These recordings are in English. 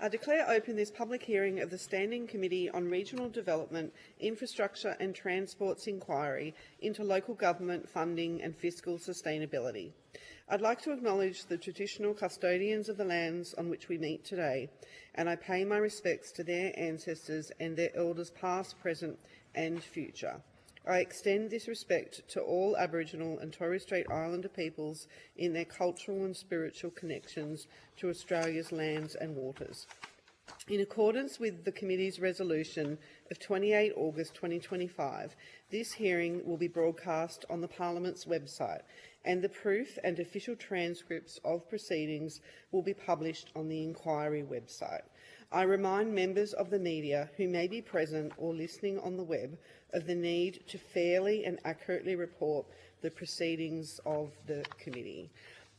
I declare open this public hearing of the Standing Committee on Regional Development, Infrastructure and Transport's inquiry into local government funding and fiscal sustainability. I'd like to acknowledge the traditional custodians of the lands on which we meet today, and I pay my respects to their ancestors and their elders past, present and future. I extend this respect to all Aboriginal and Torres Strait Islander peoples in their cultural and spiritual connections to Australia's lands and waters. In accordance with the Committee's resolution of 28 August 2025, this hearing will be broadcast on the Parliament's website, and the proof and official transcripts of proceedings will be published on the inquiry website. I remind members of the media who may be present or listening on the web of the need to fairly and accurately report the proceedings of the committee.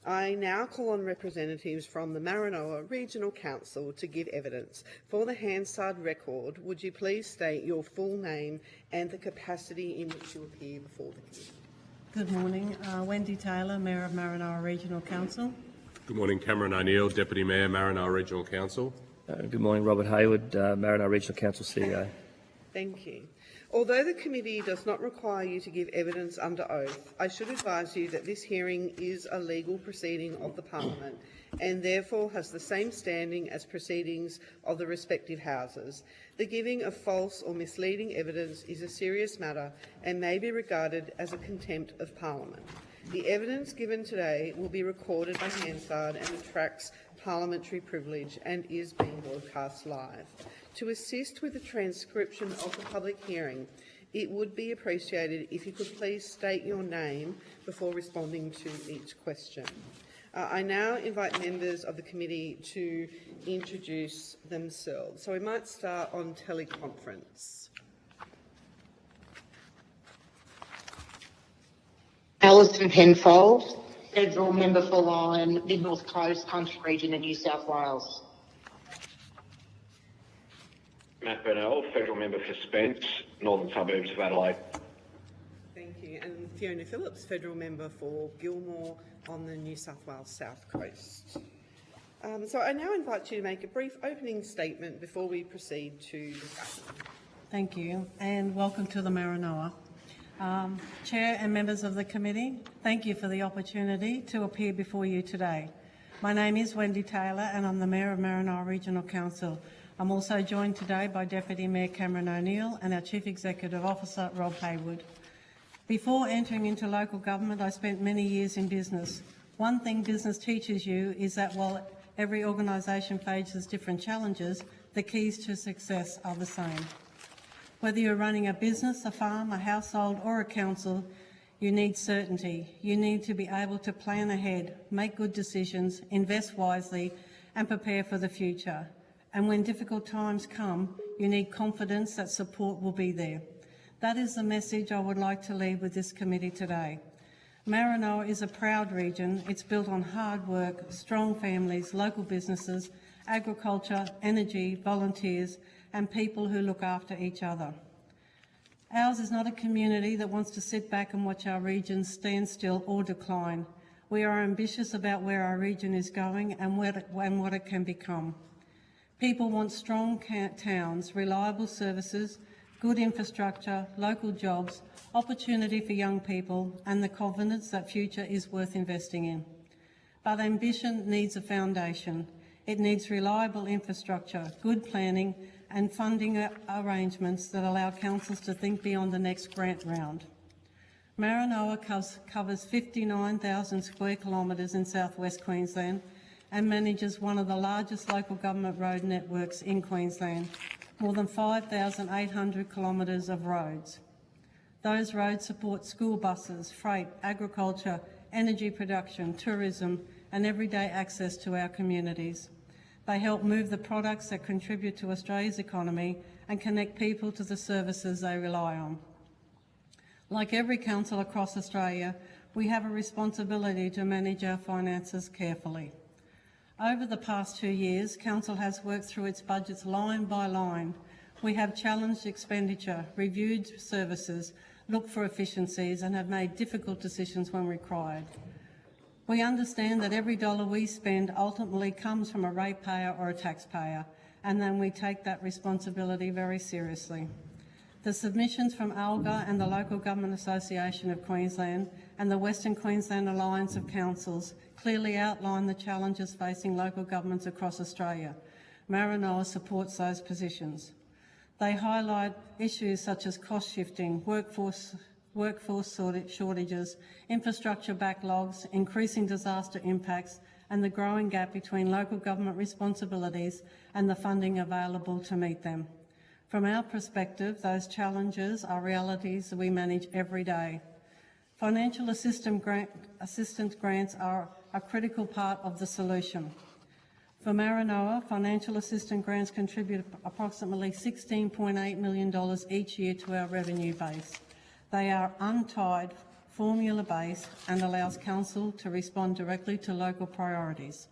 I now call on representatives from the Maranoa Regional Council to give evidence. For the Hansard record, would you please state your full name and the capacity in which you appear before the committee? Good morning. Wendy Taylor, Mayor of Maranoa Regional Council. Good morning. Cameron O'Neill, Deputy Mayor, Maranoa Regional Council. Good morning. Robert Hayward, Maranoa Regional Council CEO. Thank you. Although the committee does not require you to give evidence under oath, I should advise you that this hearing is a legal proceeding of the Parliament and therefore has the same standing as proceedings of the respective houses. The giving of false or misleading evidence is a serious matter and may be regarded as a contempt of Parliament. The evidence given today will be recorded by Hansard and attracts parliamentary privilege and is being broadcast live. To assist with the transcription of the public hearing, it would be appreciated if you could please state your name before responding to each question. I now invite members of the committee to introduce themselves. So we might start on teleconference. Alison Penfold, Federal Member for Lyme, Mid North Coast Country Region in New South Wales. Matt Burnell, Federal Member for Spence, Northern Suburbs of Adelaide. Thank you. And Fiona Phillips, Federal Member for Gilmore on the New South Wales South Coast. So I now invite you to make a brief opening statement before we proceed to discussion. Thank you, and welcome to the Maranoa. Chair and members of the committee, thank you for the opportunity to appear before you today. My name is Wendy Taylor and I'm the Mayor of Maranoa Regional Council. I'm also joined today by Deputy Mayor Cameron O'Neill and our Chief Executive Officer Rob Hayward. Before entering into local government, I spent many years in business. One thing business teaches you is that while every organisation faces different challenges, the keys to success are the same. Whether you're running a business, a farm, a household or a council, you need certainty. You need to be able to plan ahead, make good decisions, invest wisely and prepare for the future. And when difficult times come, you need confidence that support will be there. That is the message I would like to leave with this committee today. Maranoa is a proud region. It's built on hard work, strong families, local businesses, agriculture, energy, volunteers and people who look after each other. Ours is not a community that wants to sit back and watch our region stand still or decline. We are ambitious about where our region is going and what it can become. People want strong towns, reliable services, good infrastructure, local jobs, opportunity for young people and the confidence that future is worth investing in. But ambition needs a foundation. It needs reliable infrastructure, good planning and funding arrangements that allow councils to think beyond the next grant round. Maranoa covers 59,000 square kilometres in southwest Queensland and manages one of the largest local government road networks in Queensland, more than 5,800 kilometres of roads. Those roads support school buses, freight, agriculture, energy production, tourism and everyday access to our communities. They help move the products that contribute to Australia's economy and connect people to the services they rely on. Like every council across Australia, we have a responsibility to manage our finances carefully. Over the past 2 years, Council has worked through its budgets line by line. We have challenged expenditure, reviewed services, looked for efficiencies and have made difficult decisions when required. We understand that every dollar we spend ultimately comes from a ratepayer or a taxpayer, and then we take that responsibility very seriously. The submissions from ALGA and the Local Government Association of Queensland and the Western Queensland Alliance of Councils clearly outline the challenges facing local governments across Australia. Maranoa supports those positions. They highlight issues such as cost shifting, workforce shortages, infrastructure backlogs, increasing disaster impacts, and the growing gap between local government responsibilities and the funding available to meet them. From our perspective, those challenges are realities that we manage every day. Financial assistance grants are a critical part of the solution. For Maranoa, financial assistance grants contribute approximately $16.8 million each year to our revenue base. They are untied, formula-based, and allows Council to respond directly to local priorities.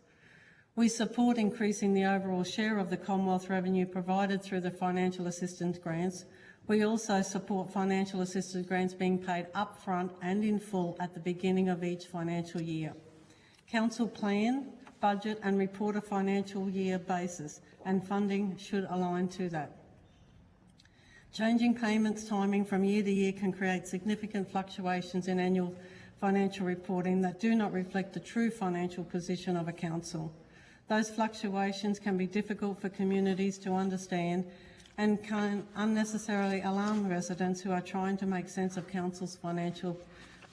We support increasing the overall share of the Commonwealth revenue provided through the financial assistance grants. We also support financial assistance grants being paid upfront and in full at the beginning of each financial year. Council plan, budget and report a financial year basis, and funding should align to that. Changing payments timing from year to year can create significant fluctuations in annual financial reporting that do not reflect the true financial position of a council. Those fluctuations can be difficult for communities to understand and can unnecessarily alarm residents who are trying to make sense of council's financial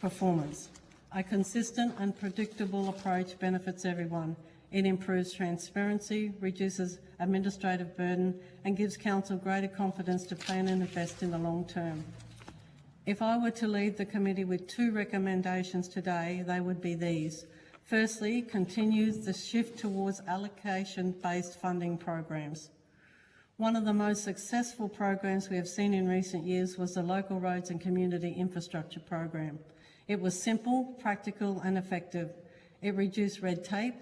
performance. A consistent and predictable approach benefits everyone. It improves transparency, reduces administrative burden, and gives council greater confidence to plan and invest in the long term. If I were to leave the committee with 2 recommendations today, they would be these. Firstly, continue the shift towards allocation-based funding programs. One of the most successful programs we have seen in recent years was the Local Roads and Community Infrastructure Program. It was simple, practical and effective. It reduced red tape,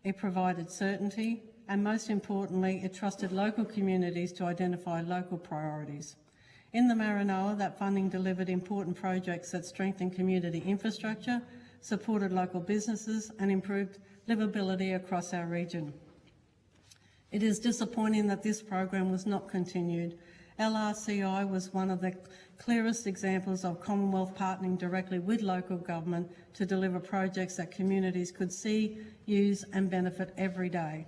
it provided certainty, and most importantly, it trusted local communities to identify local priorities. In the Maranoa, that funding delivered important projects that strengthened community infrastructure, supported local businesses and improved livability across our region. It is disappointing that this program was not continued. LRCI was one of the clearest examples of Commonwealth partnering directly with local government to deliver projects that communities could see, use and benefit every day.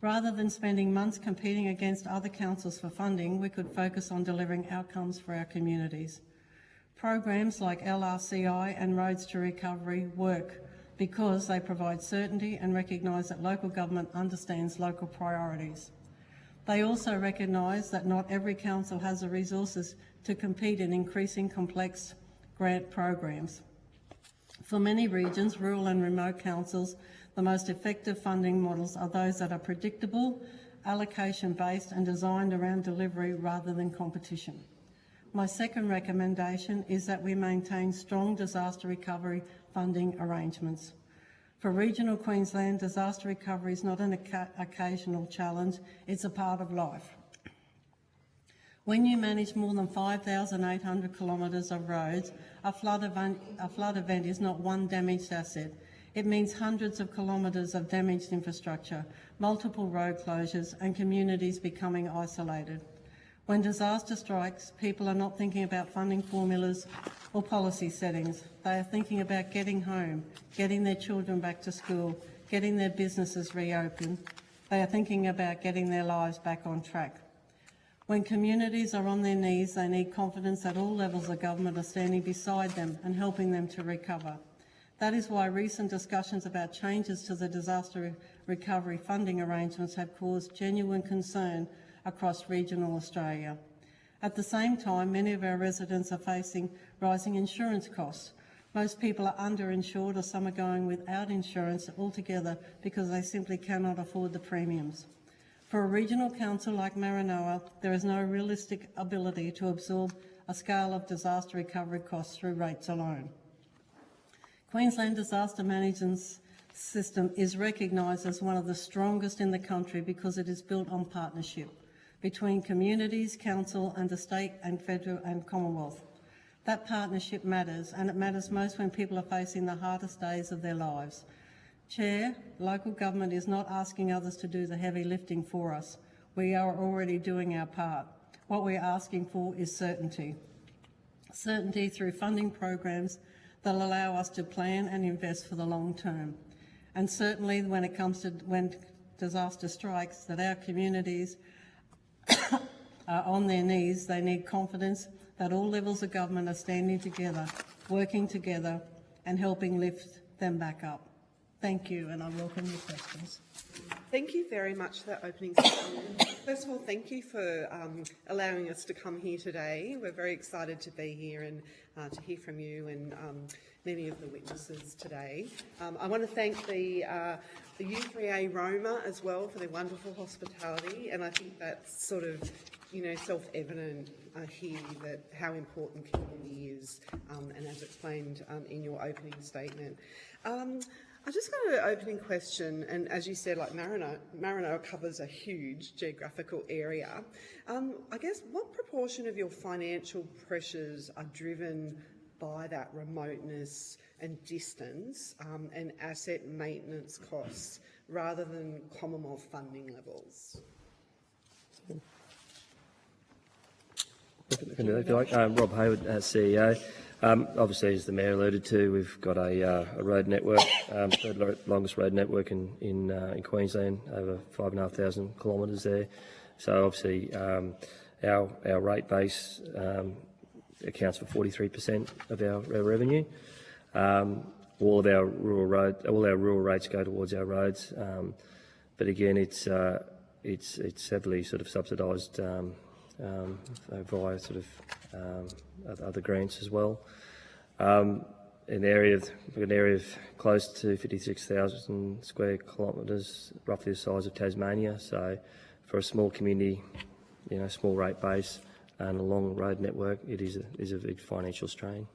Rather than spending months competing against other councils for funding, we could focus on delivering outcomes for our communities. Programs like LRCI and Roads to Recovery work because they provide certainty and recognise that local government understands local priorities. They also recognise that not every council has the resources to compete in increasing complex grant programs. For many regions, rural and remote councils, the most effective funding models are those that are predictable, allocation-based and designed around delivery rather than competition. My second recommendation is that we maintain strong disaster recovery funding arrangements. For regional Queensland, disaster recovery is not an occasional challenge, it's a part of life. When you manage more than 5,800 kilometres of roads, a flood event is not one damaged asset. It means hundreds of kilometres of damaged infrastructure, multiple road closures and communities becoming isolated. When disaster strikes, people are not thinking about funding formulas or policy settings. They are thinking about getting home, getting their children back to school, getting their businesses reopened. They are thinking about getting their lives back on track. When communities are on their knees, they need confidence that all levels of government are standing beside them and helping them to recover. That is why recent discussions about changes to the disaster recovery funding arrangements have caused genuine concern across regional Australia. At the same time, many of our residents are facing rising insurance costs. Most people are underinsured or some are going without insurance altogether because they simply cannot afford the premiums. For a regional council like Maranoa, there is no realistic ability to absorb a scale of disaster recovery costs through rates alone. Queensland disaster management system is recognised as one of the strongest in the country because it is built on partnership between communities, council and the state and federal and Commonwealth. That partnership matters, and it matters most when people are facing the hardest days of their lives. Chair, local government is not asking others to do the heavy lifting for us. We are already doing our part. What we're asking for is certainty. Certainty through funding programs that allow us to plan and invest for the long term. And certainly when it comes to when disaster strikes, that our communities are on their knees, they need confidence that all levels of government are standing together, working together and helping lift them back up. Thank you, and I welcome your questions. Thank you very much for that opening statement. First of all, thank you for allowing us to come here today. We're very excited to be here and to hear from you and many of the witnesses today. I want to thank the U3A Roma as well for their wonderful hospitality, and I think that's sort of, self-evident here that how important community is, and as explained in your opening statement. I just got an opening question, and as you said, like Maranoa covers a huge geographical area. I guess what proportion of your financial pressures are driven by that remoteness and distance and asset maintenance costs rather than Commonwealth funding levels? Rob Hayward, CEO. Obviously, as the Mayor alluded to, we've got a road network, third longest road network in Queensland, over 5,500 kilometres there. So obviously, our rate base accounts for 43% of our revenue. All our rural rates go towards our roads, but again, it's heavily sort of subsidised via sort of other grants as well. We've got an area of close to 56,000 square kilometres, roughly the size of Tasmania. So for a small community, small rate base and a long road network, it is a big financial strain.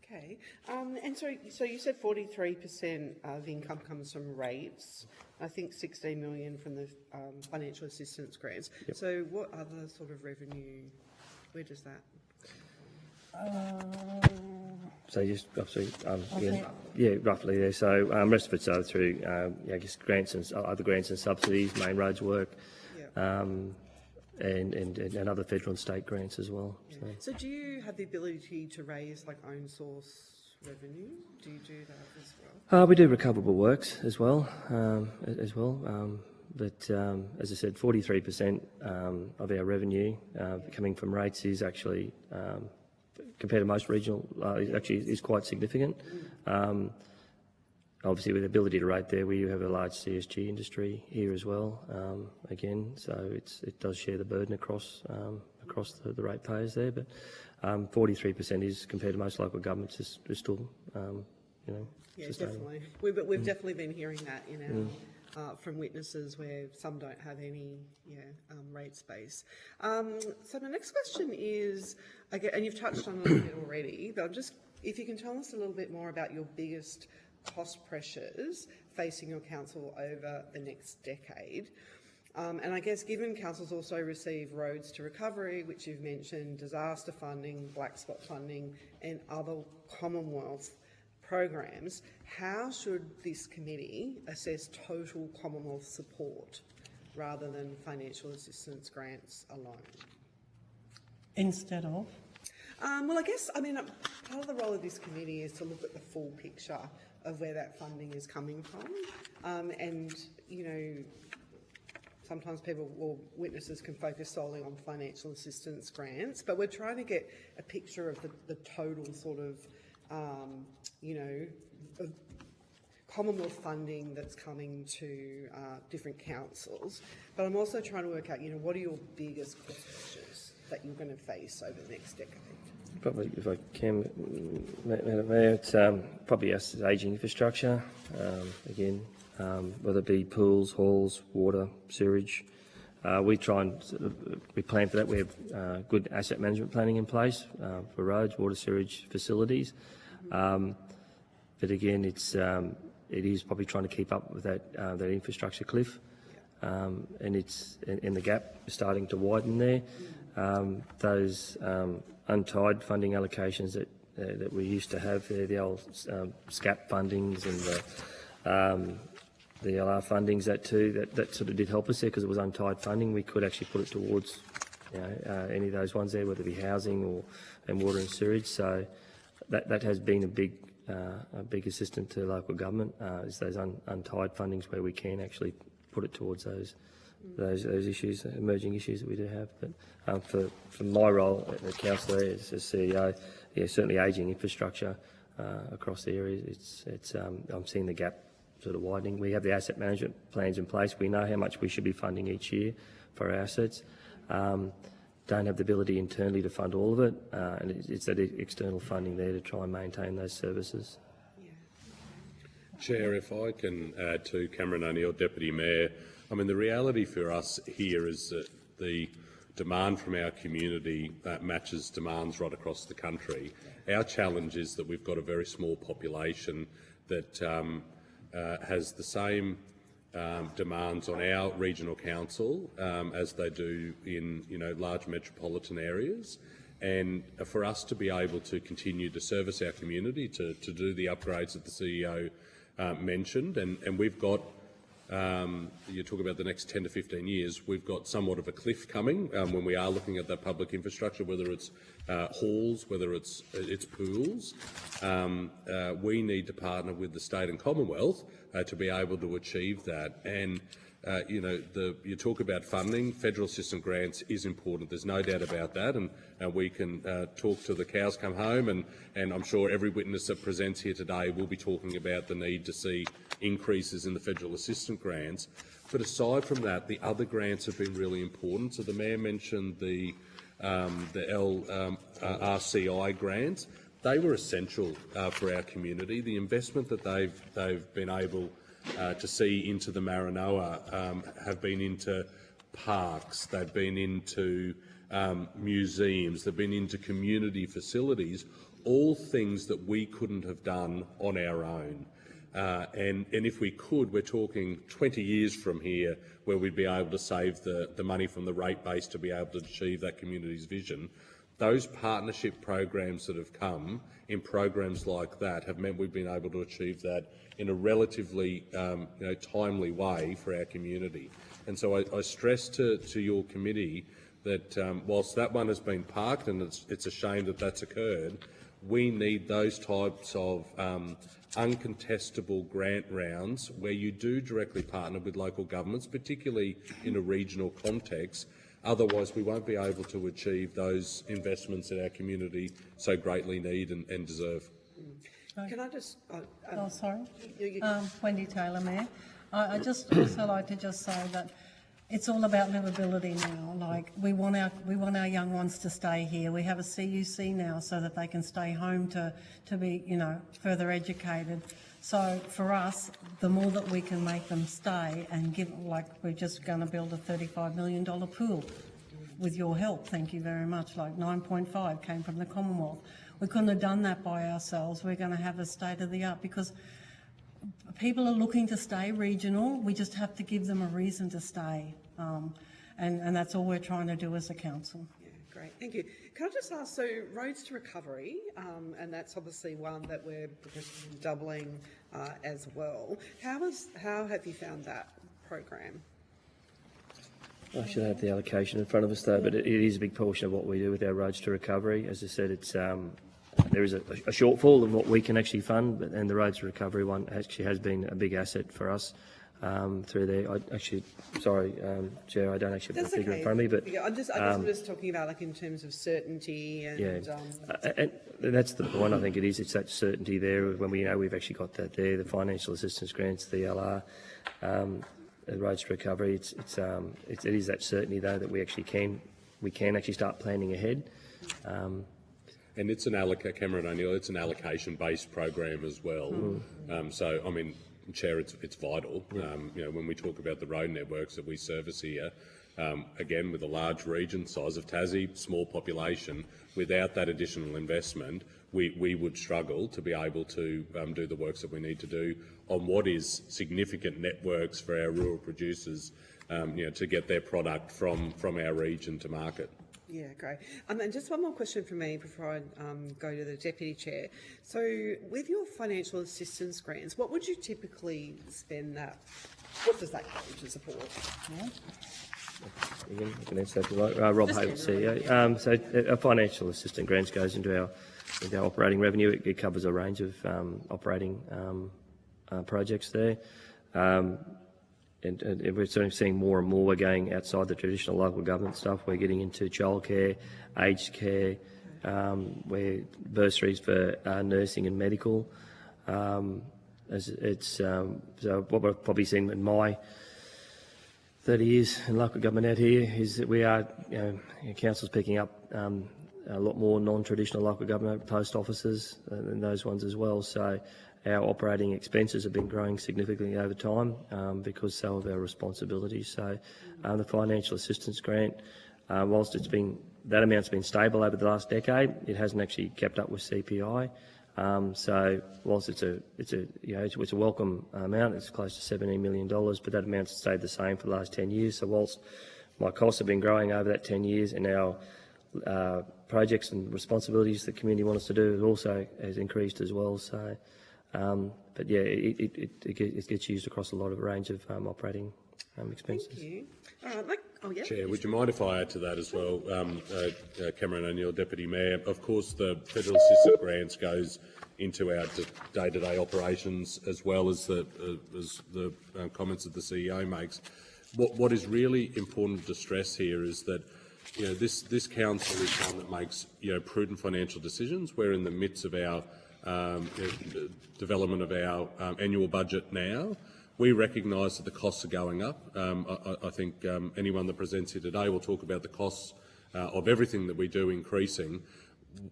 Okay, and so you said 43% of income comes from rates. I think 16 million from the financial assistance grants. Yep. So what other sort of revenue? Where does that? So just obviously, roughly there. So rest of it's through, I guess, grants and other grants and subsidies, main roads work, and other federal and state grants as well. Yeah. So do you have the ability to raise like own source revenue? Do you do that as well? We do recoverable works as well, but as I said, 43% of our revenue coming from rates is actually, compared to most regional, actually is quite significant. Obviously, with the ability to rate there, we have a large CSG industry here as well. Again, so it does share the burden across the ratepayers there, but 43% is, compared to most local governments, is still, Yeah, sustainable. definitely. We've definitely been hearing that in our from witnesses where some don't have any rate space. So the next question is, and you've touched on it a little bit already, but if you can tell us a little bit more about your biggest cost pressures facing your council over the next decade. And I guess given councils also receive roads to recovery, which you've mentioned, disaster funding, black spot funding and other Commonwealth programs, how should this committee assess total Commonwealth support rather than financial assistance grants alone? Instead of? Well, part of the role of this committee is to look at the full picture of where that funding is coming from. Sometimes people or witnesses can focus solely on financial assistance grants, but we're trying to get a picture of the total sort of, of Commonwealth funding that's coming to different councils. But I'm also trying to work out, what are your biggest cost pressures that you're going to face over the next decade? Probably, if I can, it's probably us as ageing infrastructure. Again, whether it be pools, halls, water, sewage. We plan for that. We have good asset management planning in place for roads, water, sewage facilities. But again, it is probably trying to keep up with that infrastructure cliff. and the gap is starting to widen there. Those untied funding allocations that we used to have there, the old SCAP fundings and the LR fundings, that sort of did help us there because it was untied funding. We could actually put it towards any of those ones there, whether it be housing and water and sewage. So that has been a big assistant to local government, is those untied fundings where we can actually put it towards those issues, emerging issues that we do have. But for my role as councillor, as CEO, certainly ageing infrastructure across the area, I'm seeing the gap sort of widening. We have the asset management plans in place. We know how much we should be funding each year for our assets. Don't have the ability internally to fund all of it, and it's that external funding there to try and maintain those services. Chair, if I can add to Cameron O'Neill, Deputy Mayor, I mean, the reality for us here is that the demand from our community matches demands right across the country. Our challenge is that we've got a very small population that has the same demands on our regional council as they do in large metropolitan areas, and for us to be able to continue to service our community, to do the upgrades that the CEO mentioned, and we've got you talk about the next 10 to 15 years, we've got somewhat of a cliff coming when we are looking at that public infrastructure, whether it's halls, whether it's pools. We need to partner with the state and Commonwealth to be able to achieve that. And you talk about funding. Federal assistance grants is important. There's no doubt about that, and we can talk till the cows come home. And I'm sure every witness that presents here today will be talking about the need to see increases in the federal assistance grants. But aside from that, the other grants have been really important. So the Mayor mentioned the RCI grants. They were essential for our community. The investment that they've been able to see into the Maranoa have been into parks, they've been into museums, they've been into community facilities, all things that we couldn't have done on our own. And if we could, we're talking 20 years from here where we'd be able to save the money from the rate base to be able to achieve that community's vision. Those partnership programs that have come in programs like that have meant we've been able to achieve that in a relatively timely way for our community. And so I stress to your committee that whilst that one has been parked, and it's a shame that that's occurred, we need those types of uncontestable grant rounds where you do directly partner with local governments, particularly in a regional context. Otherwise, we won't be able to achieve those investments that our community so greatly need and deserve. Can I just... sorry. Wendy Taylor, Mayor. I just also like to just say that it's all about livability now. Like, we want our young ones to stay here. We have a CUC now so that they can stay home to be, further educated. So for us, the more that we can make them stay and give, like, we're just going to build a $35 million pool with your help. Thank you very much. Like 9.5 came from the Commonwealth. We couldn't have done that by ourselves. We're going to have a state of the art because people are looking to stay regional. We just have to give them a reason to stay. And that's all we're trying to do as a council. Yeah, great. Thank you. Can I just ask, so Roads to Recovery, and that's obviously one that we're doubling as well. How have you found that program? I should have the allocation in front of us though, but it is a big portion of what we do with our Roads to Recovery. As I said, it's there is a shortfall of what we can actually fund, and the Roads to Recovery one actually has been a big asset for us through there. Chair, I don't actually have the figure in front of me, but I'm just talking about like in terms of certainty and. And that's the point. I think it is. It's that certainty there when we've actually got that there. The financial assistance grants, the LR. The Roads to Recovery, it is that certainty though that we can actually start planning ahead. And it's Cameron O'Neill, it's an allocation-based program as well. So, I mean, Chair, it's vital. When we talk about the road networks that we service here, again, with a large region, size of Tassie, small population, without that additional investment, we would struggle to be able to do the works that we need to do on what is significant networks for our rural producers, to get their product from our region to market. Yeah, great. And just one more question from me before I go to the Deputy Chair. So with your financial assistance grants, what would you typically spend that, what does that go to support? Again, I can answer that if you like. Rob Hayward, CEO. So our financial assistance grants goes into our operating revenue. It covers a range of operating projects there. And we're certainly seeing more and more. We're going outside the traditional local government stuff. We're getting into childcare, aged care, where bursaries for nursing and medical. So what we've probably seen in my 30 years in local government out here is that we are, council's picking up a lot more non-traditional local government post offices and those ones as well. So our operating expenses have been growing significantly over time because so have our responsibilities. So the financial assistance grant, whilst that amount's been stable over the last decade, it hasn't actually kept up with CPI. So whilst it's a welcome amount, it's close to $17 million, but that amount's stayed the same for the last 10 years. So whilst my costs have been growing over that 10 years and our projects and responsibilities the community want us to do also has increased as well. So, but yeah, it gets used across a lot of a range of operating expenses. Thank you. Yeah. Chair, would you mind if I add to that as well? Cameron O'Neill, Deputy Mayor. Of course, the federal assistance grants goes into our day-to-day operations as well as the comments that the CEO makes. What is really important to stress here is that this council is one that makes prudent financial decisions. We're in the midst of our development of our annual budget now. We recognise that the costs are going up. I think anyone that presents here today will talk about the costs of everything that we do increasing.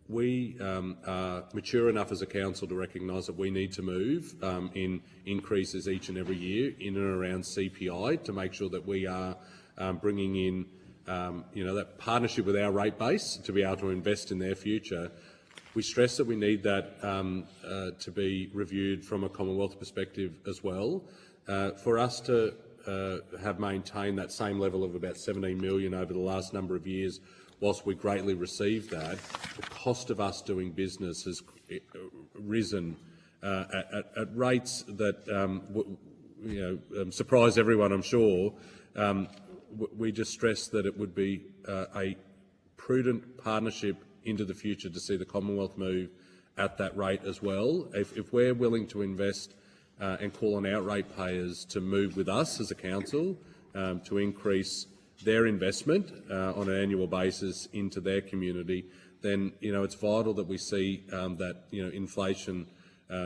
We are mature enough as a council to recognise that we need to move in increases each and every year in and around CPI to make sure that we are bringing in that partnership with our rate base to be able to invest in their future. We stress that we need that to be reviewed from a Commonwealth perspective as well. For us to have maintained that same level of about $17 million over the last number of years, whilst we greatly received that, the cost of us doing business has risen at rates that surprise everyone, I'm sure. We just stress that it would be a prudent partnership into the future to see the Commonwealth move at that rate as well. If we're willing to invest and call on our ratepayers to move with us as a council to increase their investment on an annual basis into their community, then it's vital that we see that inflation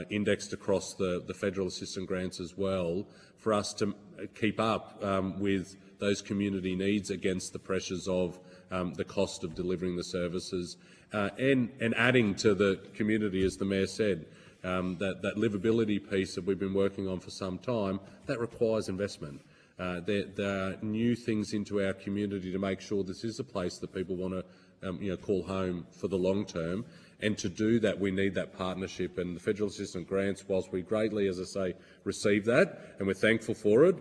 indexed across the federal assistance grants as well, for us to keep up with those community needs against the pressures of the cost of delivering the services, and adding to the community, as the Mayor said, that livability piece that we've been working on for some time, that requires investment. There are new things into our community to make sure this is a place that people want to call home for the long term. And to do that, we need that partnership. And the federal assistance grants, whilst we greatly, as I say, receive that, and we're thankful for it,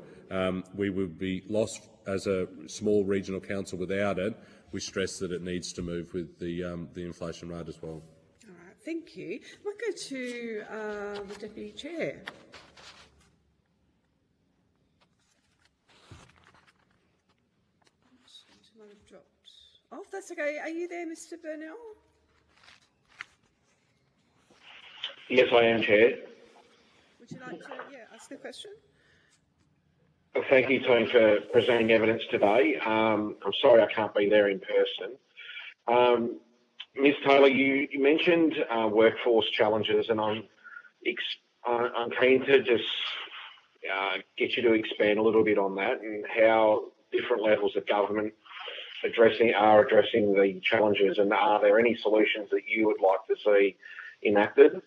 we would be lost as a small regional council without it. We stress that it needs to move with the inflation rate as well. All right, thank you. I might go to the Deputy Chair. She might have dropped off. That's okay. Are you there, Mr. Burnell? Yes, I am, Chair. Would you like to ask the question? Thank you, Tony, for presenting evidence today. I'm sorry I can't be there in person. Ms Taylor, you mentioned workforce challenges, and I'm keen to just get you to expand a little bit on that and how different levels of government are addressing the challenges, and are there any solutions that you would like to see enacted?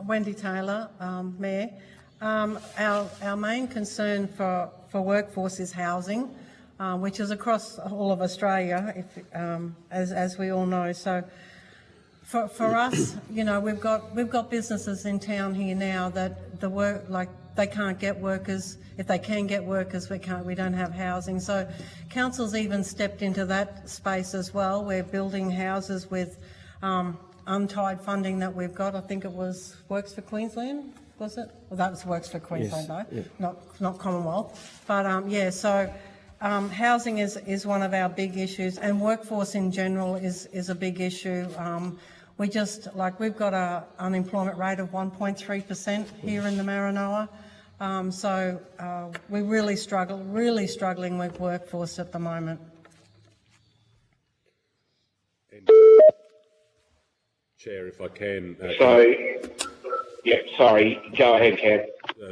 Wendy Taylor, Mayor. Our main concern for workforce is housing, which is across all of Australia, as we all know. So for us, you know, we've got businesses in town here now that they can't get workers. If they can get workers, we don't have housing. So council's even stepped into that space as well. We're building houses with untied funding that we've got. I think it was Works for Queensland, was it? Well, that was Works for Queensland, yes, though, yeah. not Commonwealth. But yeah, so housing is one of our big issues, and workforce in general is a big issue. We've got a unemployment rate of 1.3% here in the Maranoa. So we're really struggling with workforce at the moment. Chair, if I can. Sorry, go ahead, Cam.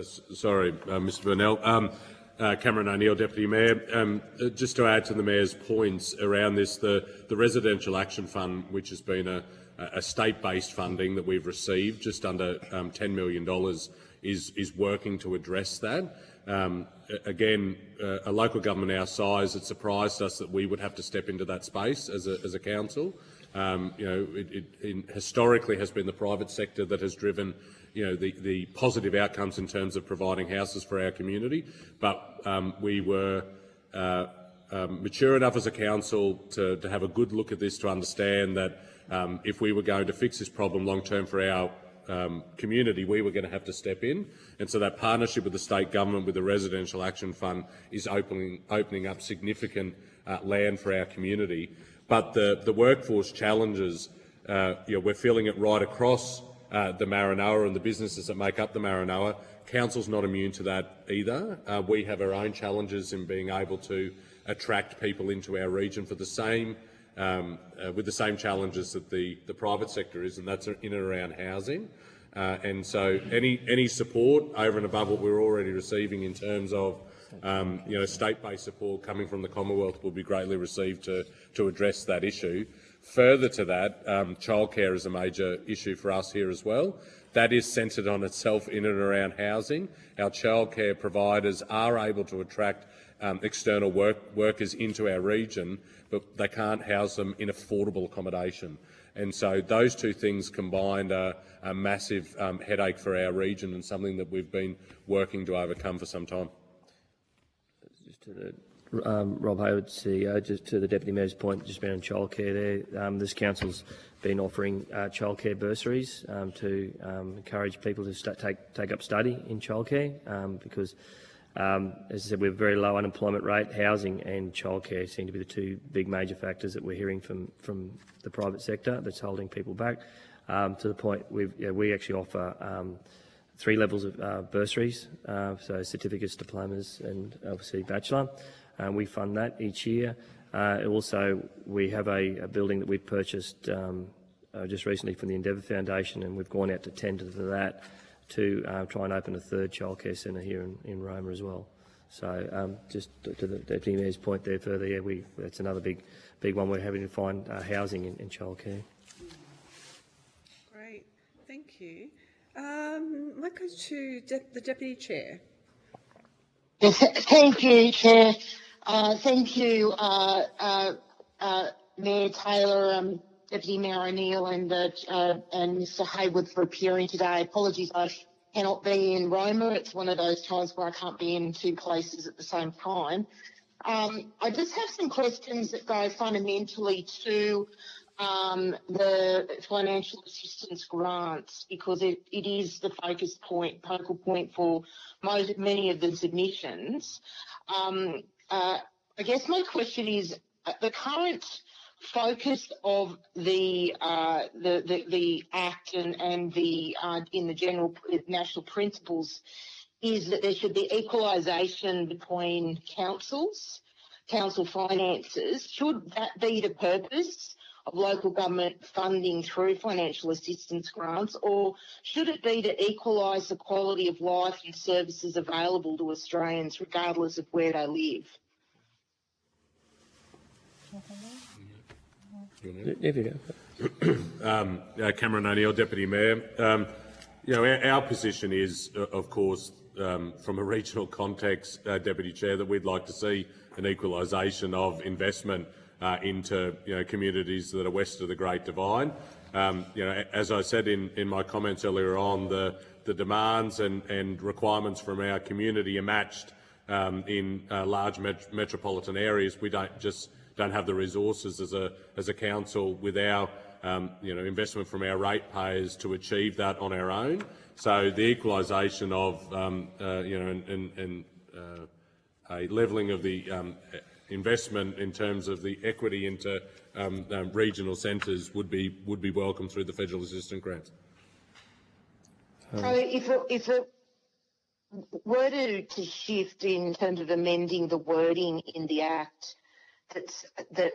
Sorry, Mr. Burnell. Cameron O'Neill, Deputy Mayor. Just to add to the Mayor's points around this, the Residential Action Fund, which has been a state-based funding that we've received, just under $10 million, is working to address that. Again, a local government our size, it surprised us that we would have to step into that space as a council. You know, it historically has been the private sector that has driven, you know, the positive outcomes in terms of providing houses for our community. But we were mature enough as a council to have a good look at this, to understand that if we were going to fix this problem long term for our community, we were going to have to step in. And so that partnership with the state government, with the Residential Action Fund, is opening up significant land for our community. But the workforce challenges, you know, we're feeling it right across the Maranoa and the businesses that make up the Maranoa. Council's not immune to that either. We have our own challenges in being able to attract people into our region for the same, with the same challenges that the private sector is, and that's in and around housing. And so any support over and above what we're already receiving in terms of you know, state-based support coming from the Commonwealth will be greatly received to address that issue. Further to that, childcare is a major issue for us here as well. That is centred on itself in and around housing. Our childcare providers are able to attract external workers into our region, but they can't house them in affordable accommodation. And so those two things combined are a massive headache for our region, and something that we've been working to overcome for some time. To the Rob Hayward, CEO, just to the Deputy Mayor's point, just around childcare there. This council's been offering childcare bursaries to encourage people to take up study in childcare because, as I said, we have a very low unemployment rate. Housing and childcare seem to be the two big major factors that we're hearing from the private sector that's holding people back. To the point, we actually offer 3 levels of bursaries, so certificates, diplomas and obviously bachelor. We fund that each year. Also, we have a building that we've purchased just recently from the Endeavour Foundation, and we've gone out to tender for that to try and open a 3rd childcare centre here in Roma as well. So just to the Deputy Mayor's point there further, yeah, that's another big one we're having to find housing in childcare. Great, thank you. Might go to the Deputy Chair. Yes, thank you, Chair. Thank you, Mayor Taylor, Deputy Mayor O'Neill and Mr Hayward for appearing today. Apologies, I cannot be in Roma. It's one of those times where I can't be in 2 places at the same time. I just have some questions that go fundamentally to the financial assistance grants, because it is the focal point for many of the submissions. I guess my question is, the current focus of the Act and the in the general national principles is that there should be equalisation between council finances. Should that be the purpose of local government funding through financial assistance grants, or should it be to equalise the quality of life and services available to Australians regardless of where they live? There you go. Cameron O'Neill, Deputy Mayor. Our position is, of course, from a regional context, Deputy Chair, that we'd like to see an equalisation of investment into communities that are west of the Great Divide. As I said in my comments earlier on, the demands and requirements from our community are matched in large metropolitan areas. We don't have the resources as a council with our investment from our ratepayers to achieve that on our own. So the equalisation of a levelling of the investment in terms of the equity into regional centres would be welcome through the federal assistance grants. So if it were to shift in terms of amending the wording in the Act that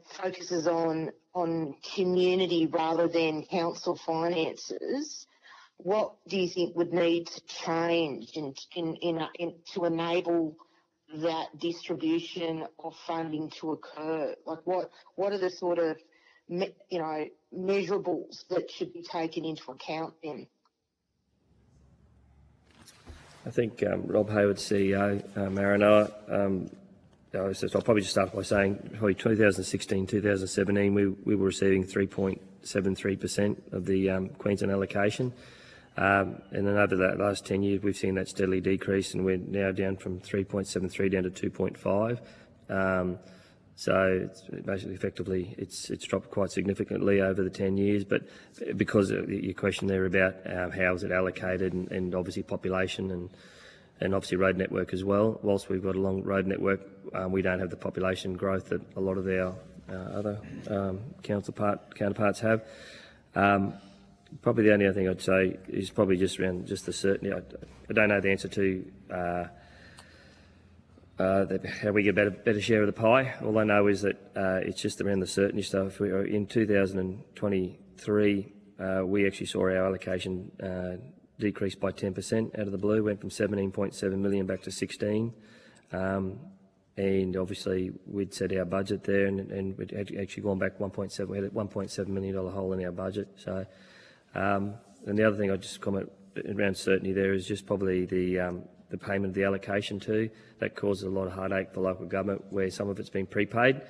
focuses on community rather than council finances, what do you think would need to change to enable that distribution of funding to occur? Like what are the sort of measurables that should be taken into account then? I think Rob Hayward, CEO, Maranoa. I'll probably just start by saying, probably 2016, 2017, we were receiving 3.73% of the Queensland allocation. And then over that last 10 years, we've seen that steadily decrease, and we're now down from 3.73 down to 2.5. So it's basically, effectively, it's dropped quite significantly over the 10 years. But because of your question there about how is it allocated, and obviously population and obviously road network as well. Whilst we've got a long road network, we don't have the population growth that a lot of our other counterparts have. Probably the only other thing I'd say is probably just around just the certainty. I don't know the answer to how we get a better share of the pie. All I know is that it's just around the certainty stuff. In 2023, we actually saw our allocation decrease by 10% out of the blue, went from 17.7 million back to 16. And obviously we'd set our budget there, and we'd actually gone back 1.7. We had a $1.7 million hole in our budget. So, and the other thing I'd just comment around certainty there is just probably the payment of the allocation too. That causes a lot of heartache for local government, where some of it's been prepaid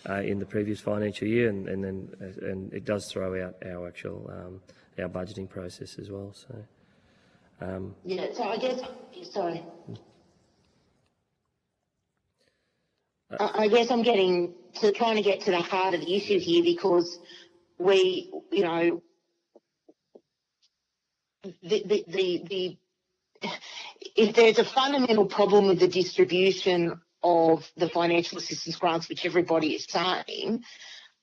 in the previous financial year, and it does throw out our actual our budgeting process as well. So. Yeah. So I guess, sorry. I guess I'm trying to get to the heart of the issue here, because we, if there's a fundamental problem with the distribution of the financial assistance grants, which everybody is saying,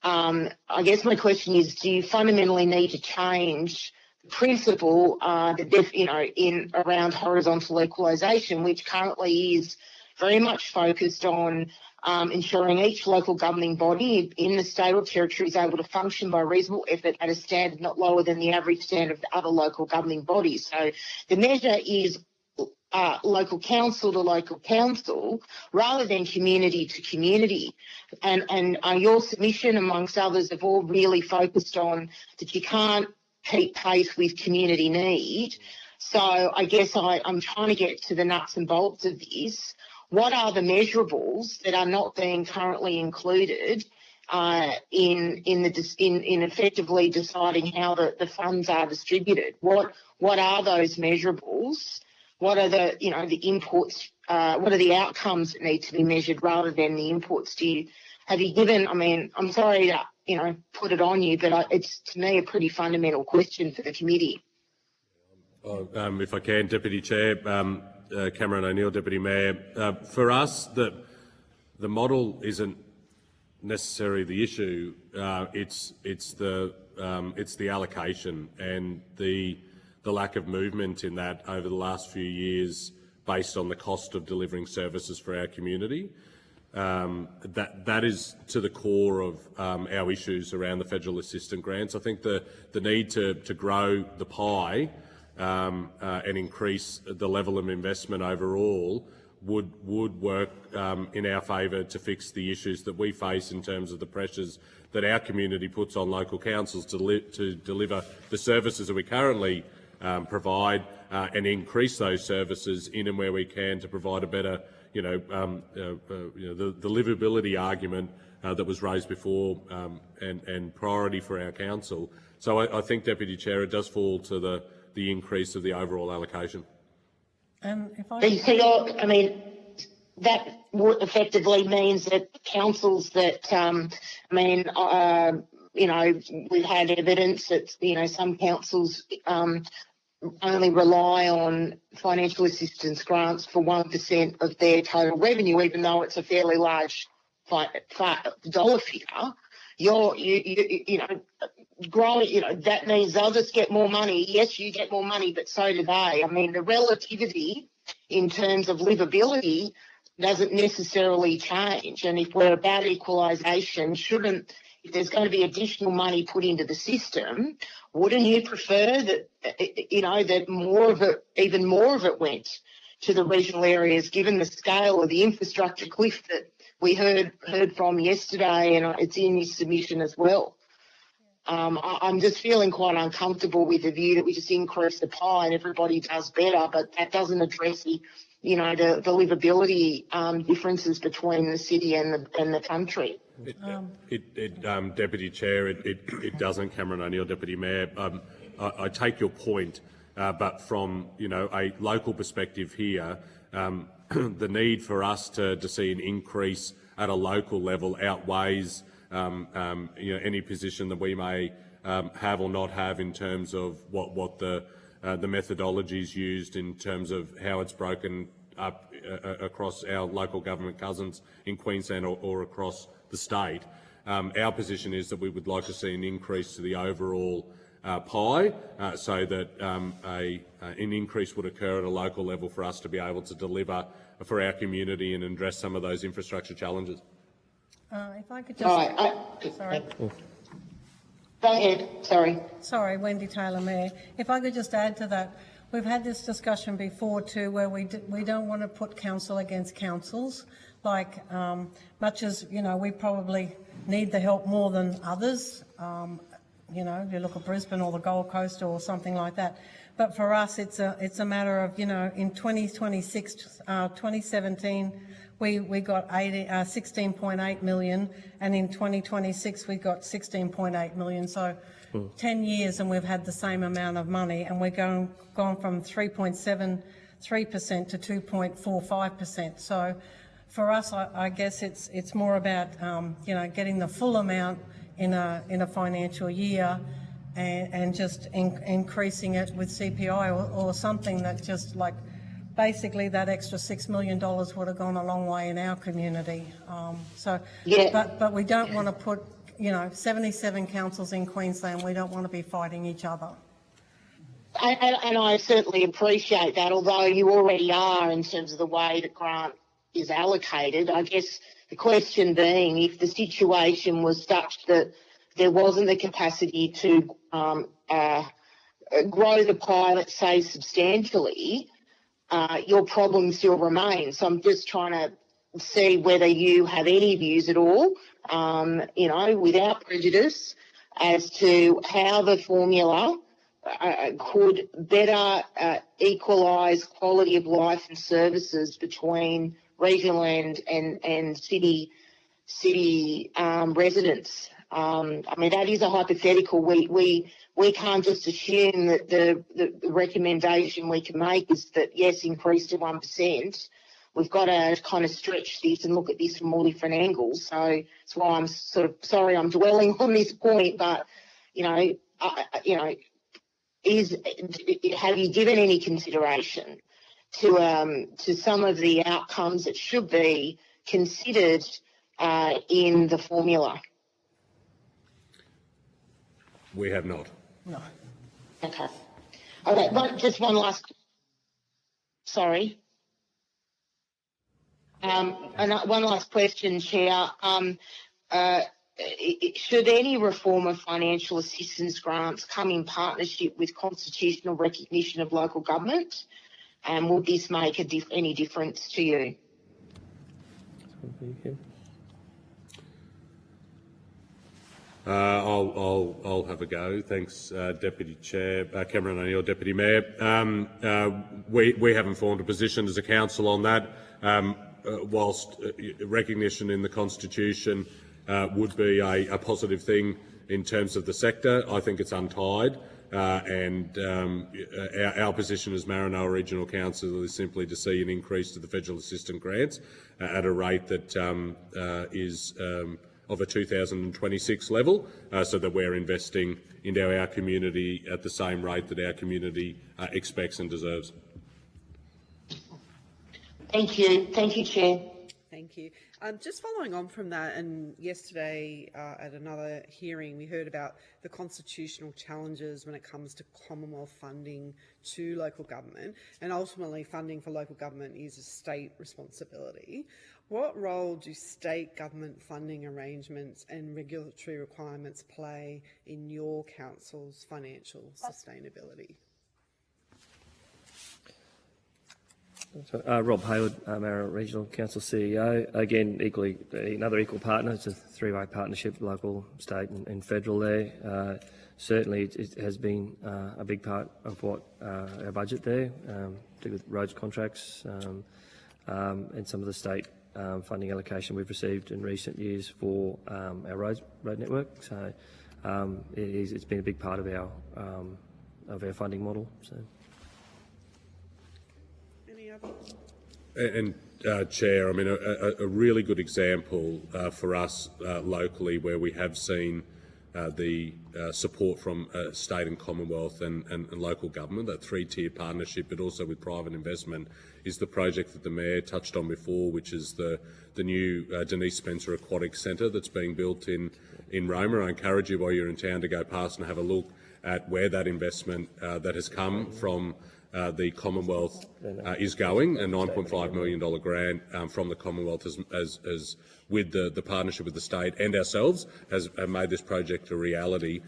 I guess my question is, do you fundamentally need to change the principle, in around horizontal equalisation, which currently is very much focused on ensuring each local governing body in the state or territory is able to function by reasonable effort at a standard not lower than the average standard of the other local governing bodies. So the measure is local council to local council rather than community to community. And your submission, amongst others, have all really focused on that you can't keep pace with community need. So I guess I'm trying to get to the nuts and bolts of this. What are the measurables that are not being currently included in effectively deciding how the funds are distributed? What are those measurables? What are the the inputs? What are the outcomes that need to be measured rather than the inputs? Have you given? I mean, I'm sorry to put it on you, but it's to me a pretty fundamental question for the committee. If I can, Deputy Chair, Cameron O'Neill, Deputy Mayor. For us, the model isn't necessarily the issue. It's the allocation and the lack of movement in that over the last few years, based on the cost of delivering services for our community. That is to the core of our issues around the federal assistance grants. I think the need to grow the pie and increase the level of investment overall would work in our favour to fix the issues that we face in terms of the pressures that our community puts on local councils to deliver the services that we currently provide and increase those services in and where we can to provide a better, the livability argument that was raised before and priority for our council. So I think, Deputy Chair, it does fall to the increase of the overall allocation. And if I that effectively means that councils that, we've had evidence that, some councils only rely on financial assistance grants for 1% of their total revenue, even though it's a fairly large dollar figure. Growing, that means they'll just get more money. Yes, you get more money, but so do they. I mean, the relativity in terms of livability doesn't necessarily change. And if we're about equalisation, if there's going to be additional money put into the system, wouldn't you prefer that, that even more of it went to the regional areas, given the scale of the infrastructure cliff that we heard from yesterday, and it's in this submission as well? I'm just feeling quite uncomfortable with the view that we just increase the pie and everybody does better, but that doesn't address the livability differences between the city and the country. Deputy Chair, it doesn't, Cameron O'Neill, Deputy Mayor. I take your point, but from a local perspective here, the need for us to see an increase at a local level outweighs any position that we may have or not have in terms of what the methodologies used in terms of how it's broken up across our local government cousins in Queensland or across the state. Our position is that we would like to see an increase to the overall pie so that an increase would occur at a local level for us to be able to deliver for our community and address some of those infrastructure challenges. If I could just... Sorry. Go ahead. Sorry, Wendy Taylor, Mayor. If I could just add to that, we've had this discussion before too, where we don't want to put council against councils. Like, much as we probably need the help more than others. You look at Brisbane or the Gold Coast or something like that. But for us, it's a matter of in 2017. We got 16.8 million, and in 2026 we got 16.8 million. So 10 years and we've had the same amount of money, and we're gone from 3.73% to 2.45%. So for us, I guess it's more about getting the full amount in a financial year, and just increasing it with CPI or something that just like. Basically, that extra $6 million would have gone a long way in our community. But we don't want to put, 77 councils in Queensland. We don't want to be fighting each other. And I certainly appreciate that, although you already are in terms of the way the grant is allocated. I guess the question being, if the situation was such that there wasn't the capacity to grow the pie, let's say, substantially, your problem still remains. So I'm just trying to see whether you have any views at all, without prejudice, as to how the formula could better equalise quality of life and services between regional and city residents. That is a hypothetical. We can't just assume that the recommendation we can make is that, yes, increase to 1%. We've got to kind of stretch this and look at this from all different angles. So that's why I'm sort of sorry I'm dwelling on this point, but, have you given any consideration to some of the outcomes that should be considered in the formula? We have not. No. Okay. Just one last. Sorry. One last question, Chair. Should any reform of financial assistance grants come in partnership with constitutional recognition of local government? Would this make any difference to you? I'll have a go. Thanks, Deputy Chair. Cameron O'Neill, Deputy Mayor. We haven't formed a position as a council on that. Whilst recognition in the Constitution would be a positive thing in terms of the sector, I think it's untied. Our position as Maranoa Regional Council is simply to see an increase to the federal assistance grants at a rate that is of a 2026 level, so that we're investing into our community at the same rate that our community expects and deserves. Thank you. Thank you, Chair. Thank you. Just following on from that, and yesterday at another hearing, we heard about the constitutional challenges when it comes to Commonwealth funding to local government, and ultimately funding for local government is a state responsibility. What role do state government funding arrangements and regulatory requirements play in your council's financial sustainability? Rob Hayward, Maranoa Regional Council CEO. Again, another equal partner. It's a three-way partnership, local, state and federal there. Certainly it has been a big part of what our budget there, do with roads contracts and some of the state funding allocation we've received in recent years for our road network. So it's been a big part of our funding model. So. And Chair, I mean, a really good example for us locally where we have seen the support from state and Commonwealth and local government, that three-tier partnership, but also with private investment, is the project that the Mayor touched on before, which is the new Denise Spencer Aquatic Centre that's being built in Roma. I encourage you while you're in town to go past and have a look at where that investment that has come from the Commonwealth is going. A $9.5 million grant from the Commonwealth as with the partnership with the state and ourselves has made this project a reality.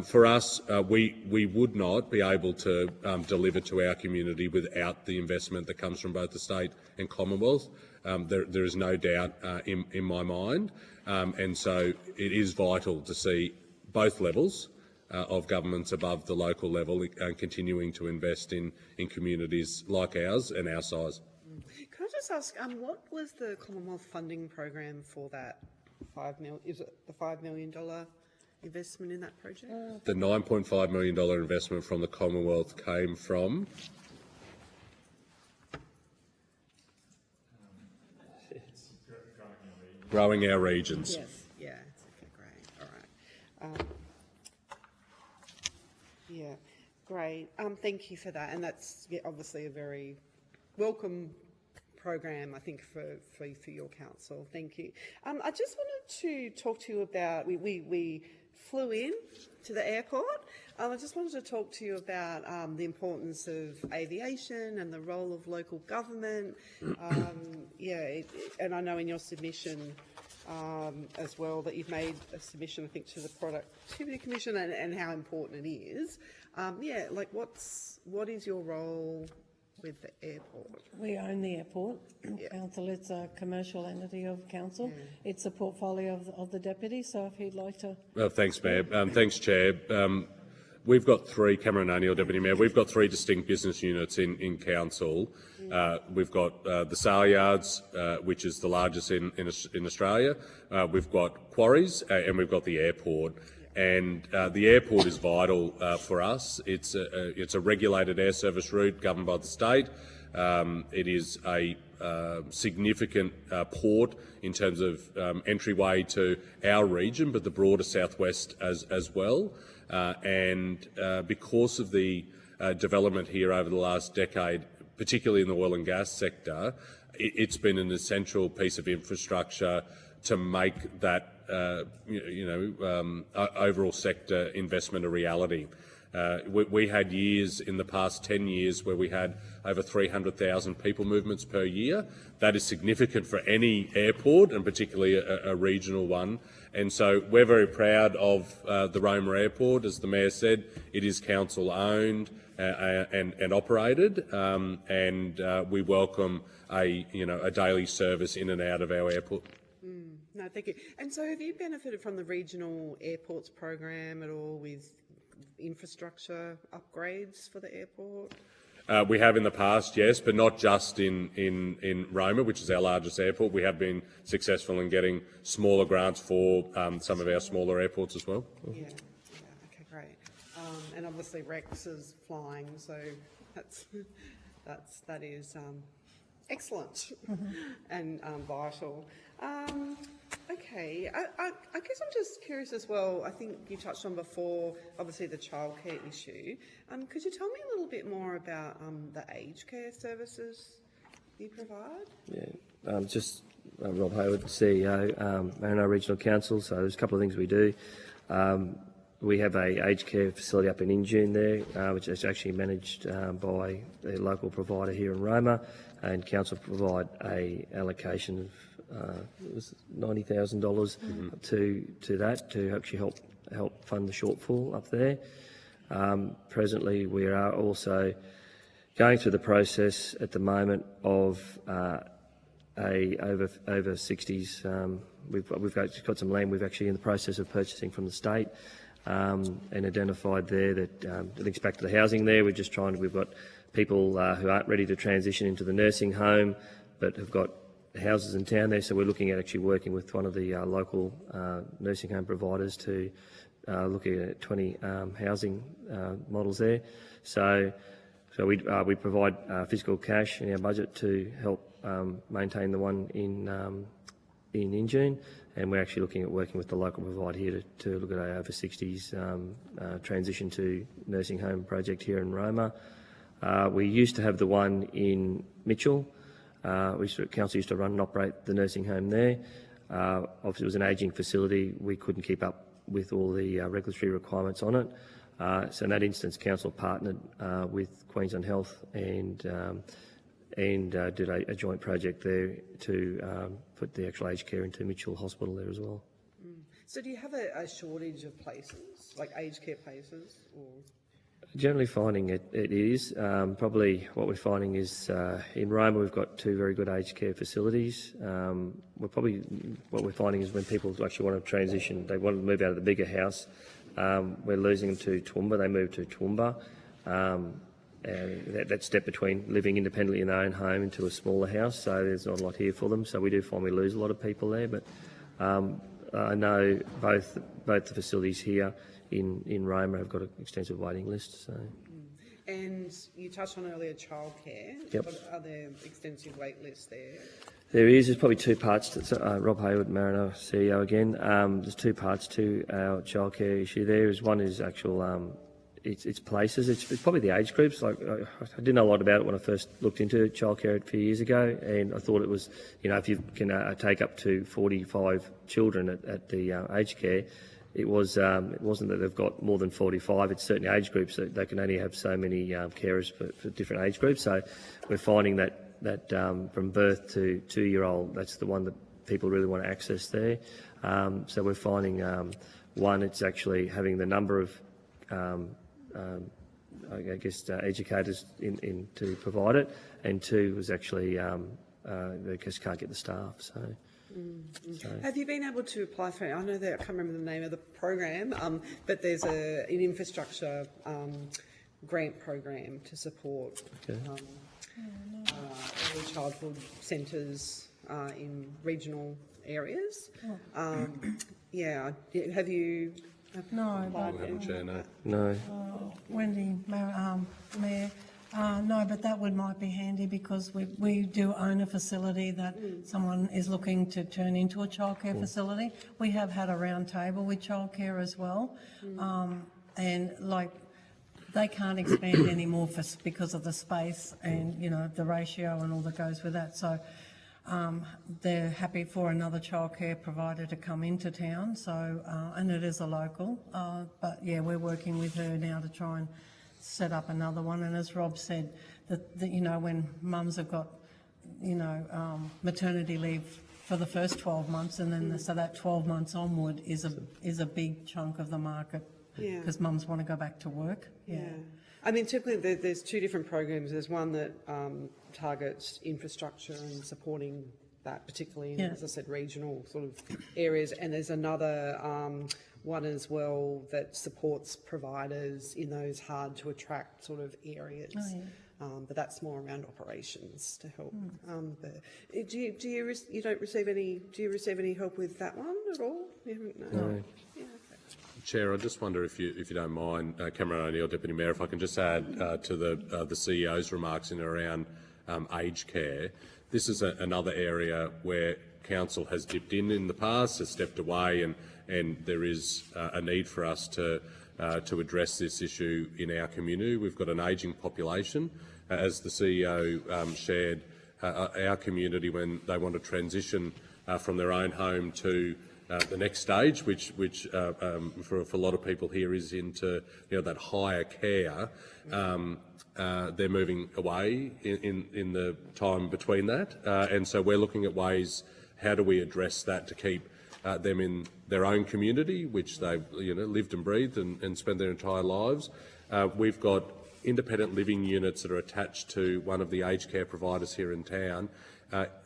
For us, we would not be able to deliver to our community without the investment that comes from both the state and Commonwealth. There is no doubt in my mind, and so it is vital to see both levels of governments above the local level continuing to invest in communities like ours and our size. Can I just ask, what was the Commonwealth funding program for that is it the $5 million investment in that project? The $9.5 million investment from the Commonwealth came from growing our regions. Yes, yeah, okay, great, all right. Yeah, great. Thank you for that, and that's obviously a very welcome program, I think, for your council. Thank you. I just wanted to talk to you about we flew in to the airport. I just wanted to talk to you about the importance of aviation and the role of local government. And I know in your submission as well that you've made a submission, I think, to the Productivity Commission and how important it is. What is your role with the airport? We own the airport. Yeah. Council, it's a commercial entity of council. Yeah. It's a portfolio of the deputy, so if he'd like to... Well, thanks, Mayor. Thanks, Chair. We've got three, Cameron O'Neill, Deputy Mayor, we've got three distinct business units in council. We've got the sale yards, which is the largest in Australia. We've got quarries and we've got the airport. And the airport is vital for us. It's a regulated air service route governed by the state. It is a significant port in terms of entryway to our region, but the broader southwest as well. And because of the development here over the last decade, particularly in the oil and gas sector, it's been an essential piece of infrastructure to make that overall sector investment a reality. We had years in the past 10 years where we had over 300,000 people movements per year. That is significant for any airport, and particularly a regional one. And so we're very proud of the Roma Airport. As the Mayor said, it is council owned. and operated, and we welcome a daily service in and out of our airport. No, thank you. And so have you benefited from the regional airports program at all with infrastructure upgrades for the airport? We have in the past, yes, but not just in Roma, which is our largest airport. We have been successful in getting smaller grants for some of our smaller airports as well. Yeah, okay, great. And obviously Rex is flying, so that is excellent and vital. Okay, I guess I'm just curious as well. I think you touched on before, obviously the childcare issue. Could you tell me a little bit more about the aged care services you provide? Yeah, Rob Hayward, CEO, Maranoa Regional Council. So there's a couple of things we do. We have a aged care facility up in Injune there, which is actually managed by the local provider here in Roma, and council provide a allocation of it was $90,000 to that to actually help fund the shortfall up there. Presently, we are also going through the process at the moment of over 60s. We've got some land we've actually in the process of purchasing from the state, and identified there that links back to the housing there. We've got people who aren't ready to transition into the nursing home but have got houses in town there, so we're looking at actually working with one of the local nursing home providers to look at 20 housing models there. So we provide fiscal cash in our budget to help maintain the one in Injune, and we're actually looking at working with the local provider here to look at our over 60s transition to nursing home project here in Roma. We used to have the one in Mitchell. Council used to run and operate the nursing home there. Obviously, it was an ageing facility. We couldn't keep up with all the regulatory requirements on it. So in that instance, council partnered with Queensland Health and did a joint project there to put the actual aged care into Mitchell Hospital there as well. So do you have a shortage of places, like aged care places? Or? Generally finding it is. Probably what we're finding is in Roma we've got two very good aged care facilities. What we're finding is when people actually want to transition, they want to move out of the bigger house, we're losing them to Toowoomba. They move to Toowoomba. And that step between living independently in their own home into a smaller house, so there's not a lot here for them. So we do find we lose a lot of people there, but I know both the facilities here in Roma have got an extensive waiting list. So. And you touched on earlier childcare. Yep. Are there extensive wait lists there? There is. There's probably two parts to Rob Hayward, Maranoa CEO again. There's two parts to our childcare issue there. One is actual it's places. It's probably the age groups. Like I didn't know a lot about it when I first looked into childcare a few years ago, and I thought it was, if you can take up to 45 children at the aged care. It wasn't that they've got more than 45. It's certain age groups that they can only have so many carers for different age groups. So we're finding that from birth to 2-year-old, that's the one that people really want to access there. So we're finding one, it's actually having the number of educators in to provide it, and two was actually they just can't get the staff. So. Have you been able to apply for, I know that I can't remember the name of the program, but there's an infrastructure grant program to support early childhood centres in regional areas. Yeah, have you? No, No. Wendy, Mayor. No, but that might be handy because we do own a facility that someone is looking to turn into a childcare facility. We have had a round table with childcare as well, and they can't expand anymore because of the space and the ratio and all that goes with that. So they're happy for another childcare provider to come into town. So and it is a local, but yeah, we're working with her now to try and set up another one. And as Rob said, that when mums have got maternity leave for the first 12 months, and then so that 12 months onward is a big chunk of the market, because mums want to go back to work. Yeah. I mean, typically there's two different programs. There's one that targets infrastructure and supporting that, particularly in, as I said, regional sort of areas, and there's another one as well that supports providers in those hard to attract sort of areas. But that's more around operations to help. But do you don't receive any? Do you receive any help with that one at all? No. Yeah, okay. Chair, I just wonder if you don't mind, Cameron O'Neill, Deputy Mayor, if I can just add to the CEO's remarks in around aged care. This is another area where council has dipped in the past, has stepped away, and there is a need for us to address this issue in our community. We've got an ageing population. As the CEO shared, our community, when they want to transition from their own home to the next stage, which for a lot of people here is into that higher care, they're moving away in the time between that, and so we're looking at ways, how do we address that to keep them in their own community, which they've lived and breathed and spent their entire lives. We've got independent living units that are attached to one of the aged care providers here in town.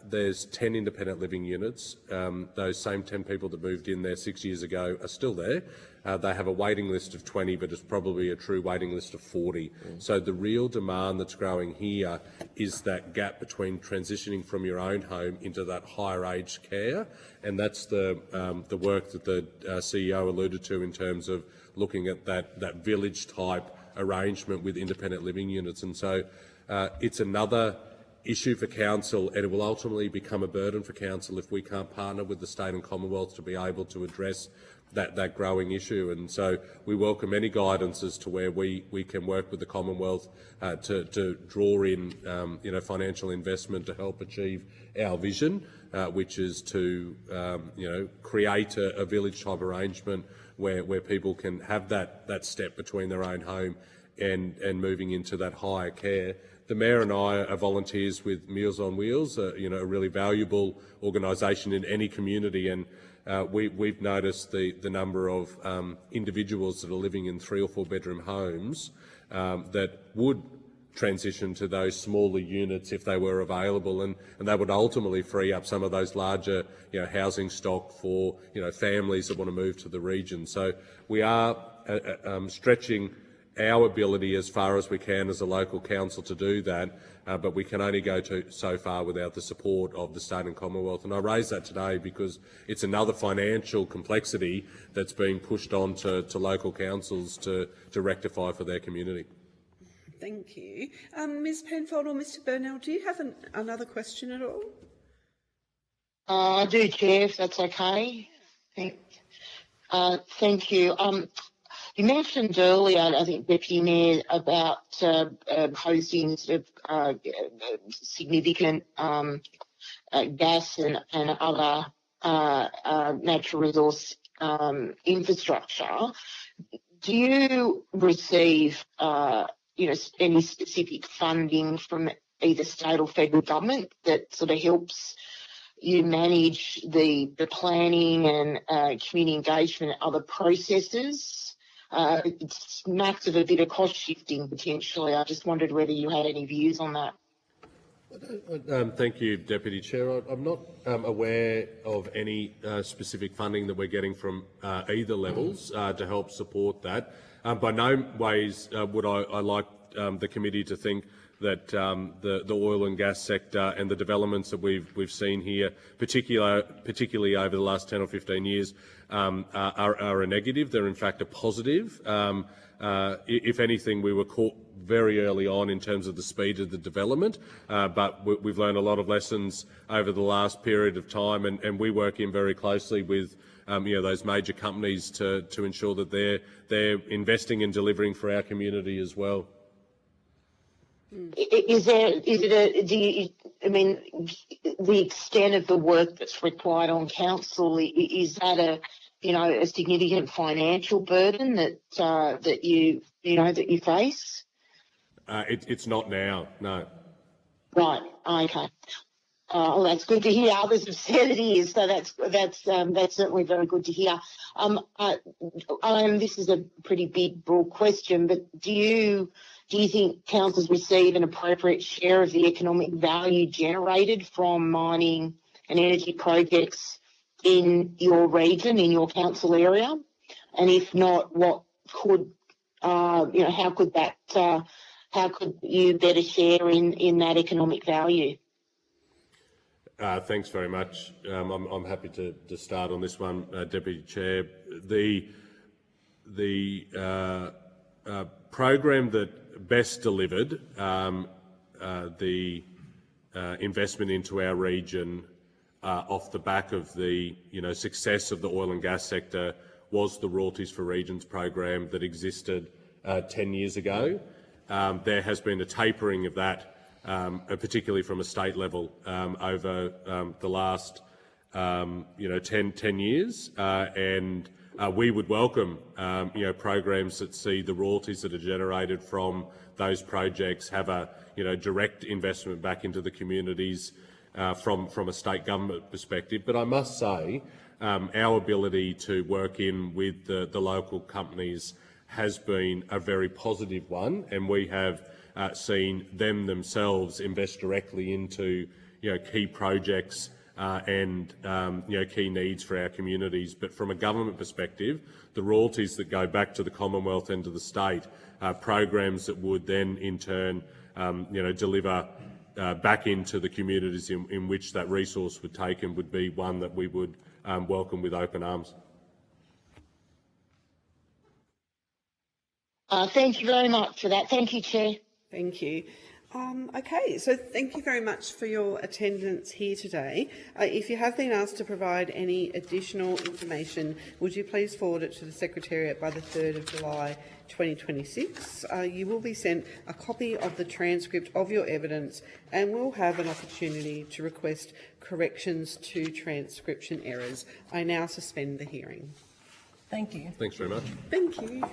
There's 10 independent living units. Those same 10 people that moved in there 6 years ago are still there. They have a waiting list of 20, but it's probably a true waiting list of 40. So the real demand that's growing here is that gap between transitioning from your own home into that higher aged care, and that's the work that the CEO alluded to in terms of looking at that village type arrangement with independent living units. And so it's another issue for council, and it will ultimately become a burden for council if we can't partner with the state and Commonwealth to be able to address that growing issue. And so we welcome any guidance as to where we can work with the Commonwealth to draw in financial investment to help achieve our vision, which is to create a village type arrangement where people can have that step between their own home and moving into that higher care. The Mayor and I are volunteers with Meals on Wheels, a really valuable organisation in any community, and we've noticed the number of individuals that are living in 3 or 4 bedroom homes that would transition to those smaller units if they were available, and that would ultimately free up some of those larger housing stock for families that want to move to the region. So we are stretching our ability as far as we can as a local council to do that, but we can only go so far without the support of the state and Commonwealth. And I raise that today because it's another financial complexity that's being pushed on to local councils to rectify for their community. Thank you. Ms Penfold or Mr Burnell, do you have another question at all? I do, Chair, if that's okay. Thank you. You mentioned earlier, I think, Deputy Mayor, about hosting sort of significant gas and other natural resource infrastructure. Do you receive any specific funding from either state or federal government that sort of helps you manage the planning and community engagement and other processes? It smacks of a bit of cost shifting potentially. I just wondered whether you had any views on that. Thank you, Deputy Chair. I'm not aware of any specific funding that we're getting from either levels to help support that. By no ways would I like the committee to think that the oil and gas sector and the developments that we've seen here, particularly over the last 10 or 15 years, are a negative. They're in fact a positive. If anything, we were caught very early on in terms of the speed of the development, but we've learned a lot of lessons over the last period of time, and we work in very closely with those major companies to ensure that they're investing and delivering for our community as well. The extent of the work that's required on council, is that a significant financial burden that you face? It's not now, no. Right. Okay. Well, that's good to hear. Others have said it is, so that's certainly very good to hear. This is a pretty big, broad question, but do you Do you think councils receive an appropriate share of the economic value generated from mining and energy projects in your region, in your council area? And if not, what could, how could that, how could you better share in that economic value? Thanks very much. I'm happy to start on this one, Deputy Chair. The program that best delivered the investment into our region off the back of the success of the oil and gas sector was the Royalties for Regions program that existed 10 years ago. There has been a tapering of that, particularly from a state level, over the last 10 years, and we would welcome programs that see the royalties that are generated from those projects have a direct investment back into the communities from a state government perspective. But I must say, our ability to work in with the local companies has been a very positive one, and we have seen them themselves invest directly into key projects and key needs for our communities. But from a government perspective, the royalties that go back to the Commonwealth and to the state are programs that would then in turn deliver back into the communities in which that resource would take, and would be one that we would welcome with open arms. Thank you very much for that. Thank you, Chair. Thank you. Okay, so thank you very much for your attendance here today. If you have been asked to provide any additional information, would you please forward it to the Secretariat by the 3rd of July 2026. You will be sent a copy of the transcript of your evidence and will have an opportunity to request corrections to transcription errors. I now suspend the hearing. Thank you. Thanks very much. Thank you.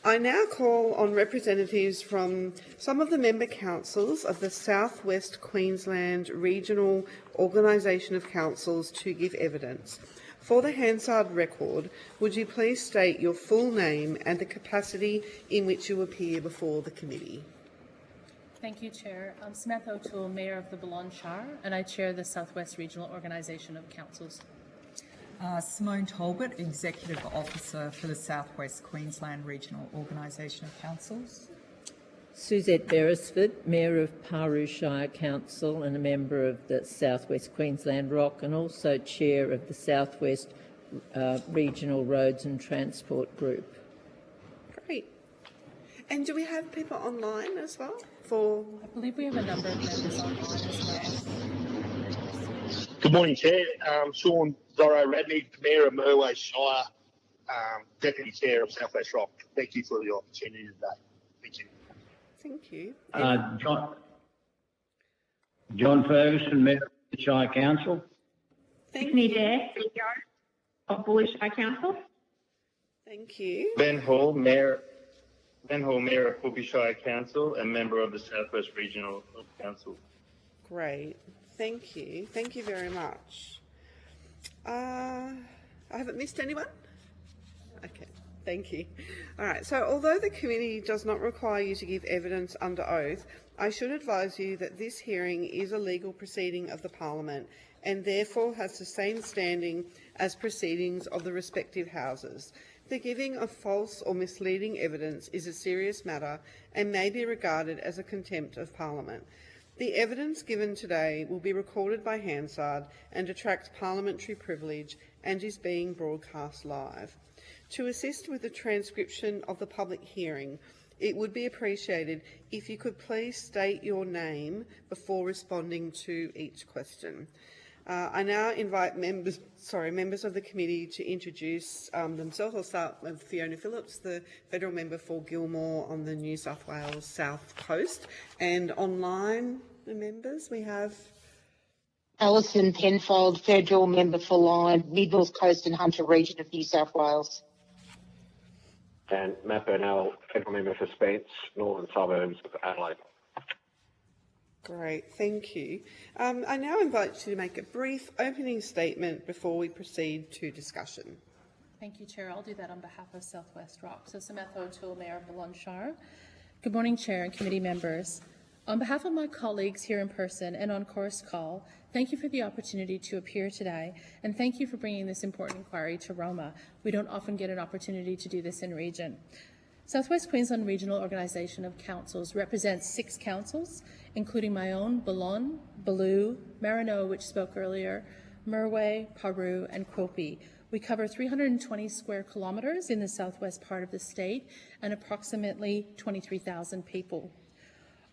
I now call on representatives from some of the member councils of the South West Queensland Regional Organisation of Councils to give evidence. For the Hansard record, would you please state your full name and the capacity in which you appear before the committee? Thank you, Chair. I'm Samantha O'Toole, Mayor of the Boulogne Shire, and I chair the South West Regional Organisation of Councils. Simone Talbot, Executive Officer for the South West Queensland Regional Organisation of Councils. Suzette Beresford, Mayor of Paru Shire Council and a member of the South West Queensland ROC, and also Chair of the South West Regional Roads and Transport Group. Great. And do we have people online as well? I believe we have a number of members online as well. Good morning, Chair. Sean Zorro Radney, Mayor of Merway Shire, Deputy Chair of South West ROC. Thank you for the opportunity today. Thank you. Thank you. John Ferguson, Mayor of the Shire Council. Tiffany Dare, CEO of Bullish Shire Council. Thank you. Ben Hall, Mayor of Pulpy Shire Council and member of the South West Regional Council. Great. Thank you. Thank you very much. I haven't missed anyone? Okay. Thank you. All right. So although the committee does not require you to give evidence under oath, I should advise you that this hearing is a legal proceeding of the Parliament and therefore has the same standing as proceedings of the respective houses. The giving of false or misleading evidence is a serious matter and may be regarded as a contempt of Parliament. The evidence given today will be recorded by Hansard and attracts parliamentary privilege and is being broadcast live. To assist with the transcription of the public hearing, it would be appreciated if you could please state your name before responding to each question. I now invite members of the committee to introduce themselves. I'll start with Fiona Phillips, the federal member for Gilmore on the New South Wales South Coast. And online, the members, we have Alison Penfold, federal member for Lyme, Mid-North Coast and Hunter region of New South Wales. And Matt Burnell, federal member for Spence, Northern Suburbs of Adelaide. Great, thank you. I now invite you to make a brief opening statement before we proceed to discussion. Thank you, Chair. I'll do that on behalf of South West ROC. So Samantha O'Toole, Mayor of Boulogne Shire. Good morning, Chair and committee members. On behalf of my colleagues here in person and on Chorus Call, thank you for the opportunity to appear today, and thank you for bringing this important inquiry to Roma. We don't often get an opportunity to do this in region. South West Queensland Regional Organisation of Councils represents 6 councils, including my own, Boulogne, Baloo, Maranoa, which spoke earlier, Merway, Paru and Quilpie. We cover 320 square kilometres in the southwest part of the state and approximately 23,000 people.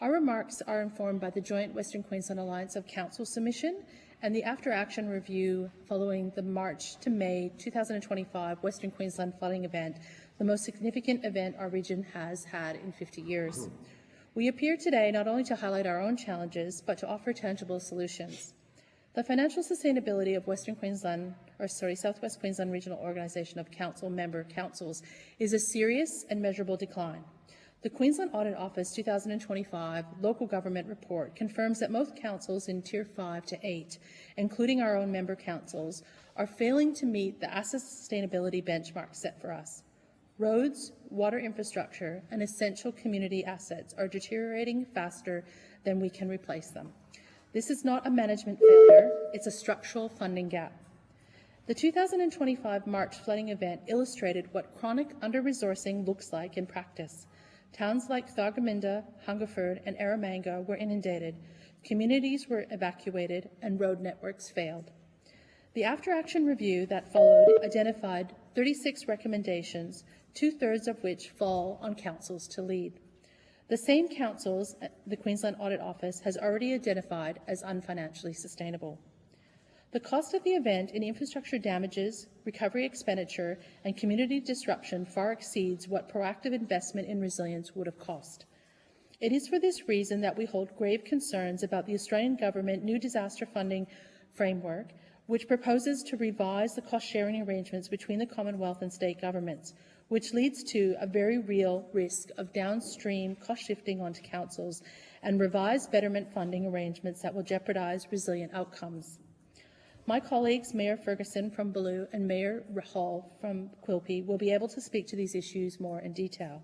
Our remarks are informed by the joint Western Queensland Alliance of Council submission and the after-action review following the March to May 2025 Western Queensland flooding event, the most significant event our region has had in 50 years. We appear today not only to highlight our own challenges, but to offer tangible solutions. The financial sustainability of South West Queensland Regional Organisation of Council member councils is a serious and measurable decline. The Queensland Audit Office 2025 Local Government Report confirms that most councils in Tier 5 to 8, including our own member councils, are failing to meet the asset sustainability benchmark set for us. Roads, water infrastructure, and essential community assets are deteriorating faster than we can replace them. This is not a management failure, it's a structural funding gap. The 2025 March flooding event illustrated what chronic under-resourcing looks like in practice. Towns like Thargomindah, Hungerford and Eromanga were inundated, communities were evacuated and road networks failed. The after-action review that followed identified 36 recommendations, 2/3 of which fall on councils to lead. The same councils the Queensland Audit Office has already identified as unfinancially sustainable. The cost of the event in infrastructure damages, recovery expenditure and community disruption far exceeds what proactive investment in resilience would have cost. It is for this reason that we hold grave concerns about the Australian Government new disaster funding framework, which proposes to revise the cost-sharing arrangements between the Commonwealth and state governments. which leads to a very real risk of downstream cost shifting onto councils and revised betterment funding arrangements that will jeopardise resilient outcomes. My colleagues, Mayor Ferguson from Bellew and Mayor Hall from Quilpie, will be able to speak to these issues more in detail.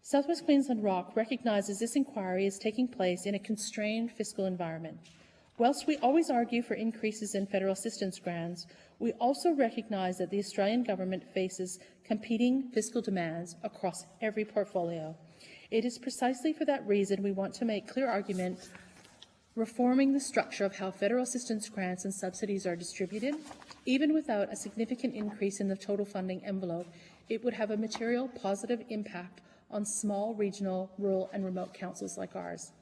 South West Queensland ROC recognises this inquiry is taking place in a constrained fiscal environment. Whilst we always argue for increases in federal assistance grants, we also recognise that the Australian government faces competing fiscal demands across every portfolio. It is precisely for that reason we want to make clear argument reforming the structure of how federal assistance grants and subsidies are distributed. Even without a significant increase in the total funding envelope, it would have a material positive impact on small, regional, rural and remote councils like ours.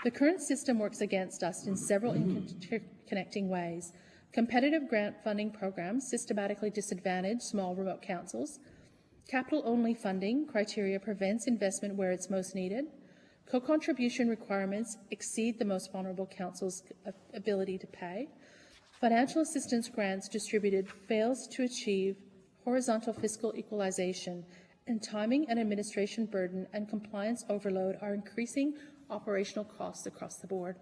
The current system works against us in several interconnecting ways. Competitive grant funding programs systematically disadvantage small, remote councils. Capital-only funding criteria prevents investment where it's most needed. Co-contribution requirements exceed the most vulnerable councils' ability to pay. Financial assistance grants distributed fails to achieve horizontal fiscal equalisation, and timing and administration burden and compliance overload are increasing operational costs across the board.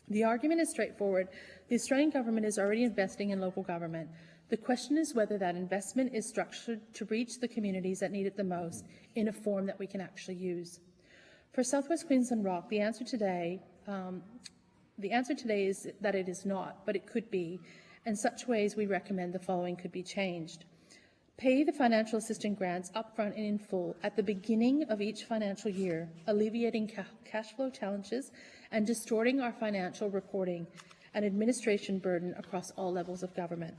The argument is straightforward. The Australian government is already investing in local government. The question is whether that investment is structured to reach the communities that need it the most in a form that we can actually use. For South West Queensland ROC, the answer today is that it is not, but it could be. In such ways, we recommend the following could be changed. Pay the financial assistance grants upfront and in full at the beginning of each financial year, alleviating cash flow challenges and distorting our financial reporting and administration burden across all levels of government.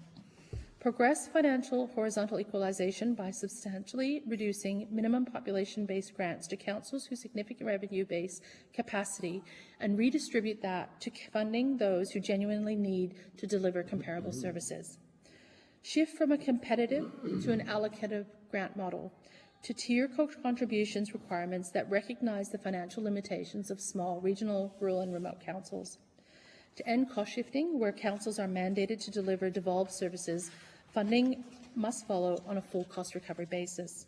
Progress financial horizontal equalisation by substantially reducing minimum population-based grants to councils whose significant revenue base capacity and redistribute that to funding those who genuinely need to deliver comparable services. Shift from a competitive to an allocative grant model to tier contributions requirements that recognise the financial limitations of small, regional, rural and remote councils. To end cost shifting, where councils are mandated to deliver devolved services, funding must follow on a full cost recovery basis.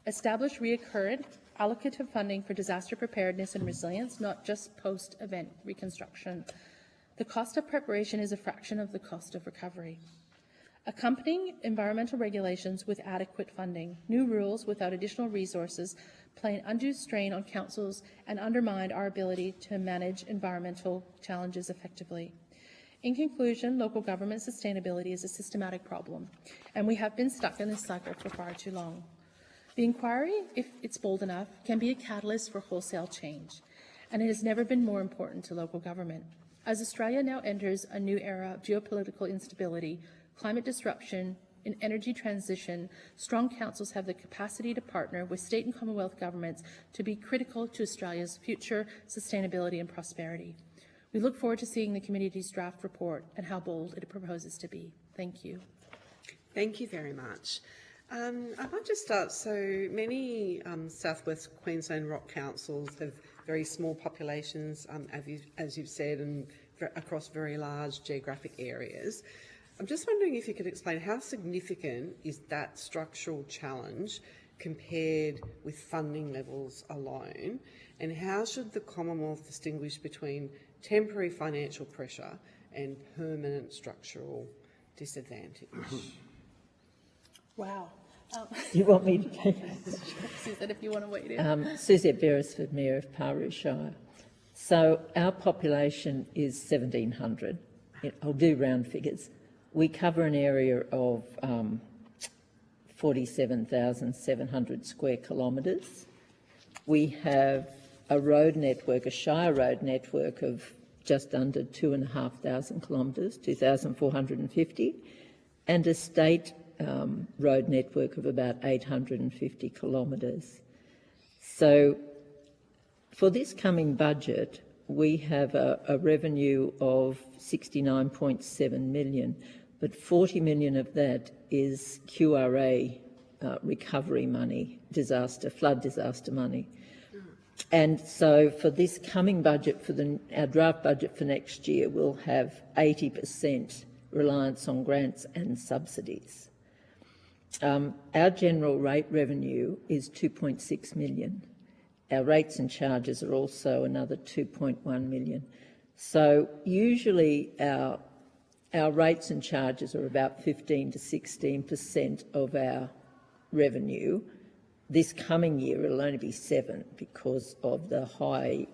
Establish recurrent allocative funding for disaster preparedness and resilience, not just post-event reconstruction. The cost of preparation is a fraction of the cost of recovery. Accompanying environmental regulations with adequate funding. New rules without additional resources play an undue strain on councils and undermine our ability to manage environmental challenges effectively. In conclusion, local government sustainability is a systematic problem, and we have been stuck in this cycle for far too long. The inquiry, if it's bold enough, can be a catalyst for wholesale change, and it has never been more important to local government. As Australia now enters a new era of geopolitical instability, climate disruption, and energy transition, strong councils have the capacity to partner with state and Commonwealth governments to be critical to Australia's future sustainability and prosperity. We look forward to seeing the committee's draft report and how bold it proposes to be. Thank you. Thank you very much. I might just start. So many South West Queensland ROC councils have very small populations, as you've said, and across very large geographic areas. I'm just wondering if you could explain how significant is that structural challenge compared with funding levels alone, and how should the Commonwealth distinguish between temporary financial pressure and permanent structural disadvantage? Wow. You want me to take it? Suzette, if you want to wait in. Suzette Beresford, Mayor of Paroo Shire. So our population is 1,700. I'll do round figures. We cover an area of 47,700 square kilometres. We have a road network, a Shire road network of just under 2,500 kilometres, 2,450, and a state road network of about 850 kilometres. So for this coming budget, we have a revenue of 69.7 million, but 40 million of that is QRA recovery money, flood disaster money. And so for this coming budget, for our draft budget for next year, we'll have 80% reliance on grants and subsidies. Our general rate revenue is 2.6 million. Our rates and charges are also another 2.1 million. So usually our rates and charges are about 15 to 16% of our revenue. This coming year it'll only be 7% because of the high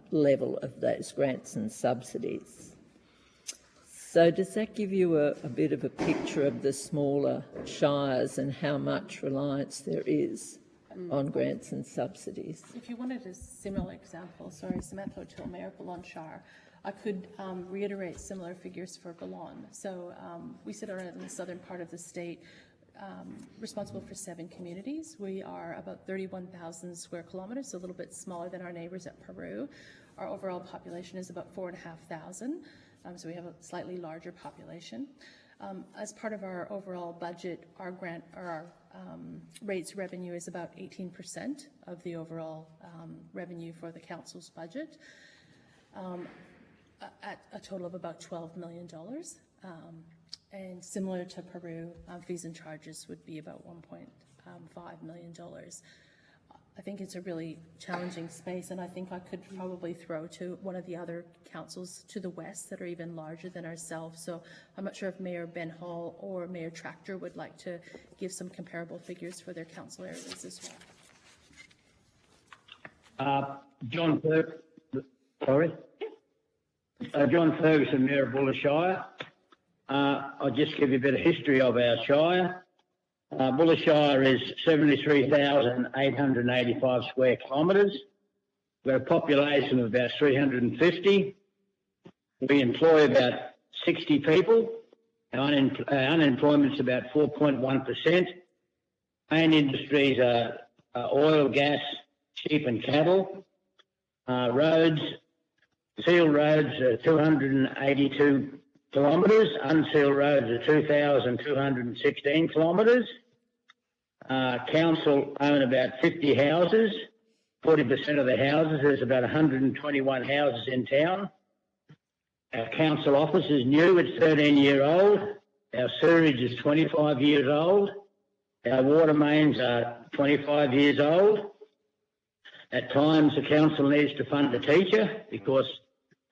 level of those grants and subsidies. So does that give you a bit of a picture of the smaller shires and how much reliance there is on grants and subsidies? If you wanted a similar example, sorry, Samantha O'Toole, Mayor of Boulogne Shire, I could reiterate similar figures for Boulogne. So we sit around in the southern part of the state, responsible for 7 communities. We are about 31,000 square kilometres, so a little bit smaller than our neighbours at Peru. Our overall population is about 4,500. So we have a slightly larger population. As part of our overall budget, our grant or our rates revenue is about 18% of the overall revenue for the council's budget, at a total of about $12 million. And similar to Peru, fees and charges would be about $1.5 million. I think it's a really challenging space, and I think I could probably throw to one of the other councils to the west that are even larger than ourselves. So I'm not sure if Mayor Ben Hall or Mayor Tractor would like to give some comparable figures for their council areas as well. John Ferguson, Mayor of Buller Shire. I'll just give you a bit of history of our shire. Buller Shire is 73,885 square kilometres. We've got a population of about 350. We employ about 60 people. Our unemployment's about 4.1%. Main industries are oil, gas, sheep and cattle. Roads, sealed roads are 282 kilometres. Unsealed roads are 2,216 kilometres. Council own about 50 houses. 40% of the houses, there's about 121 houses in town. Our council office is new, it's 13-year-old. Our sewerage is 25 years old. Our water mains are 25 years old. At times the council needs to fund a teacher because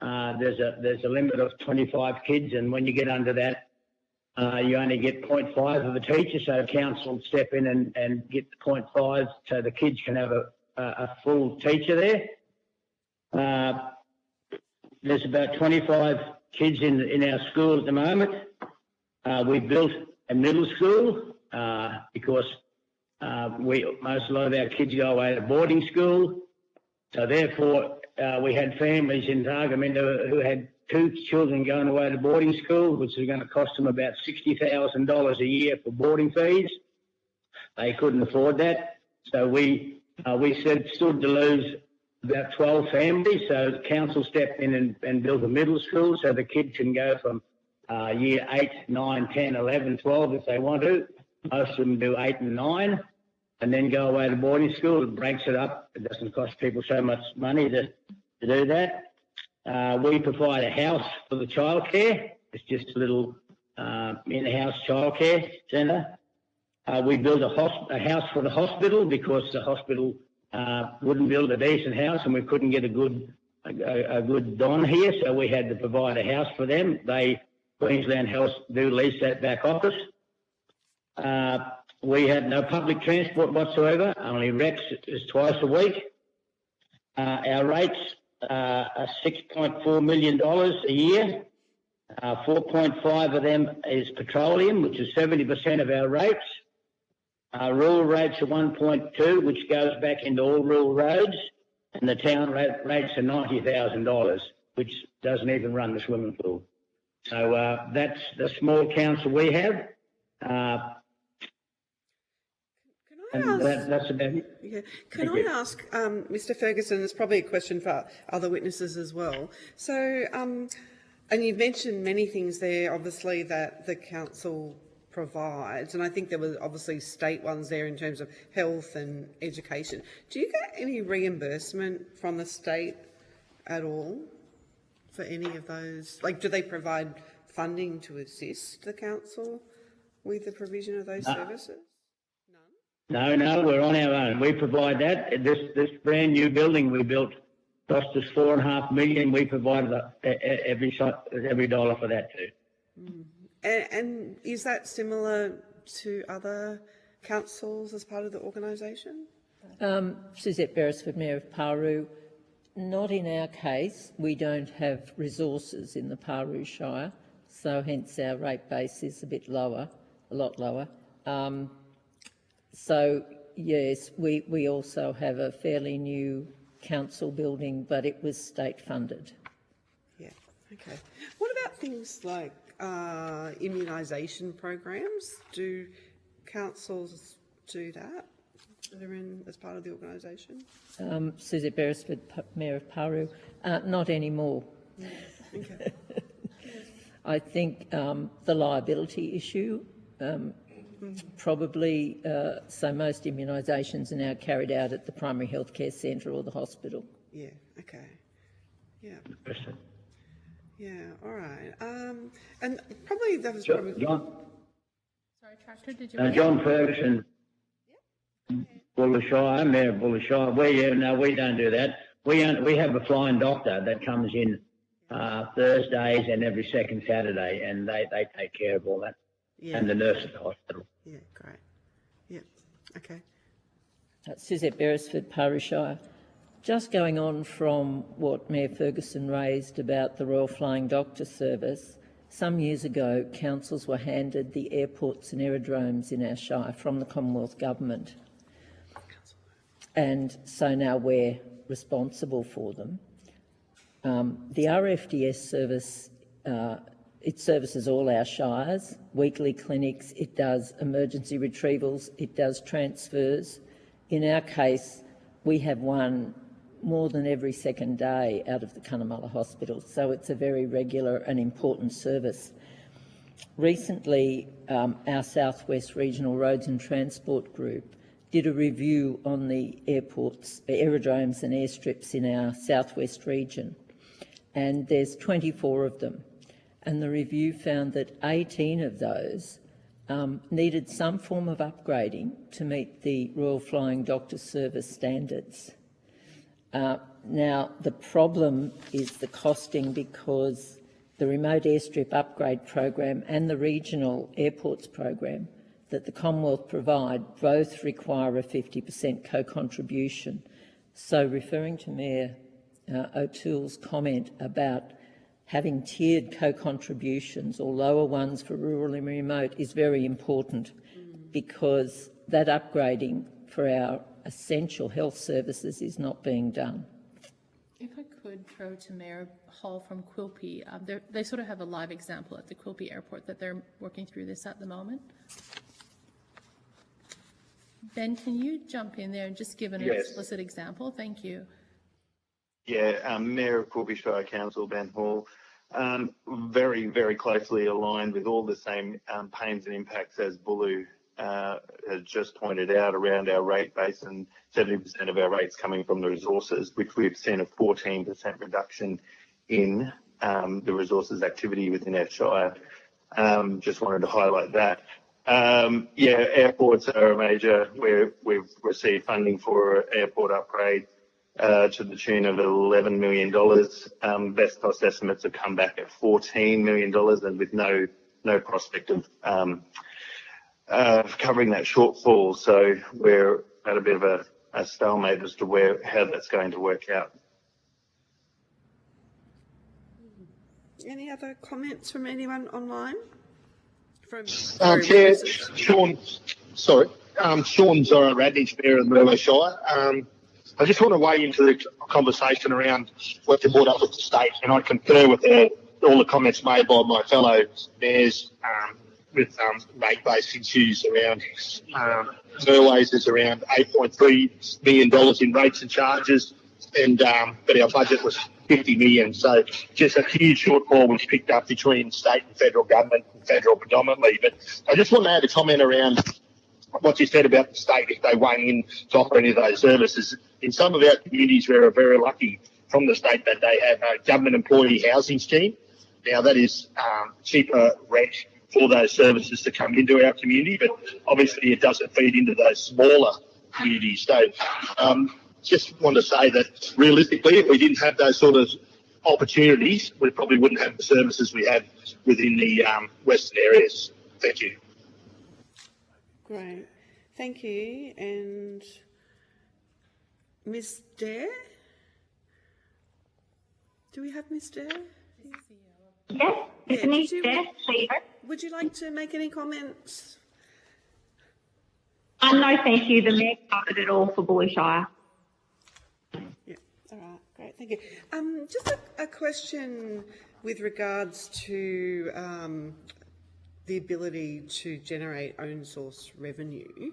there's a limit of 25 kids, and when you get under that, you only get 0.5 of a teacher, so council step in and get 0.5 so the kids can have a full teacher there. There's about 25 kids in our school at the moment. We built a middle school because a lot of our kids go away to boarding school, so therefore we had families in Targaminda who had 2 children going away to boarding school, which is going to cost them about $60,000 a year for boarding fees. They couldn't afford that, so we stood to lose about 12 families. So the council stepped in and built a middle school so the kids can go from year 8, 9, 10, 11, 12 if they want to. Most of them do 8 and 9 and then go away to boarding school. It breaks it up. It doesn't cost people so much money to do that. We provide a house for the childcare. It's just a little in-house childcare centre. We built a house for the hospital because the hospital wouldn't build a decent house and we couldn't get a good don here, so we had to provide a house for them. Queensland Health do lease that back office. We had no public transport whatsoever, only Rex is twice a week. Our rates are $6.4 million a year. 4.5 of them is petroleum, which is 70% of our rates. Rural rates are 1.2, which goes back into all rural roads, and the town rates are $90,000, which doesn't even run the swimming pool. So that's the small council we have. That's about it. Yeah. Can I ask, Mr. Ferguson, it's probably a question for other witnesses as well. So, and you've mentioned many things there, obviously, that the council provides, and I think there were obviously state ones there in terms of health and education. Do you get any reimbursement from the state at all for any of those? Like, do they provide funding to assist the council with the provision of those services? No, we're on our own. We provide that. This brand new building we built cost us $4.5 million. We provided every dollar for that too. And is that similar to other councils as part of the organisation? Suzette Beresford, Mayor of Paru. Not in our case. We don't have resources in the Paru Shire, so hence our rate base is a lot lower. So yes, we also have a fairly new council building, but it was state funded. Yeah, okay. What about things like immunisation programs? Do councils do that as part of the organisation? Suzette Beresford, Mayor of Paru. Not anymore. Okay. I think the liability issue, probably, so most immunisations are now carried out at the primary healthcare centre or the hospital. Yeah, okay. Yeah. Yeah, all right. And probably that was John, Sorry, Tractor, did you? John Ferguson, Bullshire, Mayor of Bullshire. We don't do that. We have a flying doctor that comes in Thursdays and every second Saturday, and they take care of all that. Yeah. And the nurse at the hospital. Yeah, great. Yeah, okay. Suzette Beresford, Paru Shire. Just going on from what Mayor Ferguson raised about the Royal Flying Doctor Service, some years ago councils were handed the airports and aerodromes in our shire from the Commonwealth Government, and so now we're responsible for them. The RFDS service, it services all our shires, weekly clinics, it does emergency retrievals, it does transfers. In our case, we have one more than every second day out of the Cunnamulla Hospital, so it's a very regular and important service. Recently, our South West Regional Roads and Transport Group did a review on the airports, aerodromes and airstrips in our South West region, and there's 24 of them. And the review found that 18 of those needed some form of upgrading to meet the Royal Flying Doctor Service standards. Now, the problem is the costing, because the remote airstrip upgrade program and the regional airports program that the Commonwealth provide both require a 50% co-contribution. So referring to Mayor O'Toole's comment about having tiered co-contributions or lower ones for rural and remote is very important, because that upgrading for our essential health services is not being done. If I could throw to Mayor Hall from Quilpie, they sort of have a live example at the Quilpie Airport that they're working through this at the moment. Ben, can you jump in there and just give an explicit example? Thank you. Yeah, Mayor of Quilpie Shire Council, Ben Hall, very, very closely aligned with all the same pains and impacts as Bulu has just pointed out around our rate base, and 70% of our rates coming from the resources, which we've seen a 14% reduction in the resources activity within our shire. Just wanted to highlight that. Yeah, airports are a major, we've received funding for airport upgrade to the tune of $11 million. Best cost estimates have come back at $14 million, and with no prospect of covering that shortfall. So we're at a bit of a stalemate as to how that's going to work out. Any other comments from anyone online? Chair, Sean Zora Radnich, Mayor of Merlo Shire. I just want to weigh into the conversation around what you brought up with the state, and I concur with all the comments made by my fellow mayors with rate base issues around Merlo's is around $8.3 million in rates and charges, and but our budget was $50 million. So just a huge shortfall was picked up between state and federal government, and federal predominantly. But I just want to add a comment around what you said about the state if they weigh in to offer any of those services. In some of our communities, we're very lucky from the state that they have a government employee housing scheme. Now that is cheaper rent for those services to come into our community, but obviously it doesn't feed into those smaller communities. So just want to say that realistically, if we didn't have those sort of opportunities, we probably wouldn't have the services we have within the western areas. Thank you. Great. Thank you. And Ms. Dare? Do we have Ms. Dare? Yes, Tiffany Dare, CEO. Would you like to make any comments? No, thank you. The Mayor covered it all for Buller Shire. Yeah, all right, great, thank you. Just a question with regards to the ability to generate own source revenue.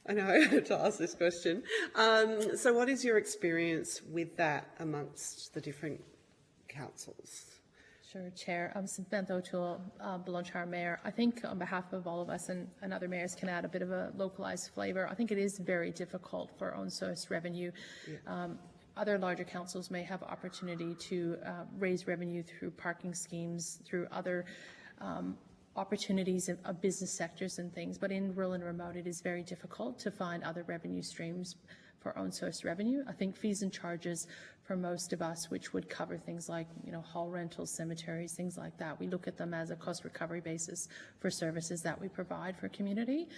I know I have to ask this question. So what is your experience with that amongst the different councils? Sure, Chair. Samantha O'Toole, Buller Mayor. I think on behalf of all of us and other mayors can add a bit of a localised flavour. I think it is very difficult for own source revenue. Yeah. Other larger councils may have opportunity to raise revenue through parking schemes, through other opportunities of business sectors and things, but in rural and remote it is very difficult to find other revenue streams for own source revenue. I think fees and charges for most of us, which would cover things like, hall rentals, cemeteries, things like that, we look at them as a cost recovery basis for services that we provide for community.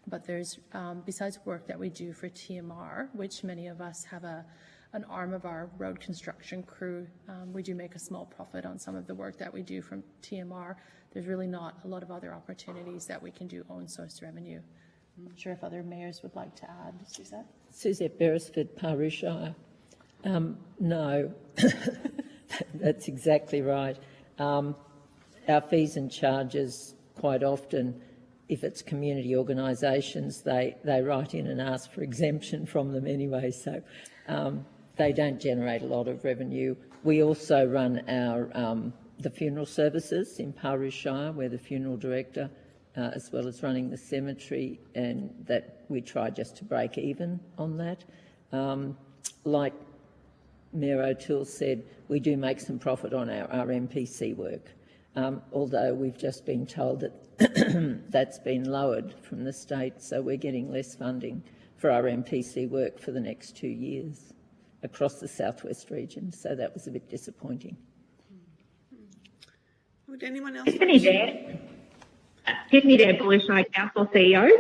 But there's, besides work that we do for TMR, which many of us have an arm of our road construction crew, we do make a small profit on some of the work that we do from TMR. There's really not a lot of other opportunities that we can do own source revenue. I'm not sure if other mayors would like to add. Suzette? Suzette Beresford, Paroo Shire. No, that's exactly right. Our fees and charges, quite often, if it's community organisations, they write in and ask for exemption from them anyway, so they don't generate a lot of revenue. We also run our the funeral services in Paroo Shire. We're the funeral director, as well as running the cemetery, and that we try just to break even on that. Like Mayor O'Toole said, we do make some profit on our MPC work, although we've just been told that that's been lowered from the state, so we're getting less funding for our MPC work for the next 2 years across the southwest region, so that was a bit disappointing. Would anyone else? Tiffany Dare. Tiffany Dare, Buller Shire Council CEO.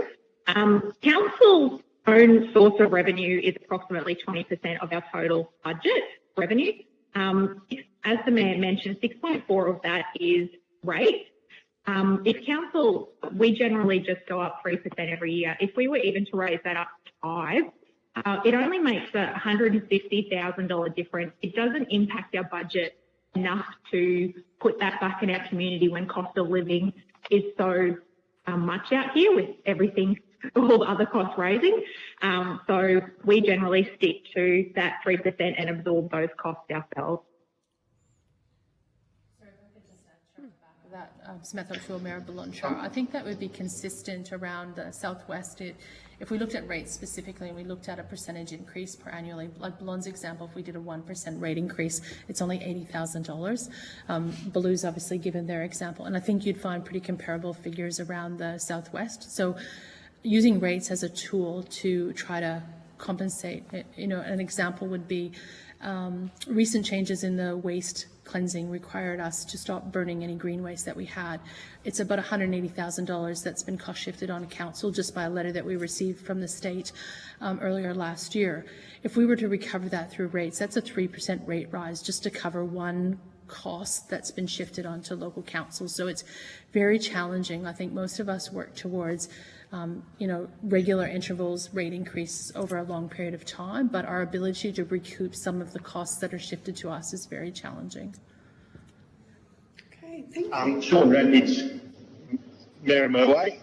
Council's own source of revenue is approximately 20% of our total budget revenue. As the Mayor mentioned, 6.4 of that is rate. If council, we generally just go up 3% every year. If we were even to raise that up to 5%, it only makes a $150,000 difference. It doesn't impact our budget enough to put that back in our community when cost of living is so much out here with everything, all the other costs raising. So we generally stick to that 3% and absorb those costs ourselves. Samantha O'Toole, Mayor of Buller Shire. I think that would be consistent around the southwest. If we looked at rates specifically and we looked at a percentage increase per annually, like Bullen's example, if we did a 1% rate increase, it's only $80,000. Baloo's obviously given their example, and I think you'd find pretty comparable figures around the southwest. So using rates as a tool to try to compensate, an example would be recent changes in the waste cleansing required us to stop burning any green waste that we had. It's about $180,000 that's been cost shifted on council just by a letter that we received from the state earlier last year. If we were to recover that through rates, that's a 3% rate rise just to cover one cost that's been shifted onto local councils. So it's very challenging. I think most of us work towards regular intervals rate increases over a long period of time, but our ability to recoup some of the costs that are shifted to us is very challenging. Okay, thank you. Sean Radnich, Mayor of Merway.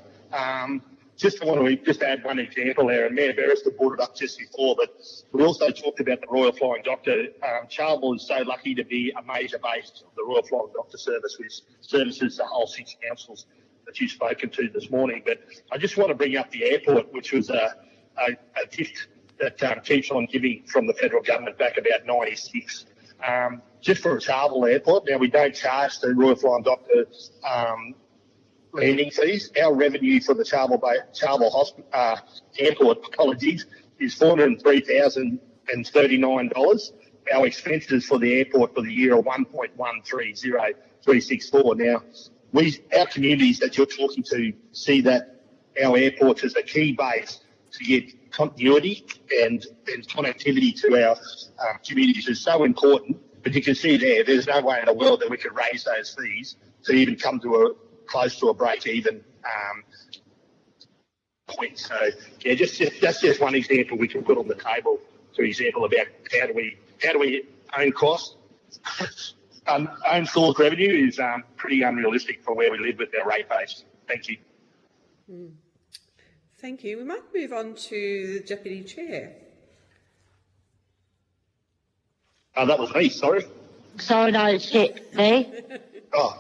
Just want to add one example there, and Mayor Beresford brought it up just before, but we also talked about the Royal Flying Doctor. Charleville is so lucky to be a major base of the Royal Flying Doctor service, which services the whole 6 councils that you've spoken to this morning. But I just want to bring up the airport, which was a gift that keeps on giving from the federal government back about 96. Just for a Charleville airport. Now, we don't charge the Royal Flying Doctor landing fees. Our revenue for the Charleville Airport, is $403,039. Our expenses for the airport for the year are 1.130364. Now, our communities that you're talking to see that our airports as a key base to get continuity and connectivity to our communities is so important. But you can see there's no way in the world that we could raise those fees to even come to close to a break-even point. So, yeah, that's just one example we can put on the table. For example, about how do we own costs. Own source revenue is pretty unrealistic for where we live with our rate base. Thank you. Thank you. We might move on to the Deputy Chair. That was me, sorry. Sorry, no, it's me. Oh.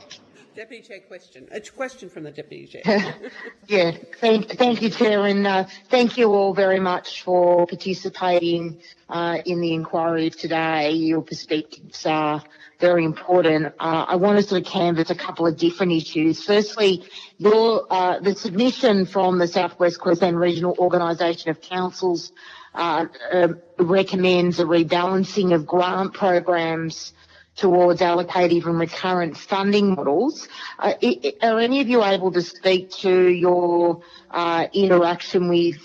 Deputy Chair question. A question from the Deputy Chair. Yeah, thank you, Chair, and thank you all very much for participating in the inquiry today. Your perspectives are very important. I want to sort of canvass a couple of different issues. Firstly, the submission from the South West Queensland Regional Organisation of Councils recommends a rebalancing of grant programs towards allocative and recurrent funding models. Are any of you able to speak to your interaction with,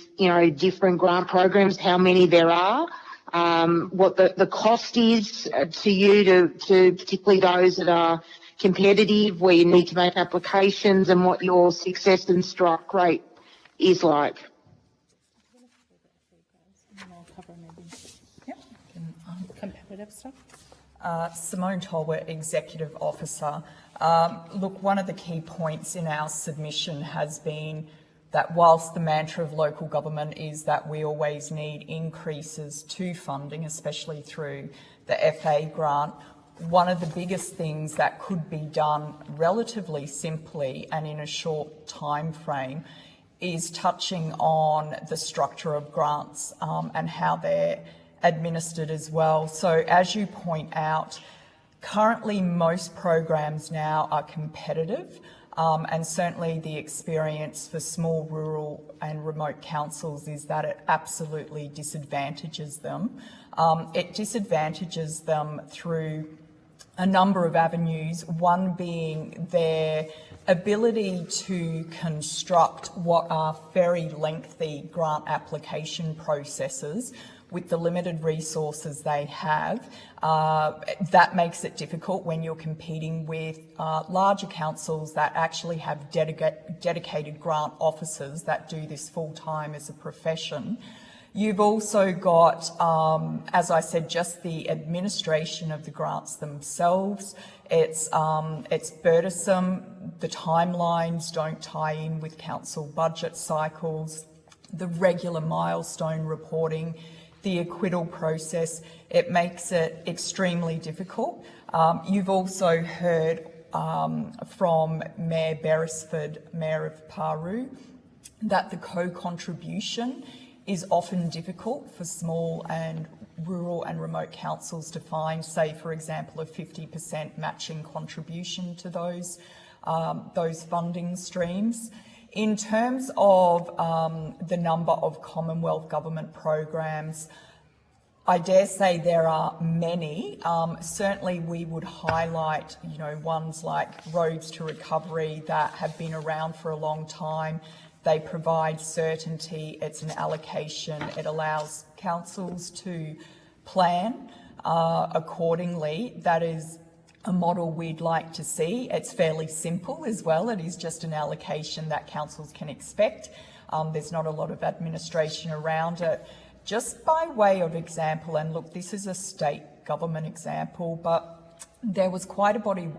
different grant programs, how many there are, what the cost is to you, to particularly those that are competitive, where you need to make applications, and what your success and strike rate is like? Competitive stuff. Simone Tolbert, Executive Officer. Look, one of the key points in our submission has been that whilst the mantra of local government is that we always need increases to funding, especially through the FA grant, one of the biggest things that could be done relatively simply and in a short time frame is touching on the structure of grants and how they're administered as well. So as you point out, currently most programs now are competitive, and certainly the experience for small rural and remote councils is that it absolutely disadvantages them. It disadvantages them through a number of avenues, one being their ability to construct what are very lengthy grant application processes with the limited resources they have. That makes it difficult when you're competing with larger councils that actually have dedicated grant officers that do this full-time as a profession. You've also got, as I said, just the administration of the grants themselves. It's burdensome. The timelines don't tie in with council budget cycles. The regular milestone reporting, the acquittal process, it makes it extremely difficult. You've also heard from Mayor Beresford, Mayor of Paru, that the co-contribution is often difficult for small and rural and remote councils to find, say, for example, a 50% matching contribution to those funding streams. In terms of the number of Commonwealth government programs, I dare say there are many. Certainly we would highlight, ones like Roads to Recovery that have been around for a long time. They provide certainty, it's an allocation, it allows councils to plan accordingly. That is a model we'd like to see. It's fairly simple as well. It is just an allocation that councils can expect. There's not a lot of administration around it. Just by way of example, and look, this is a state government example, but there was quite a body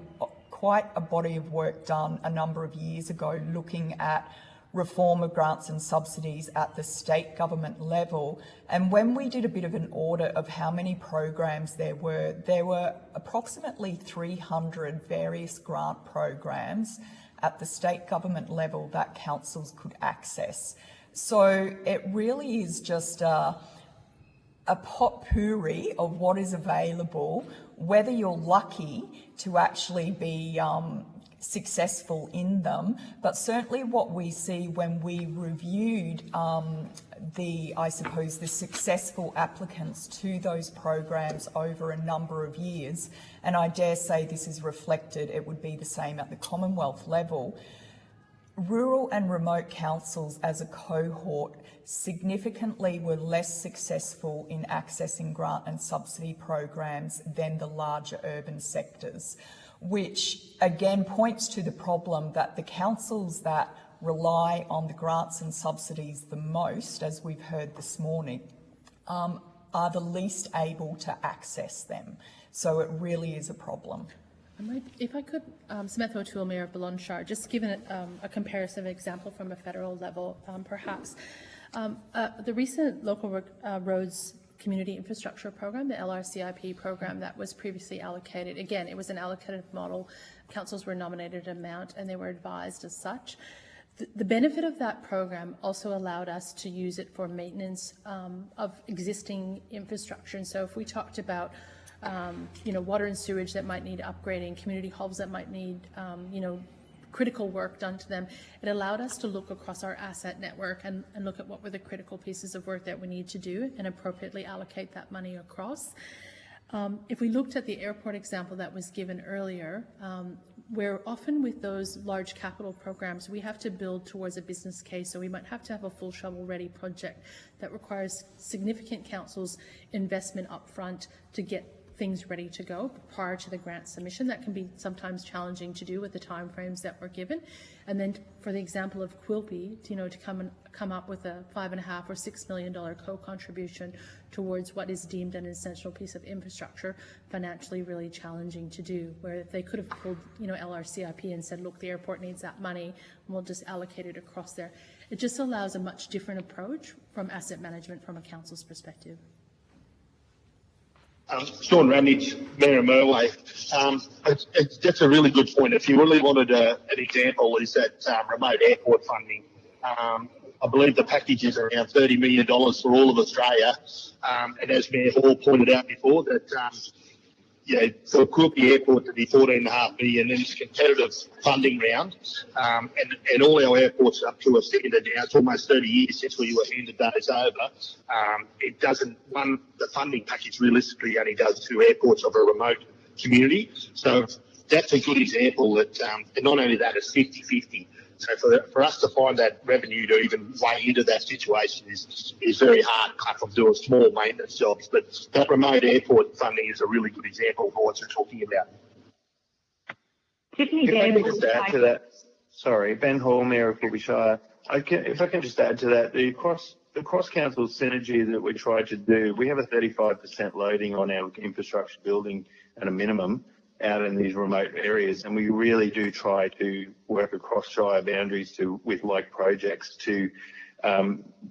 of work done a number of years ago looking at reform of grants and subsidies at the state government level. And when we did a bit of an audit of how many programs there were approximately 300 various grant programs at the state government level that councils could access. So it really is just a potpourri of what is available, whether you're lucky to actually be successful in them, but certainly what we see when we reviewed I suppose the successful applicants to those programs over a number of years, and I dare say this is reflected, it would be the same at the Commonwealth level. Rural and remote councils as a cohort significantly were less successful in accessing grant and subsidy programs than the larger urban sectors, which again points to the problem that the councils that rely on the grants and subsidies the most, as we've heard this morning, are the least able to access them. So it really is a problem. If I could, Samantha O'Toole, Mayor of Balonshar, just given a comparison example from a federal level, perhaps. The recent local roads community infrastructure program, the LRCIP program that was previously allocated, again, it was an allocated model. Councils were nominated an amount and they were advised as such. The benefit of that program also allowed us to use it for maintenance of existing infrastructure. And so if we talked about water and sewage that might need upgrading, community halls that might need, critical work done to them, it allowed us to look across our asset network and look at what were the critical pieces of work that we need to do and appropriately allocate that money across. If we looked at the airport example that was given earlier, where often with those large capital programs, we have to build towards a business case, so we might have to have a full shovel-ready project that requires significant council's investment upfront to get things ready to go prior to the grant submission. That can be sometimes challenging to do with the timeframes that we're given. And then for the example of QLD, to come up with a $5.5 or $6 million co-contribution towards what is deemed an essential piece of infrastructure, financially really challenging to do, where they could have pulled, LRCIP and said, look, the airport needs that money, and we'll just allocate it across there. It just allows a much different approach from asset management from a council's perspective. Sean Ramage, Mayor of Merway. That's a really good point. If you really wanted an example, is that remote airport funding. I believe the package is around $30 million for all of Australia. And as Mayor Hall pointed out before, that for Quilpie Airport to be $14.5 million in this competitive funding round, and all our airports up to a standard now, it's almost 30 years since we were handed those over. It doesn't, the funding package realistically only does 2 airports of a remote community. So that's a good example that, and not only that, it's 50-50. So for us to find that revenue to even weigh into that situation is very hard, apart from doing small maintenance jobs. But that remote airport funding is a really good example of what you're talking about. Tiffany, if I can just add to that, sorry, Ben Hall, Mayor of Quilpie Shire. If I can just add to that, the cross-council synergy that we try to do, we have a 35% loading on our infrastructure building at a minimum out in these remote areas, and we really do try to work across Shire boundaries with like projects to,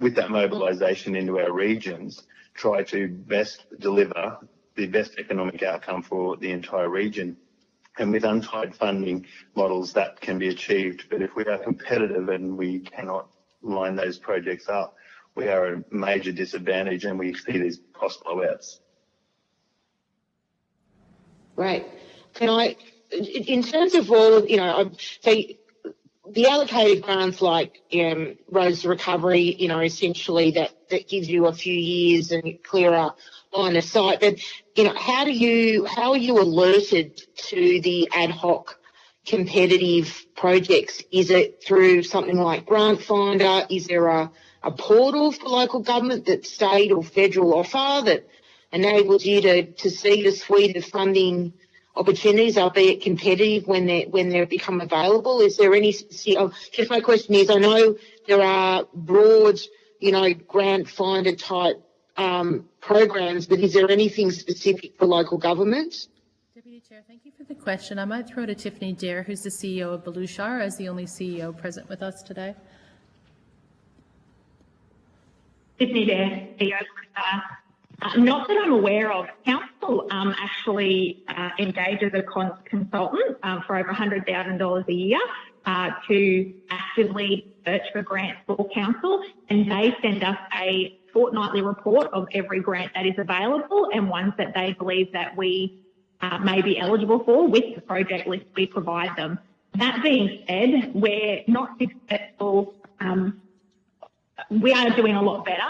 with that mobilisation into our regions, try to best deliver the best economic outcome for the entire region. And with untied funding models, that can be achieved. But if we are competitive and we cannot line those projects up, we are at a major disadvantage, and we see these cost blowouts. Right. Can I, in terms of all of, so the allocated grants like roads to recovery, essentially that gives you a few years and clearer line of sight. But, how are you alerted to the ad hoc competitive projects? Is it through something like Grant Finder? Is there a portal for local government that state or federal offer that enables you to see the suite of funding opportunities, albeit competitive, when they become available? Is there any? Just my question is, I know there are broad, Grant Finder type programs, but is there anything specific for local government? Deputy Chair, thank you for the question. I might throw to Tiffany Dare, who's the CEO of Balonshar, as the only CEO present with us today. Tiffany Dare, CEO of Balonshar. Not that I'm aware of. Council actually engages a consultant for over $100,000 a year to actively search for grants for council, and they send us a fortnightly report of every grant that is available and ones that they believe that we may be eligible for with the project list we provide them. That being said, we're not successful. We are doing a lot better,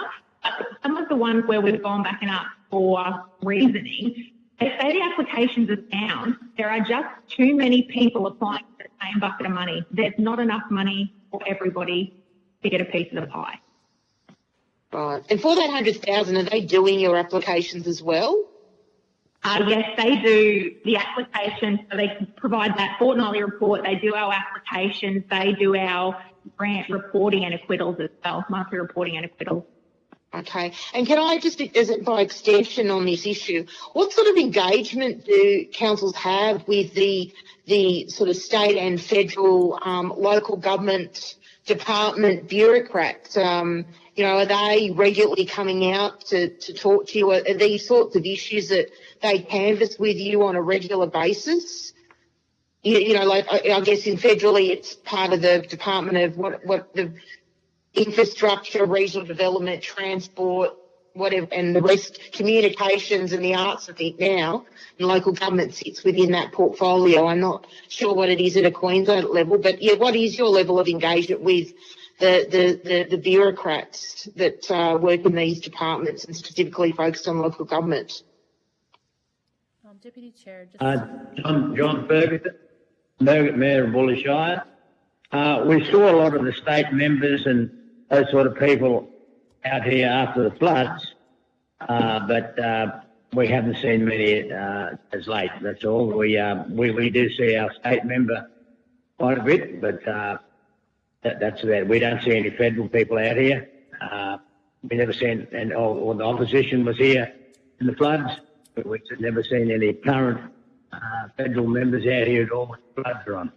but some of the ones where we've gone back and up for reasoning, they say the applications are down. There are just too many people applying for the same bucket of money. There's not enough money for everybody to get a piece of the pie. Right. And for that 100,000, are they doing your applications as well? Yes, they do the applications. So they provide that fortnightly report. They do our applications. They do our grant reporting and acquittals as well, monthly reporting and acquittals. Okay. And can I just, as it by extension on this issue, what sort of engagement do councils have with the sort of state and federal local government department bureaucrats? Are they regularly coming out to talk to you? Are these sorts of issues that they canvass with you on a regular basis? Like I guess in federally it's part of the Department of what the infrastructure, regional development, transport, whatever, and the rest, communications and the arts, I think now, and local government sits within that portfolio. I'm not sure what it is at a Queensland level, but yeah, what is your level of engagement with the bureaucrats that work in these departments and specifically focused on local government? Deputy Chair. John Ferguson, Mayor of Buller Shire. We saw a lot of the state members and those sort of people out here after the floods, but we haven't seen many as late. That's all. We do see our state member quite a bit, but that's about it. We don't see any federal people out here. We never seen, or the opposition was here in the floods, but we've never seen any current federal members out here at all when the floods are on.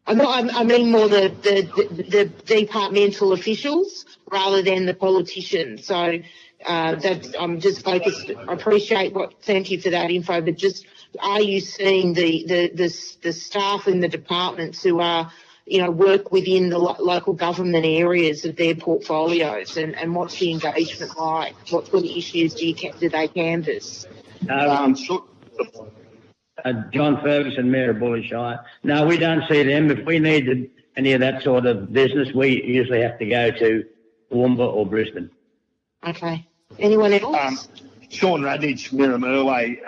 I mean more the departmental officials rather than the politicians. So I'm just focused. I appreciate thank you for that info. But just, are you seeing the staff in the departments who are, work within the local government areas of their portfolios, and what's the engagement like? What sort of issues do they canvass? John Ferguson, Mayor of Buller Shire. No, we don't see them. If we needed any of that sort of business, we usually have to go to Toowoomba or Brisbane. Okay. Anyone else? Sean Radnich, Mayor of Merway.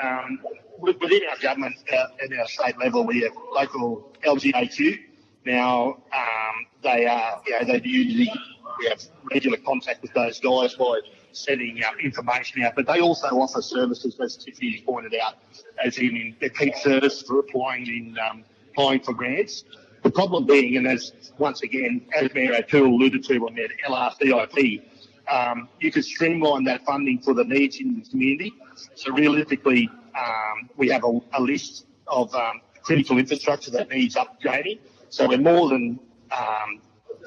Within our government, at our state level, we have local LGAQ. Now, we have regular contact with those guys by sending information out, but they also offer services, as Tiffany pointed out, as in the keep service for applying for grants. The problem being, and as Mayor O'Toole alluded to on that LRCIP, you could streamline that funding for the needs in the community. So realistically, we have a list of critical infrastructure that needs upgrading. So we're more than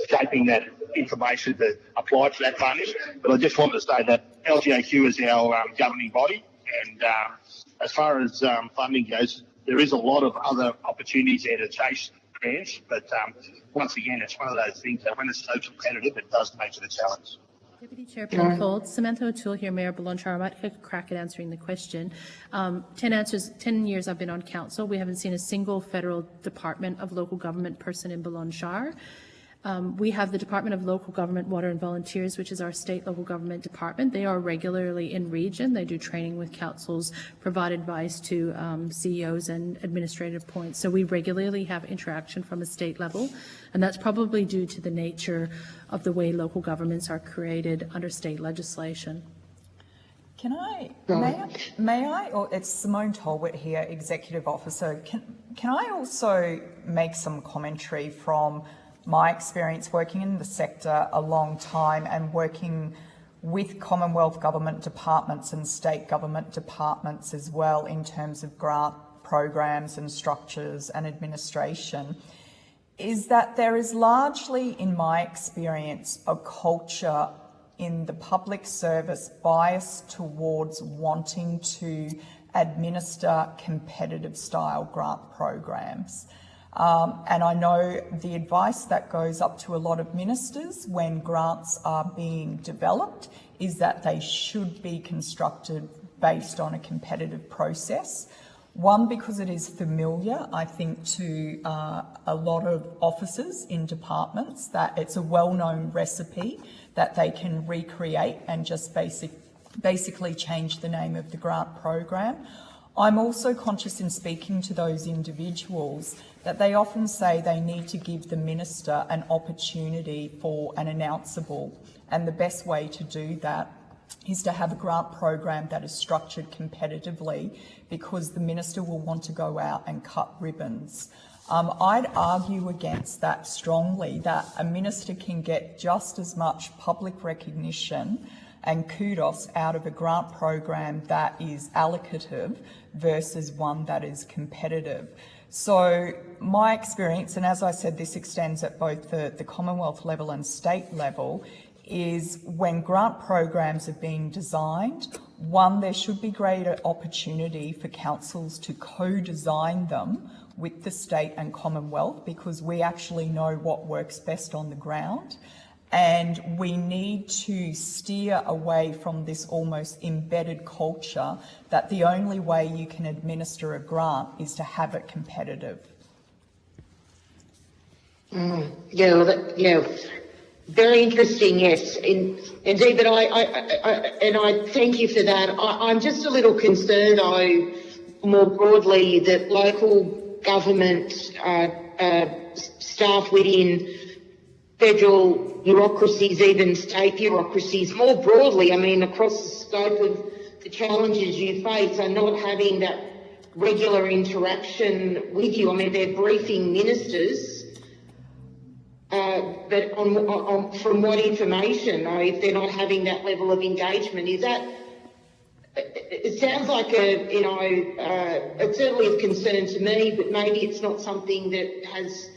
shaping that information to apply for that funding. But I just wanted to say that LGAQ is our governing body, and as far as funding goes, there is a lot of other opportunities there to chase grants. But once again, it's one of those things that when it's so competitive, it does make it a challenge. Deputy Chair Penfold, Samantha O'Toole here, Mayor of Balonchar. I might take a crack at answering the question. 10 years I've been on council, we haven't seen a single federal Department of Local Government person in Balonchar. We have the Department of Local Government, Water and Volunteers, which is our state local government department. They are regularly in region. They do training with councils, provide advice to CEOs and administrative points. So we regularly have interaction from a state level, and that's probably due to the nature of the way local governments are created under state legislation. May I, or it's Simone Tolbert here, Executive Officer. Can I also make some commentary from my experience working in the sector a long time and working with Commonwealth government departments and state government departments as well in terms of grant programs and structures and administration, is that there is largely, in my experience, a culture in the public service bias towards wanting to administer competitive style grant programs. And I know the advice that goes up to a lot of ministers when grants are being developed is that they should be constructed based on a competitive process. One, because it is familiar, I think, to a lot of officers in departments, that it's a well-known recipe that they can recreate and just basically change the name of the grant program. I'm also conscious in speaking to those individuals that they often say they need to give the minister an opportunity for an announceable, and the best way to do that is to have a grant program that is structured competitively, because the minister will want to go out and cut ribbons. I'd argue against that strongly, that a minister can get just as much public recognition and kudos out of a grant program that is allocative versus one that is competitive. So my experience, and as I said, this extends at both the Commonwealth level and state level, is when grant programs are being designed, one, there should be greater opportunity for councils to co-design them with the state and Commonwealth, because we actually know what works best on the ground. And we need to steer away from this almost embedded culture that the only way you can administer a grant is to have it competitive. Very interesting, yes, indeed. But I thank you for that. I'm just a little concerned, though, more broadly, that local government staff within federal bureaucracies, even state bureaucracies, more broadly, I mean, across the scope of the challenges you face, are not having that regular interaction with you. I mean, they're briefing ministers. But from what information, though, if they're not having that level of engagement, is that? It sounds like it's certainly of concern to me, but maybe it's not something that has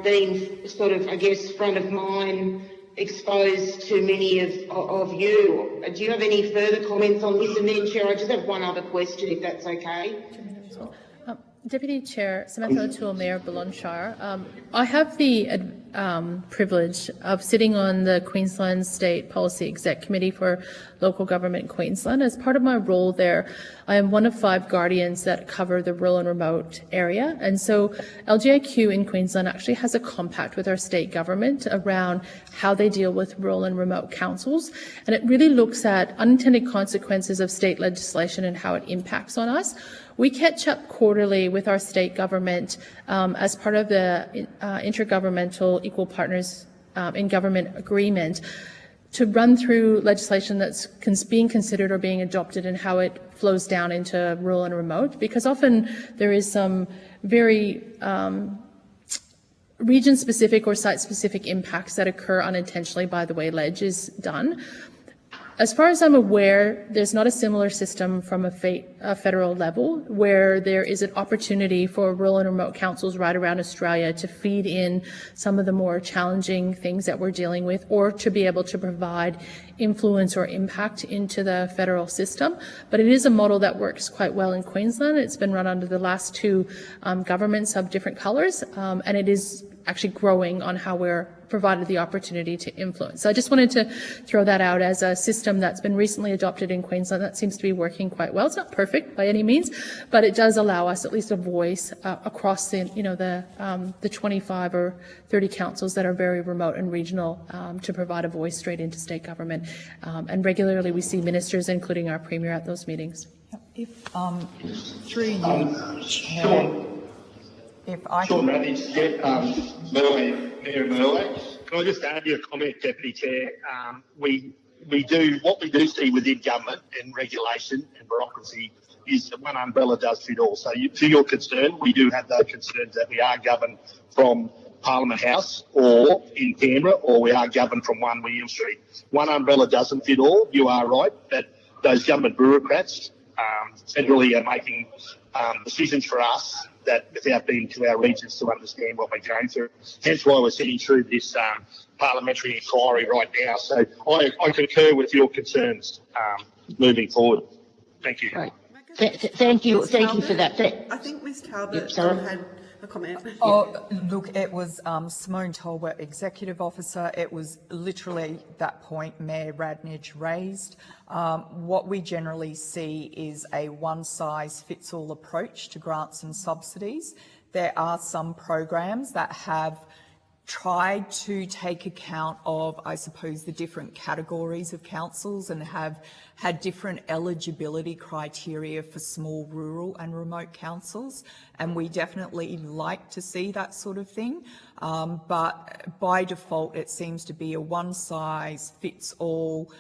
been sort of, I guess, front of mind, exposed to many of you. Do you have any further comments on this? And then, Chair, I just have one other question, if that's okay. Deputy Chair, Samantha O'Toole, Mayor of Balonne. I have the privilege of sitting on the Queensland State Policy Exec Committee for Local Government in Queensland. As part of my role there, I am one of 5 guardians that cover the rural and remote area. And so LGIQ in Queensland actually has a compact with our state government around how they deal with rural and remote councils. And it really looks at unintended consequences of state legislation and how it impacts on us. We catch up quarterly with our state government as part of the Intergovernmental Equal Partners in Government Agreement to run through legislation that's being considered or being adopted and how it flows down into rural and remote, because often there is some very region-specific or site-specific impacts that occur unintentionally by the way ledge is done. As far as I'm aware, there's not a similar system from a federal level where there is an opportunity for rural and remote councils right around Australia to feed in some of the more challenging things that we're dealing with, or to be able to provide influence or impact into the federal system. But it is a model that works quite well in Queensland. It's been run under the last 2 governments of different colours, and it is actually growing on how we're provided the opportunity to influence. So I just wanted to throw that out as a system that's been recently adopted in Queensland that seems to be working quite well. It's not perfect by any means, but it does allow us at least a voice across the 25 or 30 councils that are very remote and regional to provide a voice straight into state government. And regularly we see ministers, including our Premier, at those meetings. If through you, Chair, if I Sean Radich, Mayor Merle. Can I just add your comment, Deputy Chair? We do what we do see within government and regulation and bureaucracy is that one umbrella does fit all. So to your concern, we do have those concerns that we are governed from Parliament House or in Canberra, or we are governed from 1 William Street. One umbrella doesn't fit all. You are right, but those government bureaucrats federally are making decisions for us that without being to our regions to understand what we're going through. Hence why we're sitting through this parliamentary inquiry right now. So I concur with your concerns moving forward. Thank you. Right. Thank you for that. I think Ms Talbot a comment. Oh, look, it was Simone Tolbert, Executive Officer. It was literally that point Mayor Radnich raised. What we generally see is a one-size-fits-all approach to grants and subsidies. There are some programs that have tried to take account of, I suppose, the different categories of councils and have had different eligibility criteria for small rural and remote councils. And we definitely like to see that sort of thing. But by default, it seems to be a one-size-fits-all.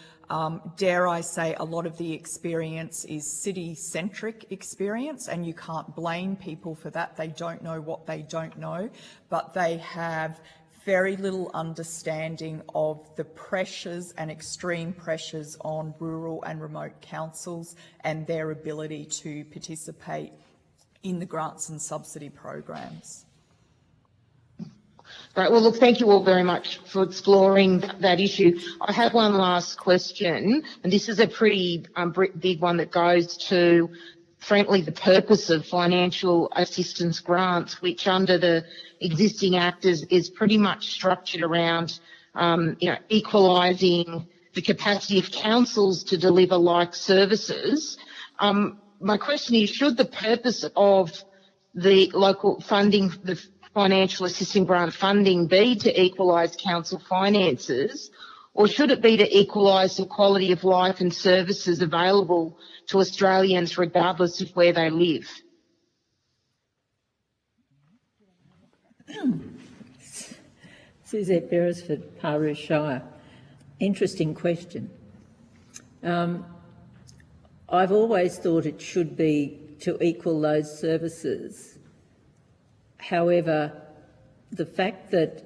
Dare I say, a lot of the experience is city-centric experience, and you can't blame people for that. They don't know what they don't know, but they have very little understanding of the pressures and extreme pressures on rural and remote councils and their ability to participate in the grants and subsidy programs. Right. Well, look, thank you all very much for exploring that issue. I have one last question, and this is a pretty big one that goes to, frankly, the purpose of financial assistance grants, which under the existing Act is pretty much structured around, equalising the capacity of councils to deliver like services. My question is, should the purpose of the local funding, the financial assistance grant funding, be to equalise council finances, or should it be to equalise the quality of life and services available to Australians regardless of where they live? Suzette Beresford, Paru Shire. Interesting question. I've always thought it should be to equal those services. However, the fact that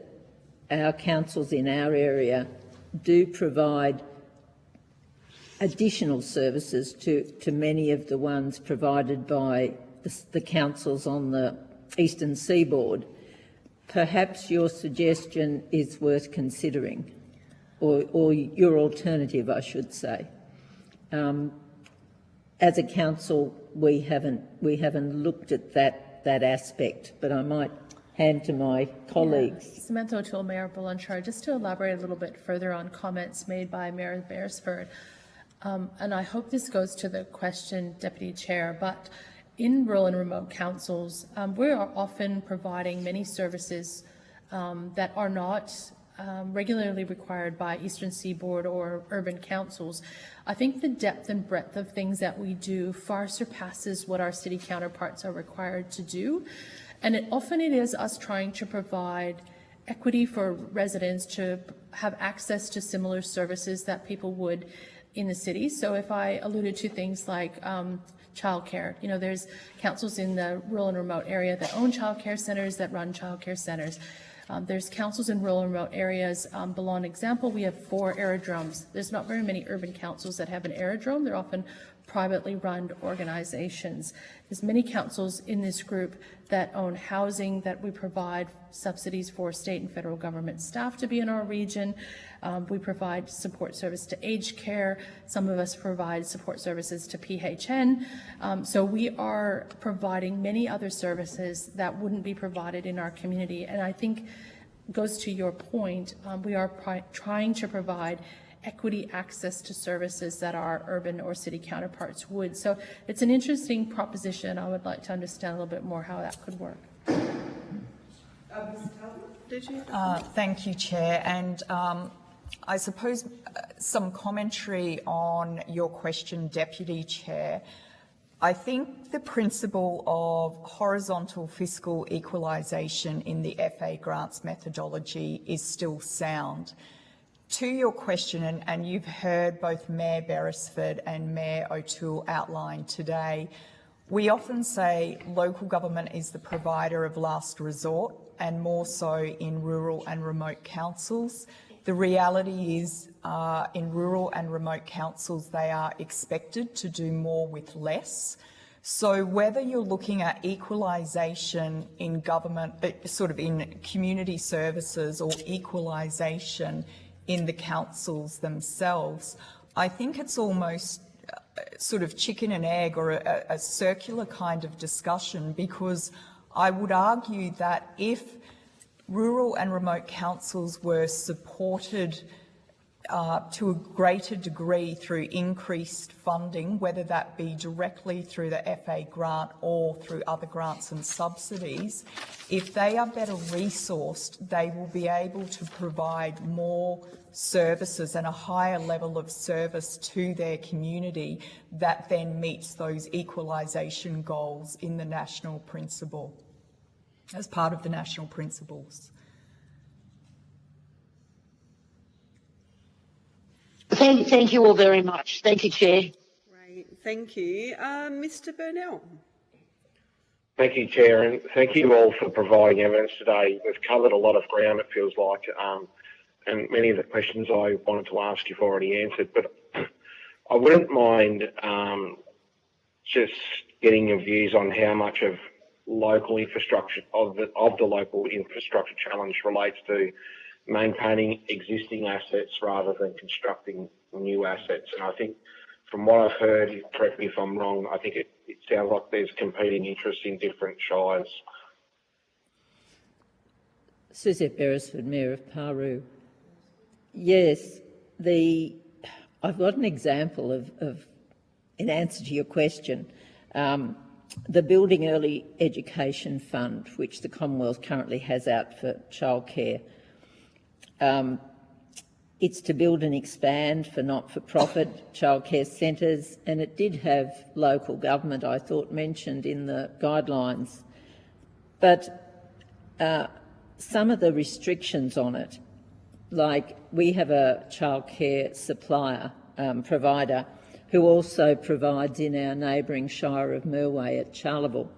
our councils in our area do provide additional services to many of the ones provided by the councils on the eastern seaboard, perhaps your suggestion is worth considering, or your alternative, I should say. As a council, we haven't looked at that aspect, but I might hand to my colleagues. Yeah. Samantha O'Toole, Mayor Balonchar, just to elaborate a little bit further on comments made by Mayor Beresford, and I hope this goes to the question, Deputy Chair, but in rural and remote councils, we are often providing many services that are not regularly required by Eastern Seaboard or urban councils. I think the depth and breadth of things that we do far surpasses what our city counterparts are required to do. And often it is us trying to provide equity for residents to have access to similar services that people would in the city. So if I alluded to things like childcare, there's councils in the rural and remote area that own childcare centres, that run childcare centres. There's councils in rural and remote areas. Balon example, we have 4 aerodromes. There's not very many urban councils that have an aerodrome. They're often privately run organizations. There's many councils in this group that own housing that we provide subsidies for state and federal government staff to be in our region. We provide support service to aged care. Some of us provide support services to PHN. So we are providing many other services that wouldn't be provided in our community. And I think goes to your point, we are trying to provide equity access to services that our urban or city counterparts would. So it's an interesting proposition. I would like to understand a little bit more how that could work. Thank you, Chair. And I suppose some commentary on your question, Deputy Chair. I think the principle of horizontal fiscal equalisation in the FA grants methodology is still sound. To your question, and you've heard both Mayor Beresford and Mayor O'Toole outline today, we often say local government is the provider of last resort, and more so in rural and remote councils. The reality is in rural and remote councils, they are expected to do more with less. So whether you're looking at equalisation in government, sort of in community services, or equalisation in the councils themselves, I think it's almost sort of chicken and egg, or a circular kind of discussion, because I would argue that if rural and remote councils were supported to a greater degree through increased funding, whether that be directly through the FA grant or through other grants and subsidies, if they are better resourced, they will be able to provide more services and a higher level of service to their community that then meets those equalisation goals in the national principle, as part of the national principles. Thank you all very much. Thank you, Chair. Great, thank you. Mr. Burnell. Thank you, Chair, and thank you all for providing evidence today. We've covered a lot of ground, it feels like, and many of the questions I wanted to ask you've already answered, but I wouldn't mind just getting your views on how much of local infrastructure, of the local infrastructure challenge relates to maintaining existing assets rather than constructing new assets. And I think from what I've heard, correct me if I'm wrong, I think it sounds like there's competing interests in different shires. Suzette Beresford, Mayor of Paru. Yes, I've got an example of in answer to your question, the Building Early Education Fund, which the Commonwealth currently has out for childcare. It's to build and expand for not-for-profit childcare centres, and it did have local government, I thought, mentioned in the guidelines. But some of the restrictions on it, like we have a childcare supplier, provider, who also provides in our neighbouring shire of Merway at Charleville.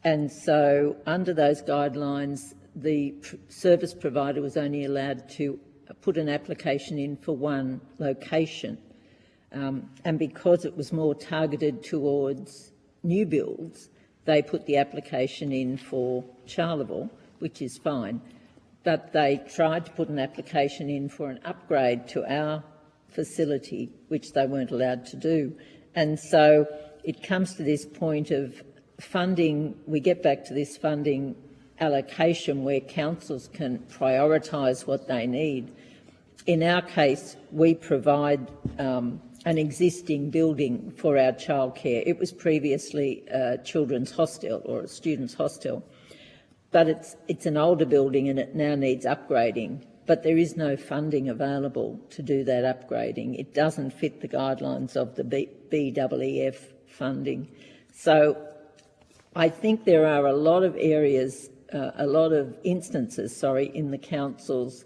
And so under those guidelines, the service provider was only allowed to put an application in for one location. And because it was more targeted towards new builds, they put the application in for Charleville, which is fine. But they tried to put an application in for an upgrade to our facility, which they weren't allowed to do. And so it comes to this point of funding, we get back to this funding allocation where councils can prioritise what they need. In our case, we provide an existing building for our childcare. It was previously a children's hostel or a students' hostel, but it's an older building and it now needs upgrading. But there is no funding available to do that upgrading. It doesn't fit the guidelines of the BEEF funding. So I think there are a lot of areas, a lot of instances, in the councils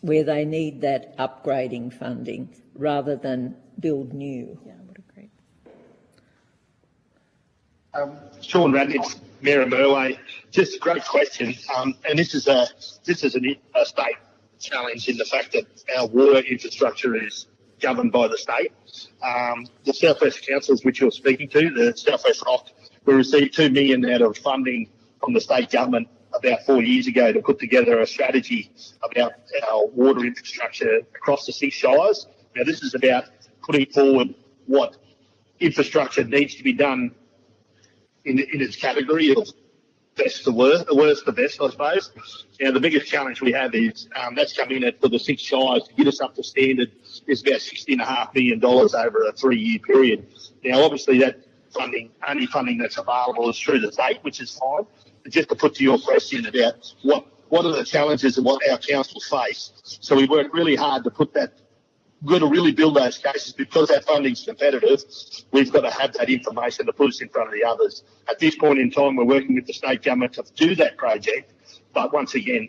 where they need that upgrading funding rather than build new. Yeah, I would agree. Sean Radnitz, Mayor of Merway. Just a great question, and this is a state challenge in the fact that our water infrastructure is governed by the state. The South West councils, which you're speaking to, the South West Rock, we received $2 million out of funding from the state government about 4 years ago to put together a strategy about our water infrastructure across the 6 shires. Now, this is about putting forward what infrastructure needs to be done in its category of best to worst, worst to best, I suppose. Now, the biggest challenge we have is that's coming in for the 6 shires to get us up to standard is about $60.5 million over a 3-year period. Now, obviously, that only funding that's available is through the state, which is fine. But just to put to your question about what are the challenges and what our councils face. So we work really hard to put that. We've got to really build those cases because our funding's competitive. We've got to have that information to put us in front of the others. At this point in time, we're working with the state government to do that project. But once again,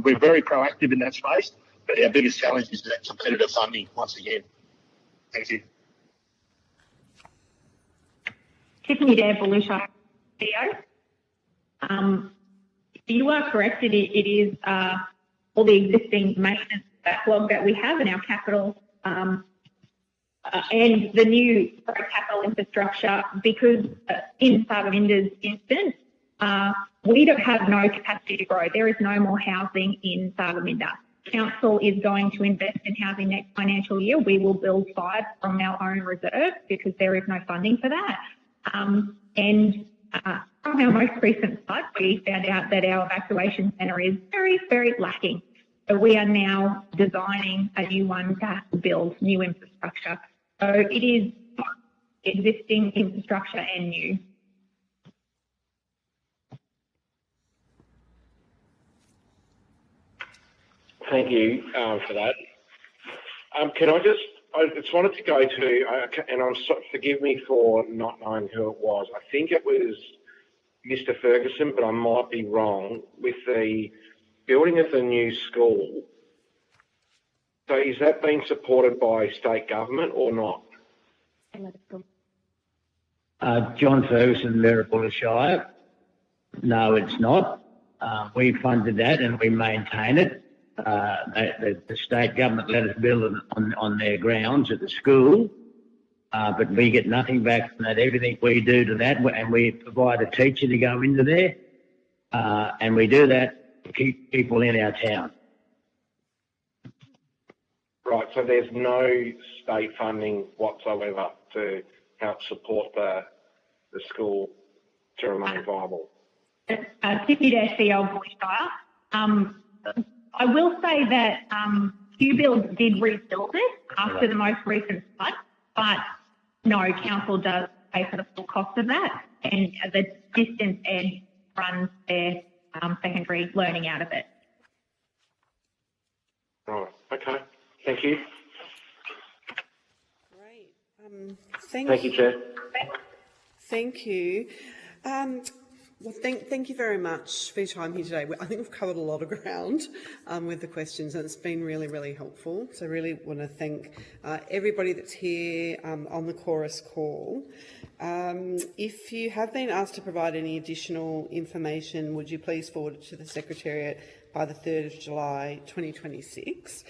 we're very proactive in that space. But our biggest challenge is that competitive funding once again. Thank you. Tiffany Belusha, CEO. You are correct. It is all the existing maintenance backlog that we have in our capital and the new capital infrastructure, because in Saravinda's instance, we don't have no capacity to grow. There is no more housing in Saravinda. Council is going to invest in housing next financial year. We will build 5 from our own reserve because there is no funding for that. And From our most recent flood, we found out that our evacuation centre is very, very lacking. So we are now designing a new one to have to build new infrastructure. So it is existing infrastructure and new. Thank you for that. Can I just wanted to go to, and forgive me for not knowing who it was. I think it was Mr. Ferguson, but I might be wrong, with the building of the new school. So is that being supported by state government or not? John Ferguson, Mayor of Buller Shire. No, it's not. We funded that and we maintain it. The state government let us build it on their grounds at the school, but we get nothing back from that. Everything we do to that, and we provide a teacher to go into there, and we do that to keep people in our town. Right, so there's no state funding whatsoever to help support the school to remain viable. Tiffany Dash, CEO of Buller Shire. I will say that QLD did rebuild it after the most recent flood, but no, council does pay for the full cost of that, and the distance ed runs their secondary learning out of it. Right, okay, thank you. Great. Thank you, Chair. Thank you. Well, thank you very much for your time here today. I think we've covered a lot of ground with the questions, and it's been really, really helpful. So I really want to thank everybody that's here on the chorus call. If you have been asked to provide any additional information, would you please forward it to the Secretariat by the 3rd of July 2026.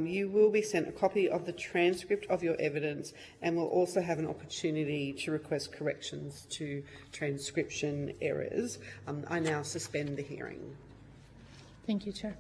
You will be sent a copy of the transcript of your evidence and will also have an opportunity to request corrections to transcription errors. I now suspend the hearing. Thank you, Chair.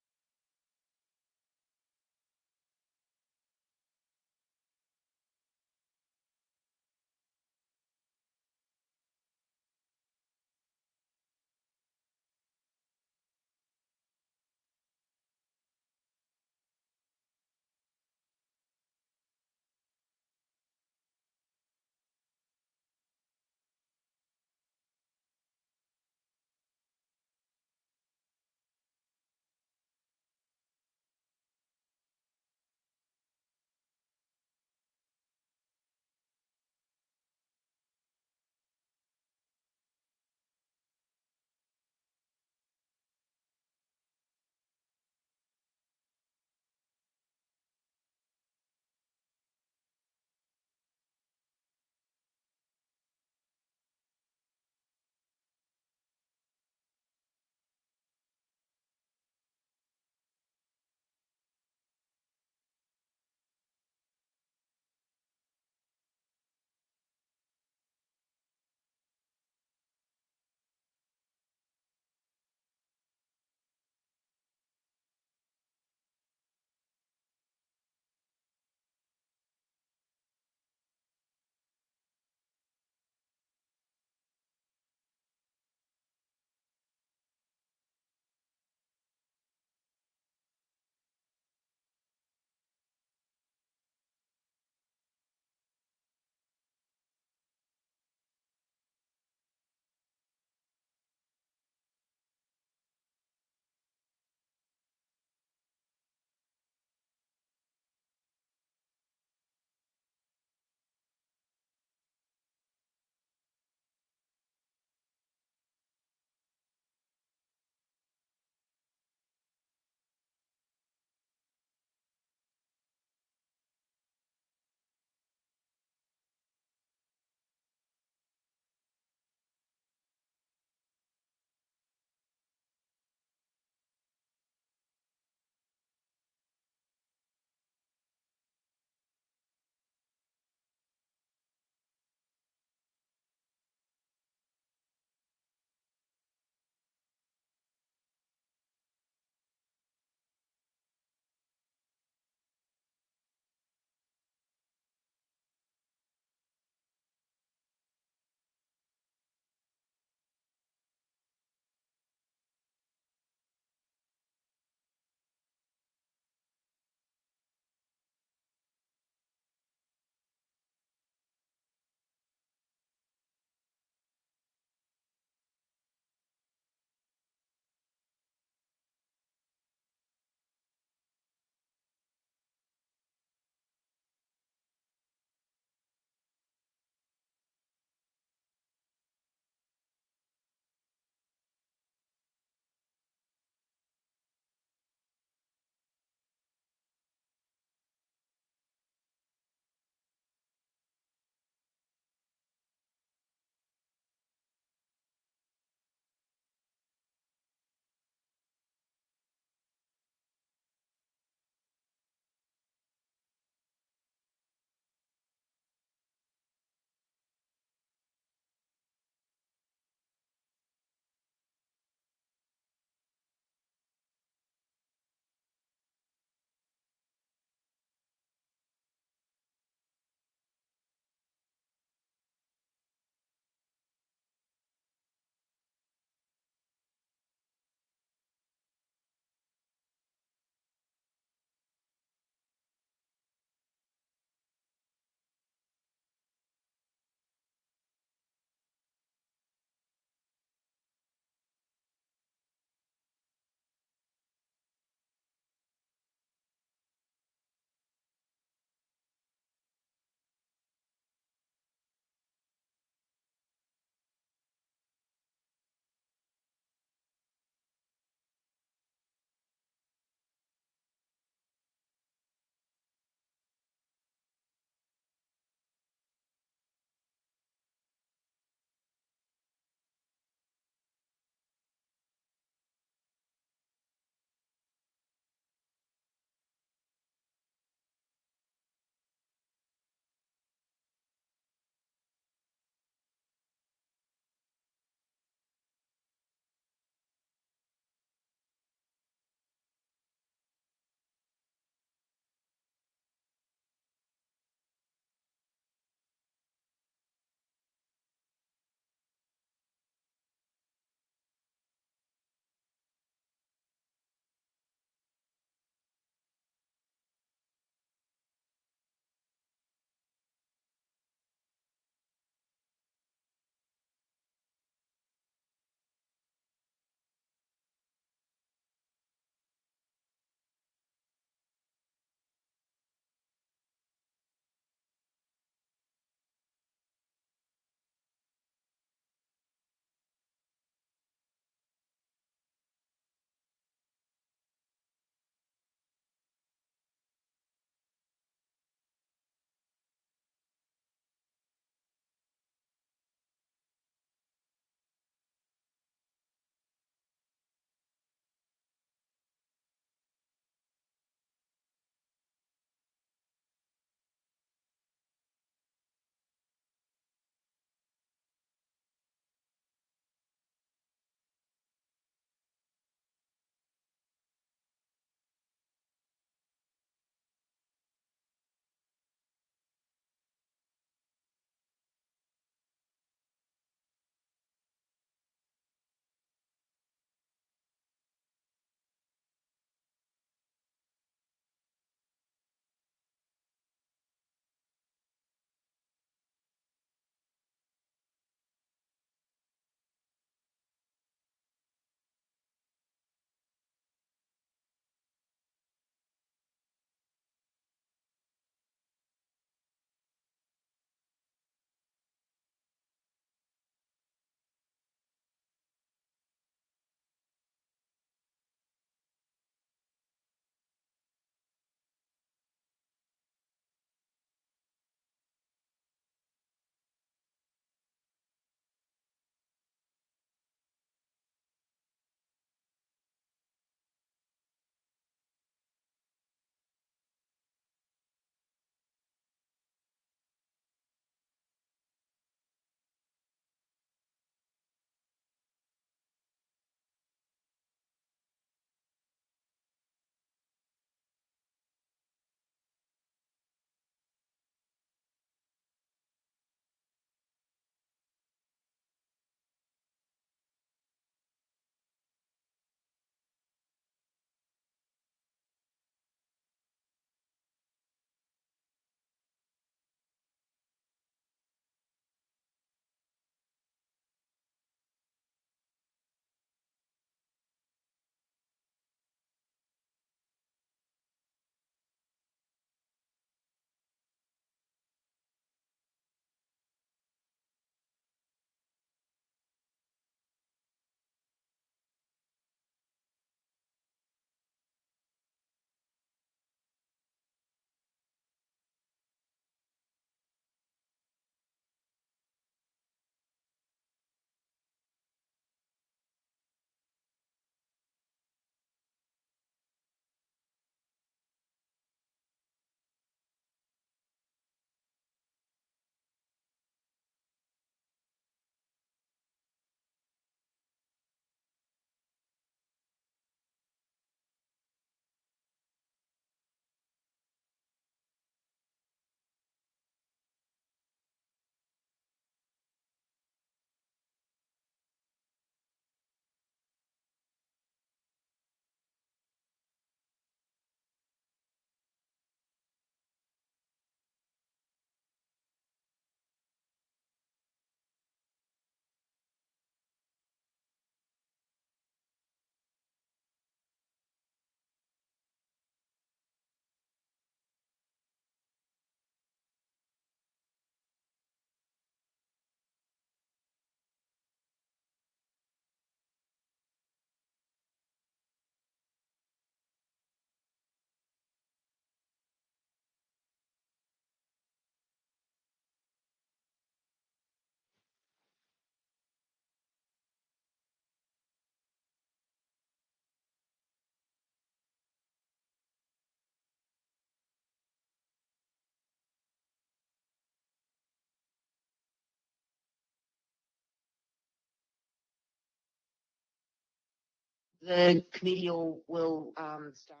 The committee will start.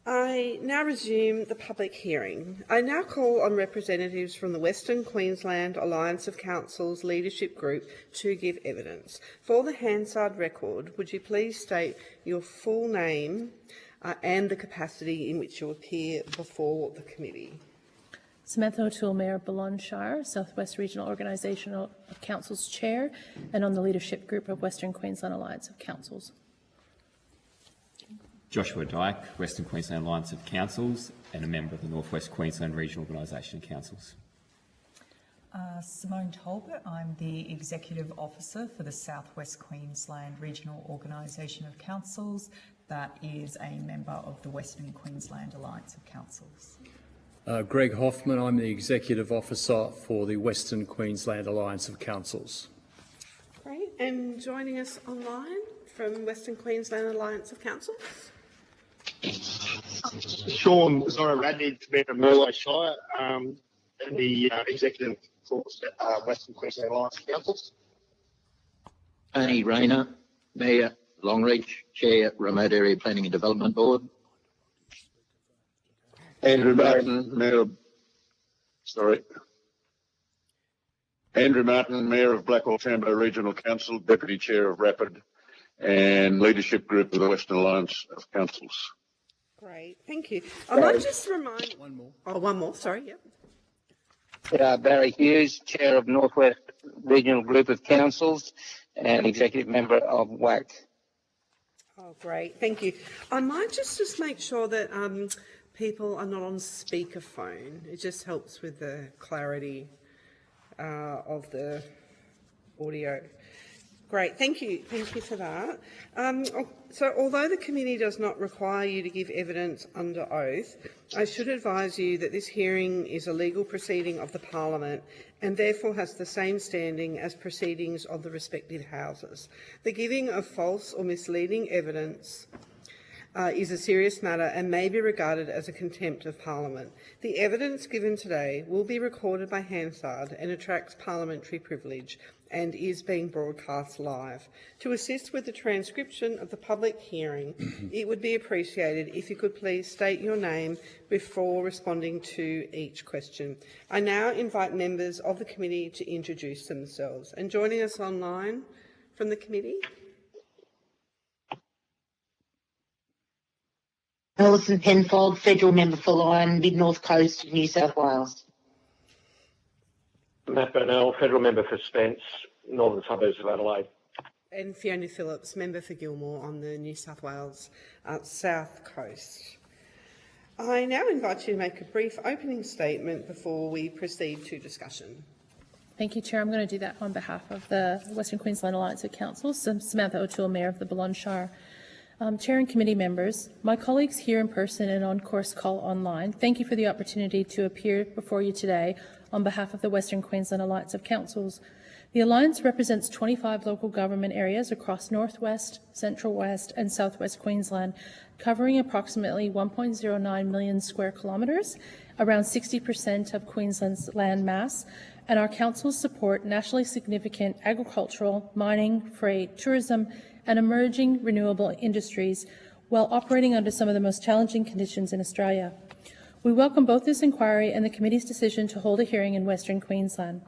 I now resume the public hearing. I now call on representatives from the Western Queensland Alliance of Councils Leadership Group to give evidence. For the Hansard record, would you please state your full name and the capacity in which you appear before the committee? Samantha O'Toole, Mayor of Boulogne Shire, South West Regional Organisation of Councils Chair, and on the Leadership Group of Western Queensland Alliance of Councils. Joshua Dyke, Western Queensland Alliance of Councils, and a member of the North West Queensland Regional Organisation of Councils. Simone Tolbert, I'm the Executive Officer for the South West Queensland Regional Organisation of Councils, that is a member of the Western Queensland Alliance of Councils. Greg Hoffman, I'm the Executive Officer for the Western Queensland Alliance of Councils. Great. And joining us online from Western Queensland Alliance of Councils? Sean Zora-Radney, Mayor of Merlo Shire, and the Executive for Western Queensland Alliance of Councils. Tony Rayner, Mayor, Longreach, Chair, Remote Area Planning and Development Board. Andrew Martin, Mayor of Blackwell Chamber Regional Council, Deputy Chair of Rapid and Leadership Group of the Western Alliance of Councils. Great, thank you. I might just remind... One more. Oh, one more, sorry, yep. Barry Hughes, Chair of Northwest Regional Group of Councils and Executive Member of WAC. Oh, great, thank you. I might just make sure that people are not on speakerphone. It just helps with the clarity of the audio. Great, thank you for that. So although the committee does not require you to give evidence under oath, I should advise you that this hearing is a legal proceeding of the Parliament and therefore has the same standing as proceedings of the respective houses. The giving of false or misleading evidence is a serious matter and may be regarded as a contempt of Parliament. The evidence given today will be recorded by Hansard and attracts parliamentary privilege and is being broadcast live. To assist with the transcription of the public hearing, it would be appreciated if you could please state your name before responding to each question. I now invite members of the committee to introduce themselves. And joining us online from the committee, Alison Penfold, Federal Member for Lyme, Mid-North Coast, New South Wales. Matt Burnell, Federal Member for Spence, Northern Suburbs of Adelaide. and Fiona Phillips, Member for Gilmore on the New South Wales South Coast. I now invite you to make a brief opening statement before we proceed to discussion. Thank you, Chair. I'm going to do that on behalf of the Western Queensland Alliance of Councils. Samantha O'Toole, Mayor of the Boulogne Shire. Chair and committee members, my colleagues here in person and on course call online, thank you for the opportunity to appear before you today on behalf of the Western Queensland Alliance of Councils. The Alliance represents 25 local government areas across Northwest, Central West and Southwest Queensland, covering approximately 1.09 million square kilometres, around 60% of Queensland's land mass, and our councils support nationally significant agricultural, mining, freight, tourism and emerging renewable industries while operating under some of the most challenging conditions in Australia. We welcome both this inquiry and the committee's decision to hold a hearing in Western Queensland.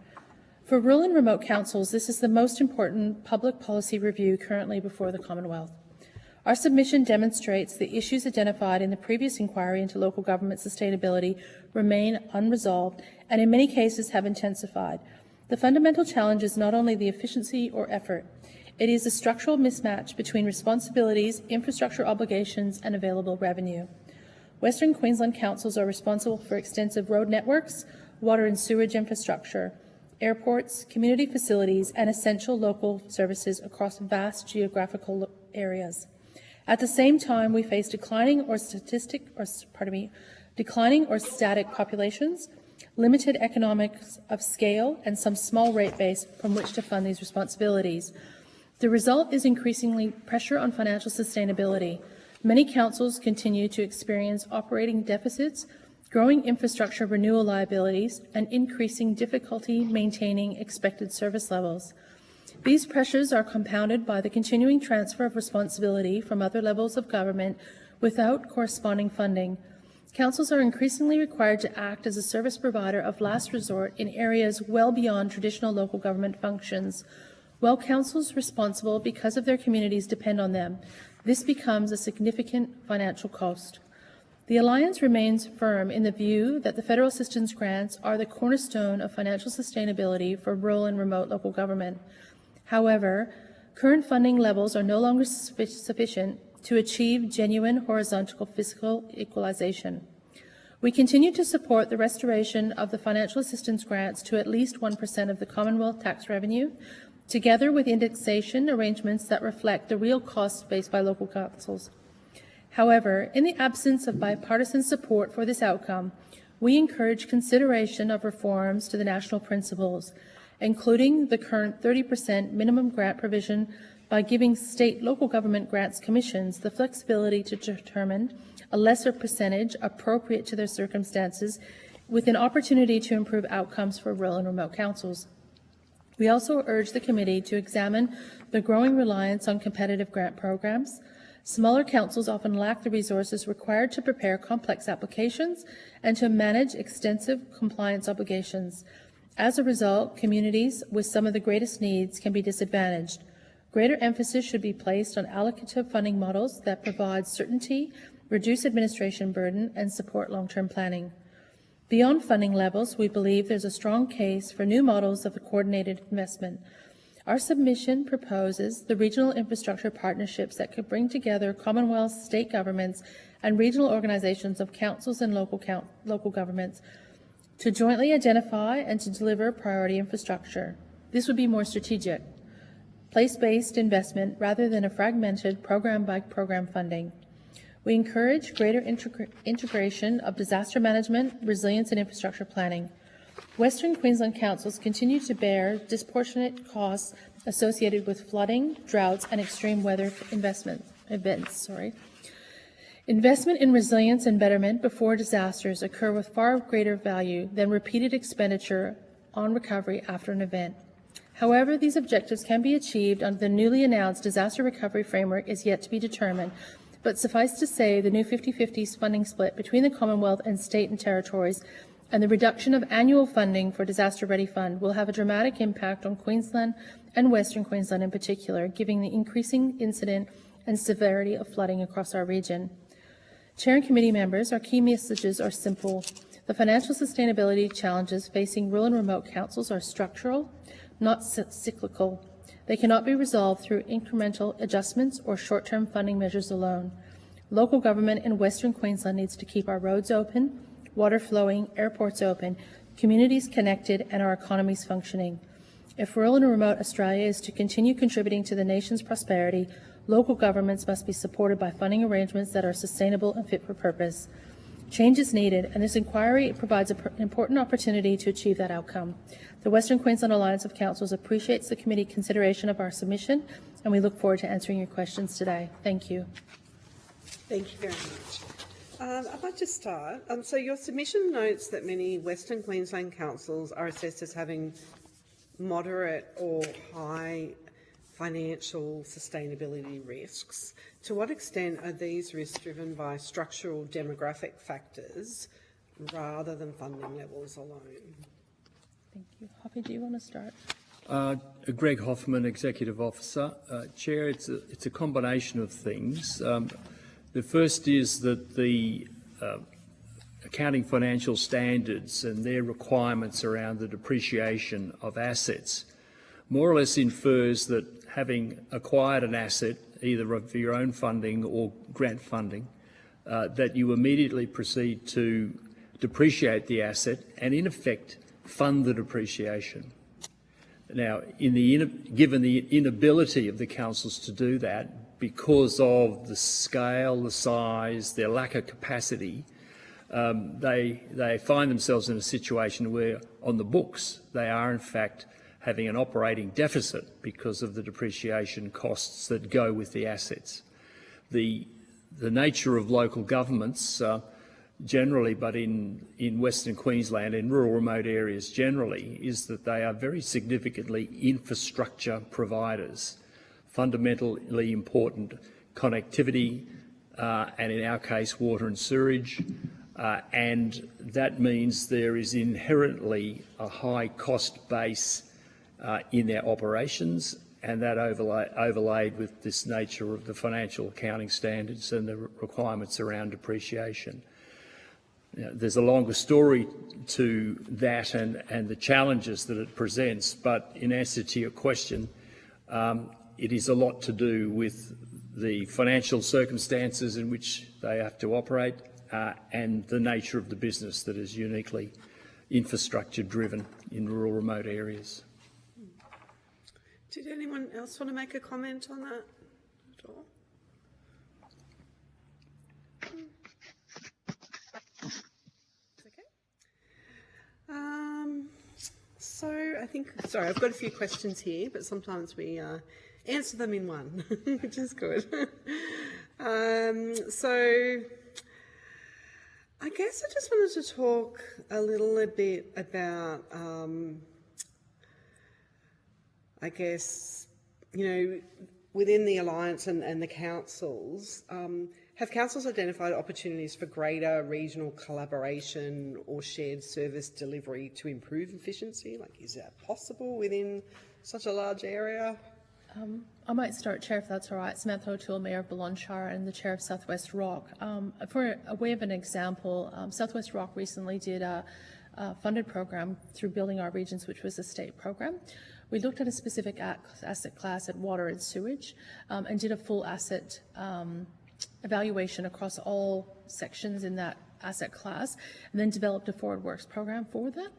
For rural and remote councils, this is the most important public policy review currently before the Commonwealth. Our submission demonstrates the issues identified in the previous inquiry into local government sustainability remain unresolved and in many cases have intensified. The fundamental challenge is not only the efficiency or effort, it is a structural mismatch between responsibilities, infrastructure obligations, and available revenue. Western Queensland councils are responsible for extensive road networks, water and sewage infrastructure, airports, community facilities, and essential local services across vast geographical areas. At the same time, we face declining or static populations, limited economics of scale, and some small rate base from which to fund these responsibilities. The result is increasingly pressure on financial sustainability. Many councils continue to experience operating deficits, growing infrastructure renewal liabilities, and increasing difficulty maintaining expected service levels. These pressures are compounded by the continuing transfer of responsibility from other levels of government without corresponding funding. Councils are increasingly required to act as a service provider of last resort in areas well beyond traditional local government functions. While councils responsible because of their communities depend on them, this becomes a significant financial cost. The Alliance remains firm in the view that the federal assistance grants are the cornerstone of financial sustainability for rural and remote local government. However, current funding levels are no longer sufficient to achieve genuine horizontal fiscal equalisation. We continue to support the restoration of the financial assistance grants to at least 1% of the Commonwealth tax revenue, together with indexation arrangements that reflect the real costs faced by local councils. However, in the absence of bipartisan support for this outcome, we encourage consideration of reforms to the national principles, including the current 30% minimum grant provision, by giving state local government grants commissions the flexibility to determine a lesser percentage appropriate to their circumstances, with an opportunity to improve outcomes for rural and remote councils. We also urge the committee to examine the growing reliance on competitive grant programs. Smaller councils often lack the resources required to prepare complex applications and to manage extensive compliance obligations. As a result, communities with some of the greatest needs can be disadvantaged. Greater emphasis should be placed on allocative funding models that provide certainty, reduce administration burden, and support long-term planning. Beyond funding levels, we believe there's a strong case for new models of coordinated investment. Our submission proposes the regional infrastructure partnerships that could bring together Commonwealth, state governments, and regional organisations of councils and local governments to jointly identify and to deliver priority infrastructure. This would be more strategic, place-based investment rather than a fragmented program-by-program funding. We encourage greater integration of disaster management, resilience, and infrastructure planning. Western Queensland councils continue to bear disproportionate costs associated with flooding, droughts, and extreme weather events. Investment in resilience and betterment before disasters occur with far greater value than repeated expenditure on recovery after an event. However, these objectives can be achieved under the newly announced disaster recovery framework is yet to be determined, but suffice to say the new 50-50 funding split between the Commonwealth and state and territories and the reduction of annual funding for Disaster Ready Fund will have a dramatic impact on Queensland and Western Queensland in particular, given the increasing incident and severity of flooding across our region. Chair and committee members, our key messages are simple. The financial sustainability challenges facing rural and remote councils are structural, not cyclical. They cannot be resolved through incremental adjustments or short-term funding measures alone. Local government in Western Queensland needs to keep our roads open, water flowing, airports open, communities connected, and our economies functioning. If rural and remote Australia is to continue contributing to the nation's prosperity, local governments must be supported by funding arrangements that are sustainable and fit for purpose. Change is needed, and this inquiry provides an important opportunity to achieve that outcome. The Western Queensland Alliance of Councils appreciates the committee consideration of our submission, and we look forward to answering your questions today. Thank you. Thank you very much. I'd like to start. So your submission notes that many Western Queensland councils are assessed as having moderate or high financial sustainability risks. To what extent are these risks driven by structural demographic factors rather than funding levels alone? Thank you. Hoppy, do you want to start? Greg Hoffman, Executive Officer. Chair, it's a combination of things. The first is that the accounting financial standards and their requirements around the depreciation of assets more or less infers that having acquired an asset, either of your own funding or grant funding, that you immediately proceed to depreciate the asset and, in effect, fund the depreciation. Now, given the inability of the councils to do that because of the scale, the size, their lack of capacity, they find themselves in a situation where, on the books, they are in fact having an operating deficit because of the depreciation costs that go with the assets. The nature of local governments generally, but in Western Queensland, in rural remote areas generally, is that they are very significantly infrastructure providers, fundamentally important connectivity, and in our case, water and sewerage, and that means there is inherently a high cost base in their operations, and that overlaid with this nature of the financial accounting standards and the requirements around depreciation. There's a longer story to that and the challenges that it presents, but in answer to your question, it is a lot to do with the financial circumstances in which they have to operate and the nature of the business that is uniquely infrastructure driven in rural remote areas. Did anyone else want to make a comment on that at all? So I think, sorry, I've got a few questions here, but sometimes we answer them in one, which is good. So I guess I just wanted to talk a little bit about, I guess, within the Alliance and the councils, have councils identified opportunities for greater regional collaboration or shared service delivery to improve efficiency? Like, is that possible within such a large area? I might start, Chair, if that's all right. Samantha O'Toole, Mayor of Balonshire and the Chair of South West Rock. For a way of an example, South West Rock recently did a funded program through Building Our Regions, which was a state program. We looked at a specific asset class at water and sewage and did a full asset evaluation across all sections in that asset class, and then developed a forward works program for that.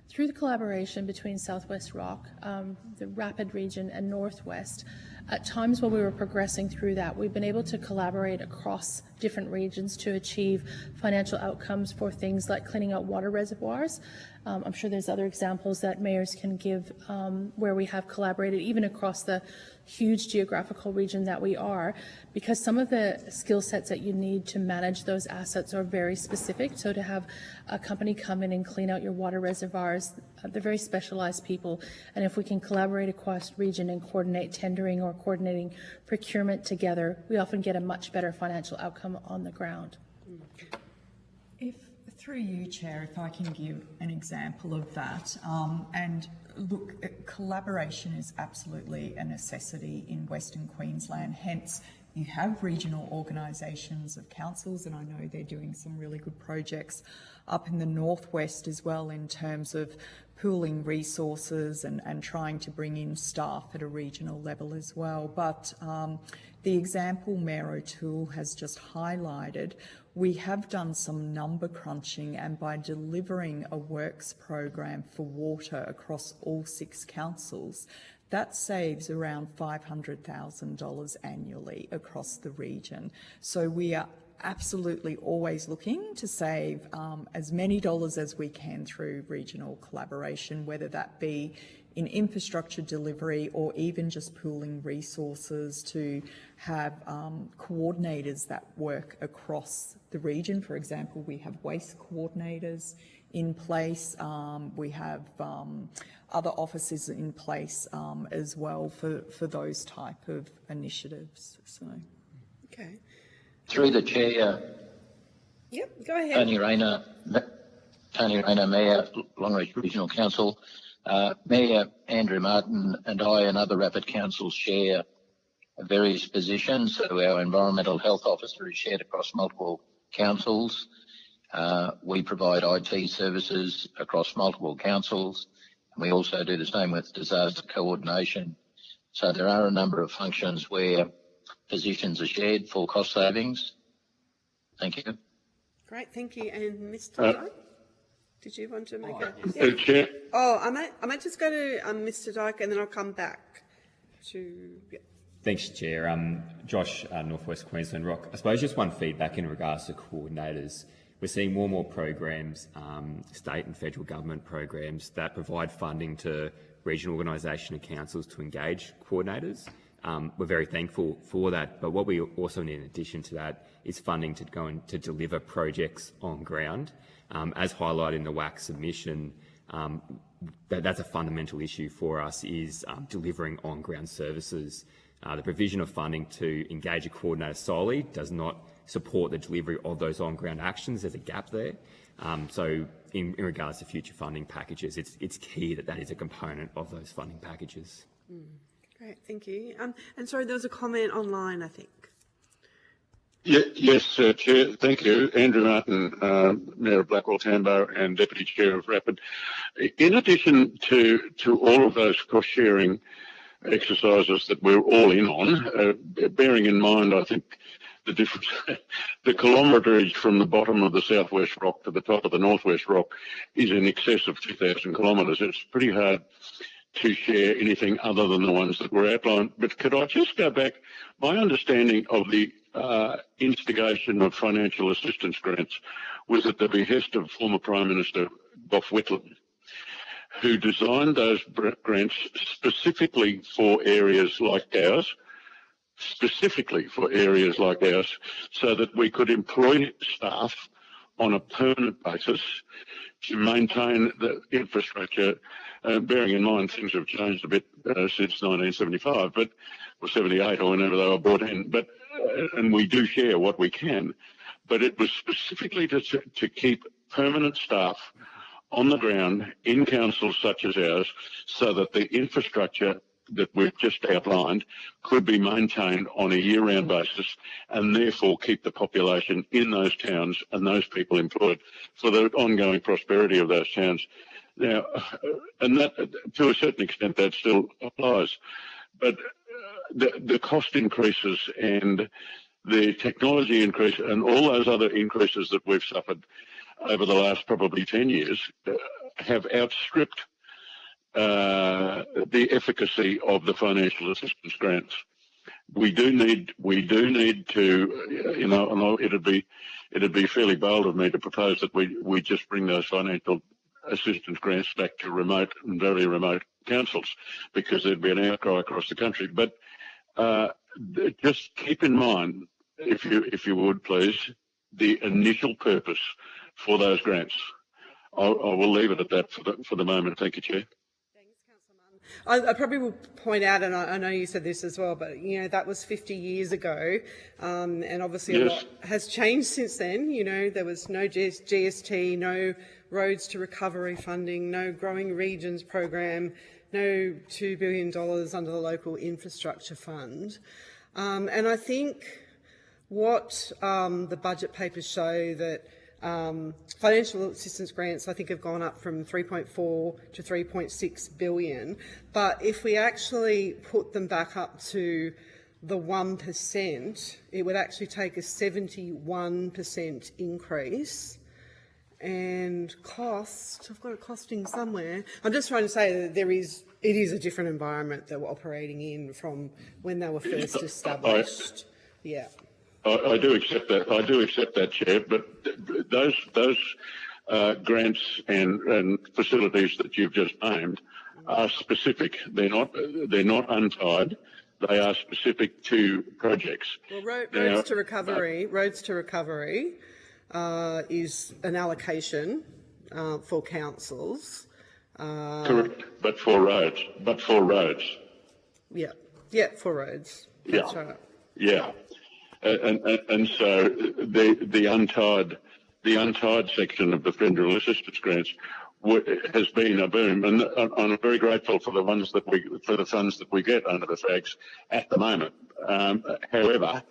Through the collaboration between South West Rock, the Rapid region and Northwest, at times while we were progressing through that, we've been able to collaborate across different regions to achieve financial outcomes for things like cleaning out water reservoirs. I'm sure there's other examples that mayors can give where we have collaborated even across the huge geographical region that we are, because some of the skill sets that you need to manage those assets are very specific. So to have a company come in and clean out your water reservoirs, they're very specialized people. And if we can collaborate across region and coordinate tendering or coordinating procurement together, we often get a much better financial outcome on the ground. Through you, Chair, if I can give an example of that. And look, collaboration is absolutely a necessity in Western Queensland. Hence, you have regional organisations of councils, and I know they're doing some really good projects up in the northwest as well in terms of pooling resources and trying to bring in staff at a regional level as well. But the example Mayor O'Toole has just highlighted, we have done some number crunching, and by delivering a works program for water across all 6 councils, that saves around $500,000 annually across the region. So we are absolutely always looking to save as many dollars as we can through regional collaboration, whether that be in infrastructure delivery or even just pooling resources to have coordinators that work across the region. For example, we have waste coordinators in place. We have other offices in place as well for those type of initiatives. So, okay. Through the chair. Yep, go ahead. Tony Rayner, Mayor, Longreach Regional Council. Mayor Andrew Martin and I and other Rapid councils share various positions. So our environmental health officer is shared across multiple councils. We provide IT services across multiple councils, and we also do the same with disaster coordination. So there are a number of functions where positions are shared for cost savings. Thank you. Great, thank you. And Mr. Dyke, did you want to make Chair. Oh, I might just go to Mr. Dyke and then I'll come back to... Yeah. Thanks, Chair. Josh, North West Queensland Rock. I suppose just one feedback in regards to coordinators. We're seeing more and more programs, state and federal government programs that provide funding to regional organisation and councils to engage coordinators. We're very thankful for that, but what we also need in addition to that is funding to go and to deliver projects on ground. As highlighted in the WAC submission, that's a fundamental issue for us, is delivering on-ground services. The provision of funding to engage a coordinator solely does not support the delivery of those on-ground actions. There's a gap there. So in regards to future funding packages, it's key that that is a component of those funding packages. Great, thank you. And sorry, there was a comment online, I think. Yes, Chair. Thank you. Andrew Martin, Mayor of Blackwell Tambo and Deputy Chair of Rapid. In addition to all of those cost-sharing exercises that we're all in on, bearing in mind, I think, the difference, the kilometrage from the bottom of the southwest rock to the top of the northwest rock is in excess of 2,000 kilometres. It's pretty hard to share anything other than the ones that were outlined. But could I just go back? My understanding of the instigation of financial assistance grants was at the behest of former Prime Minister Gough Whitlam, who designed those grants specifically for areas like ours, so that we could employ staff on a permanent basis to maintain the infrastructure, bearing in mind things have changed a bit since 1975, or 78, or whenever they were brought in. But and we do share what we can, but it was specifically to keep permanent staff on the ground in councils such as ours, so that the infrastructure that we've just outlined could be maintained on a year-round basis, and therefore keep the population in those towns and those people employed for the ongoing prosperity of those towns. Now, and that, to a certain extent, that still applies. But the cost increases and the technology increase and all those other increases that we've suffered over the last probably 10 years have outstripped the efficacy of the financial assistance grants. We do need to, you know, and it'd be fairly bold of me to propose that we just bring those financial assistance grants back to remote and very remote councils, because there'd be an outcry across the country. But just keep in mind, if you would please, the initial purpose for those grants. I will leave it at that for the moment. Thank you, Chair. I probably will point out, and I know you said this as well, but you know that was 50 years ago, and obviously a lot has changed since then. You know, there was no GST, no roads to recovery funding, no growing regions program, no $2 billion under the local infrastructure fund, and I think what the budget papers show that financial assistance grants, I think, have gone up from 3.4 to 3.6 billion. But if we actually put them back up to the 1%, it would actually take a 71% increase. And cost, I've got a costing somewhere. I'm just trying to say that it is a different environment that we're operating in from when they were first established. Yeah. I do accept that. I do accept that, Chair. But those grants and facilities that you've just named are specific. They're not untied. They are specific to projects. Well, roads to recovery is an allocation for councils. Correct, but for roads. Yeah, for roads. That's right. Yeah. And so the untied section of the federal assistance grants has been a boom, and I'm very grateful for the funds that we get under the FAGs at the moment. However,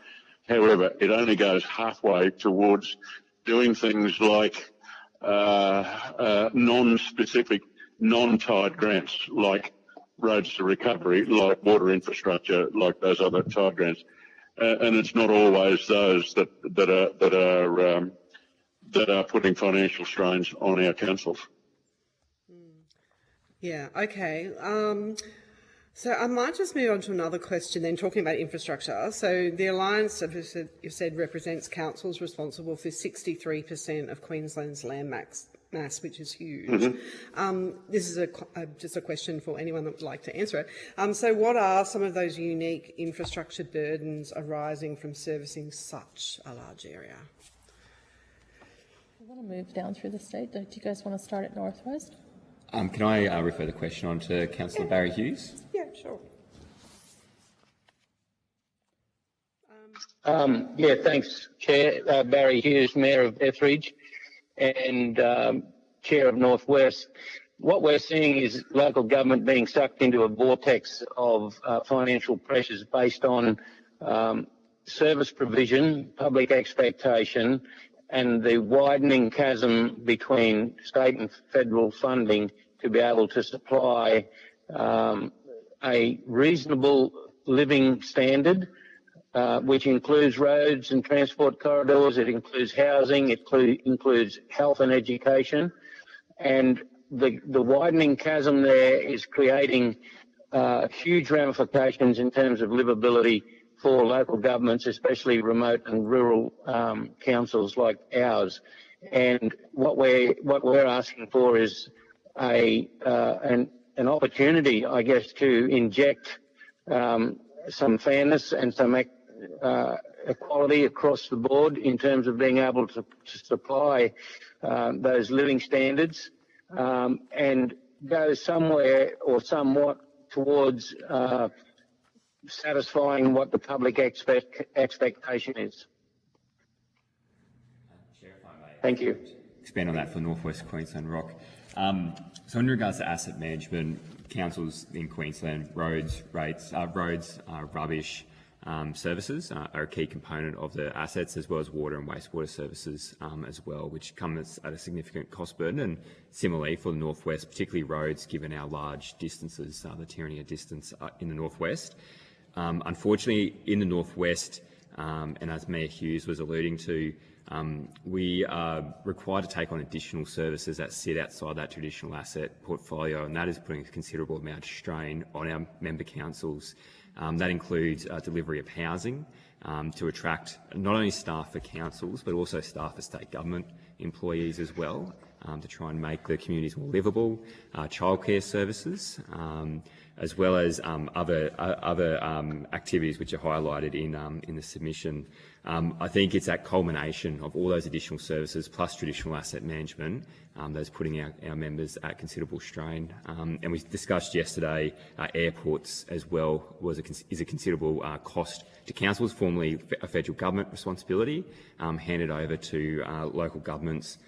it only goes halfway towards doing things like non-specific, non-tied grants, like roads to recovery, like water infrastructure, like those other tied grants, and it's not always those that are putting financial strains on our councils. Yeah, okay. So I might just move on to another question then, talking about infrastructure. So the Alliance, as you've said, represents councils responsible for 63% of Queensland's land mass, which is huge. This is just a question for anyone that would like to answer it. So what are some of those unique infrastructure burdens arising from servicing such a large area? I want to move down through the state. Do you guys want to start at Northwest? Can I refer the question on to Councillor Barry Hughes? Yeah, sure. Yeah, thanks, Chair. Barry Hughes, Mayor of Etheridge and Chair of Northwest. What we're seeing is local government being sucked into a vortex of financial pressures based on service provision, public expectation, and the widening chasm between state and federal funding to be able to supply a reasonable living standard, which includes roads and transport corridors, it includes housing, it includes health and education. And the widening chasm there is creating huge ramifications in terms of livability for local governments, especially remote and rural councils like ours. And what we're asking for is an opportunity, I guess, to inject some fairness and some equality across the board in terms of being able to supply those living standards and go somewhere or somewhat towards satisfying what the public expectation is. Chair, if I may. Thank you. Expand on that for North West Queensland Rock. So in regards to asset management, councils in Queensland, roads, rubbish services are a key component of the assets, as well as water and wastewater services as well, which comes at a significant cost burden. And similarly for the Northwest, particularly roads, given our large distances, the tyranny of distance in the Northwest. Unfortunately, in the Northwest, and as Mayor Hughes was alluding to, we are required to take on additional services that sit outside that traditional asset portfolio, and that is putting a considerable amount of strain on our member councils. That includes delivery of housing to attract not only staff for councils, but also staff for state government employees as well, to try and make the communities more livable, childcare services, as well as other activities which are highlighted in the submission. I think it's that culmination of all those additional services plus traditional asset management that's putting our members at considerable strain. And we discussed yesterday airports as well is a considerable cost to councils, formerly a federal government responsibility, handed over to local governments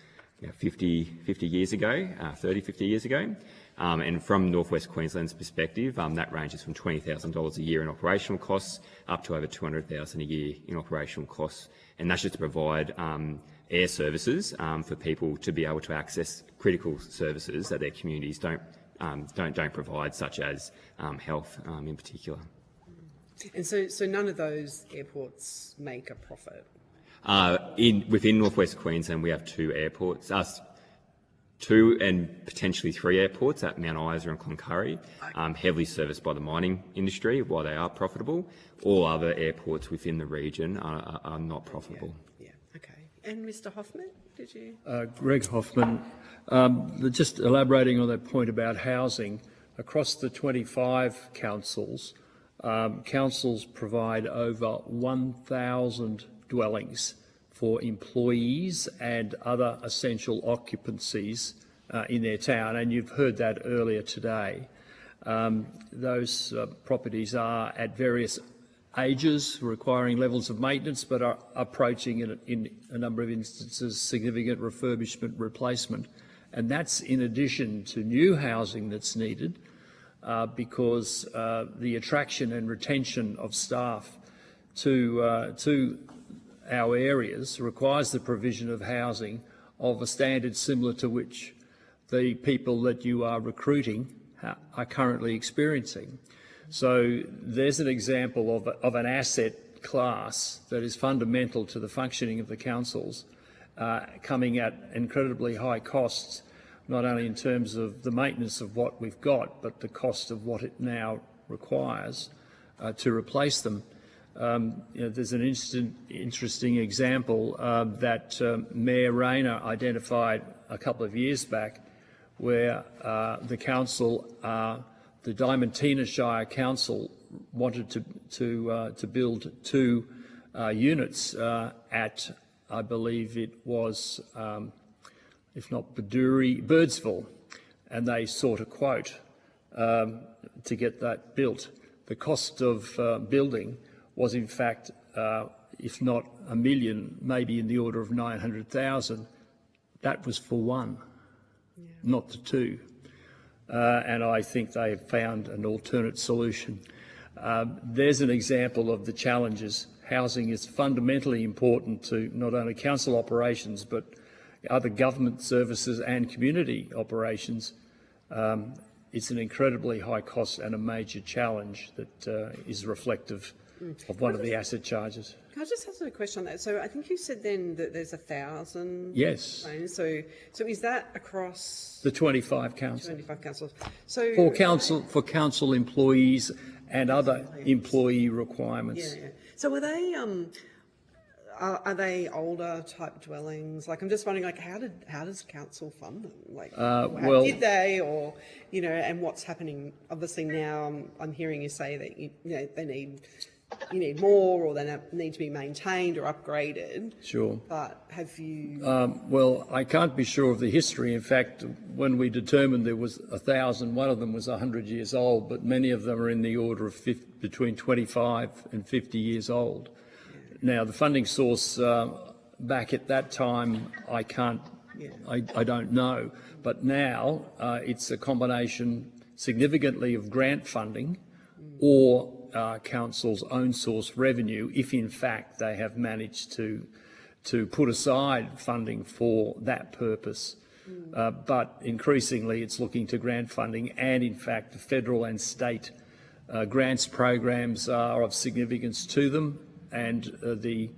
50 years ago, 50 years ago. And from North West Queensland's perspective, that ranges from $20,000 a year in operational costs up to over $200,000 a year in operational costs. And that's just to provide air services for people to be able to access critical services that their communities don't provide, such as health in particular. And so none of those airports make a profit? Within North West Queensland, we have two airports, two and potentially three airports at Mount Isa and Cloncurry, heavily serviced by the mining industry while they are profitable. All other airports within the region are not profitable. Yeah, okay. And Mr Hoffman, did you? Greg Hoffman. Just elaborating on that point about housing, across the 25 councils, councils provide over 1,000 dwellings for employees and other essential occupancies in their town, and you've heard that earlier today. Those properties are at various ages, requiring levels of maintenance, but are approaching, in a number of instances, significant refurbishment, replacement. And that's in addition to new housing that's needed, because the attraction and retention of staff to our areas requires the provision of housing of a standard similar to which the people that you are recruiting are currently experiencing. So there's an example of an asset class that is fundamental to the functioning of the councils, coming at incredibly high costs, not only in terms of the maintenance of what we've got, but the cost of what it now requires to replace them. There's an interesting example that Mayor Rayner identified a couple of years back, where the council, the Diamantina Shire Council, wanted to build 2 units at, I believe it was, if not Birdsville, and they sought a quote to get that built. The cost of building was in fact, if not $1 million, maybe in the order of 900,000. That was for one, not the 2. And I think they have found an alternate solution. There's an example of the challenges. Housing is fundamentally important to not only council operations, but other government services and community operations. It's an incredibly high cost and a major challenge that is reflective of one of the asset charges. Can I just ask a question on that? So I think you said then that there's 1,000. Yes. Homes. So is that across the 25 councils? 25 councils. So for council employees and other employee requirements. Yeah. So are they older type dwellings? Like, I'm just wondering, like, how does council fund them? Like, how did they, or and what's happening? Obviously now I'm hearing you say that they need more, or they need to be maintained or upgraded. Sure. But have you? Well, I can't be sure of the history. In fact, when we determined there was 1,000, one of them was 100 years old, but many of them are in the order of between 25 and 50 years old. Now, the funding source back at that time, I don't know. But now it's a combination significantly of grant funding or council's own source revenue, if in fact they have managed to put aside funding for that purpose. But increasingly it's looking to grant funding, and in fact the federal and state grants programs are of significance to them. And the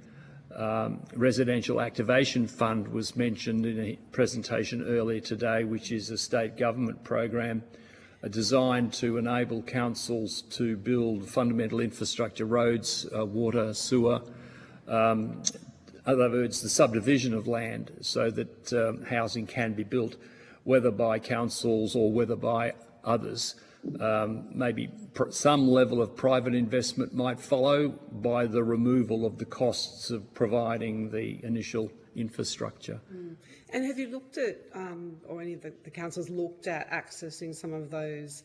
Residential Activation Fund was mentioned in a presentation earlier today, which is a state government program designed to enable councils to build fundamental infrastructure, roads, water, sewer, in other words, the subdivision of land, so that housing can be built, whether by councils or whether by others. Maybe some level of private investment might follow by the removal of the costs of providing the initial infrastructure. And have you looked at, or any of the councils looked at accessing some of those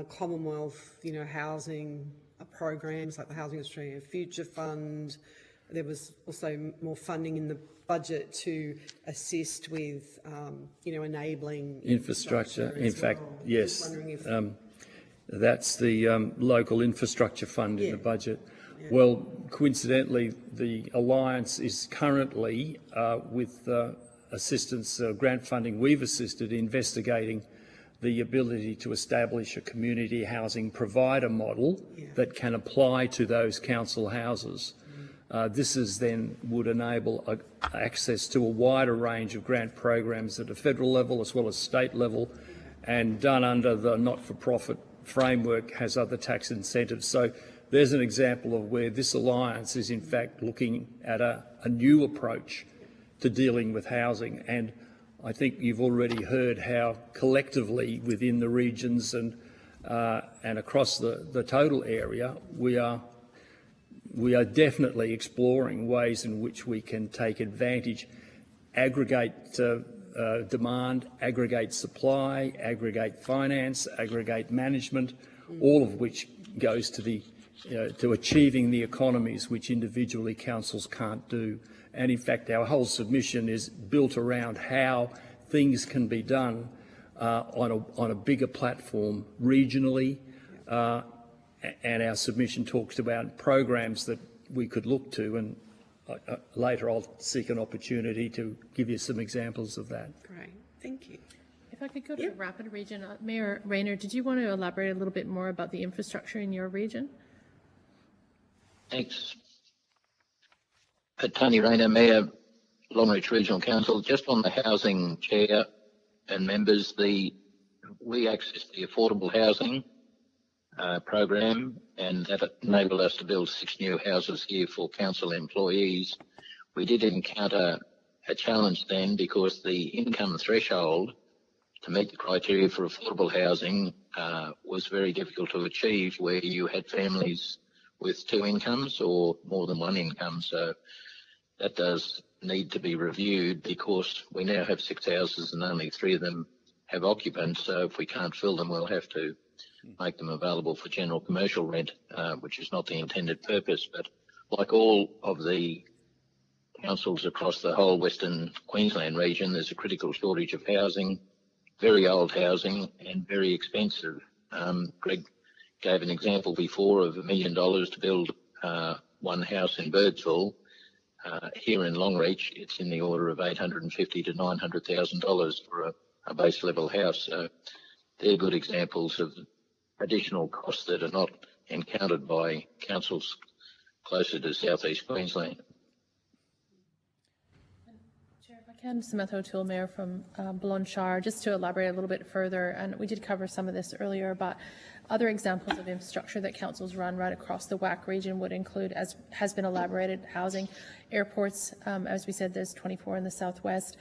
Commonwealth, housing programs like the Housing Australia Future Fund? There was also more funding in the budget to assist with, enabling infrastructure. In fact, yes. That's the local infrastructure fund in the budget. Yeah. Well, coincidentally, the Alliance is currently, with assistance, grant funding, we've assisted investigating the ability to establish a community housing provider model that can apply to those council houses. This would enable access to a wider range of grant programs at a federal level as well as state level, and done under the not-for-profit framework, has other tax incentives. So there's an example of where this alliance is in fact looking at a new approach to dealing with housing. And I think you've already heard how collectively within the regions and across the total area, we are definitely exploring ways in which we can take advantage, aggregate demand, aggregate supply, aggregate finance, aggregate management, all of which goes to to achieving the economies which individually councils can't do. And in fact, our whole submission is built around how things can be done on a bigger platform regionally, and our submission talks about programs that we could look to, and later I'll seek an opportunity to give you some examples of that. Great, thank you. If I could go to the Rapid region, Mayor Rayner, did you want to elaborate a little bit more about the infrastructure in your region? Thanks. Tony Rayner, Mayor, Longreach Regional Council. Just on the housing, Chair and members, we access the affordable housing program, and that enabled us to build 6 new houses here for council employees. We did encounter a challenge then because the income threshold to meet the criteria for affordable housing was very difficult to achieve, where you had families with 2 incomes or more than 1 income. So that does need to be reviewed, because we now have 6 houses and only 3 of them have occupants. So if we can't fill them, we'll have to make them available for general commercial rent, which is not the intended purpose. But like all of the councils across the whole Western Queensland region, there's a critical shortage of housing, very old housing and very expensive. Greg gave an example before of $1 million to build 1 house in Birdsville. Here in Longreach, it's in the order of $850,000 to $900,000 for a base level house. So they're good examples of additional costs that are not encountered by councils closer to southeast Queensland. Chair, if I can, Samantha O'Toole, Mayor from Ballon Shire, just to elaborate a little bit further, and we did cover some of this earlier, but other examples of infrastructure that councils run right across the WAC region would include, as has been elaborated, housing, airports. As we said, there's 24 in the southwest.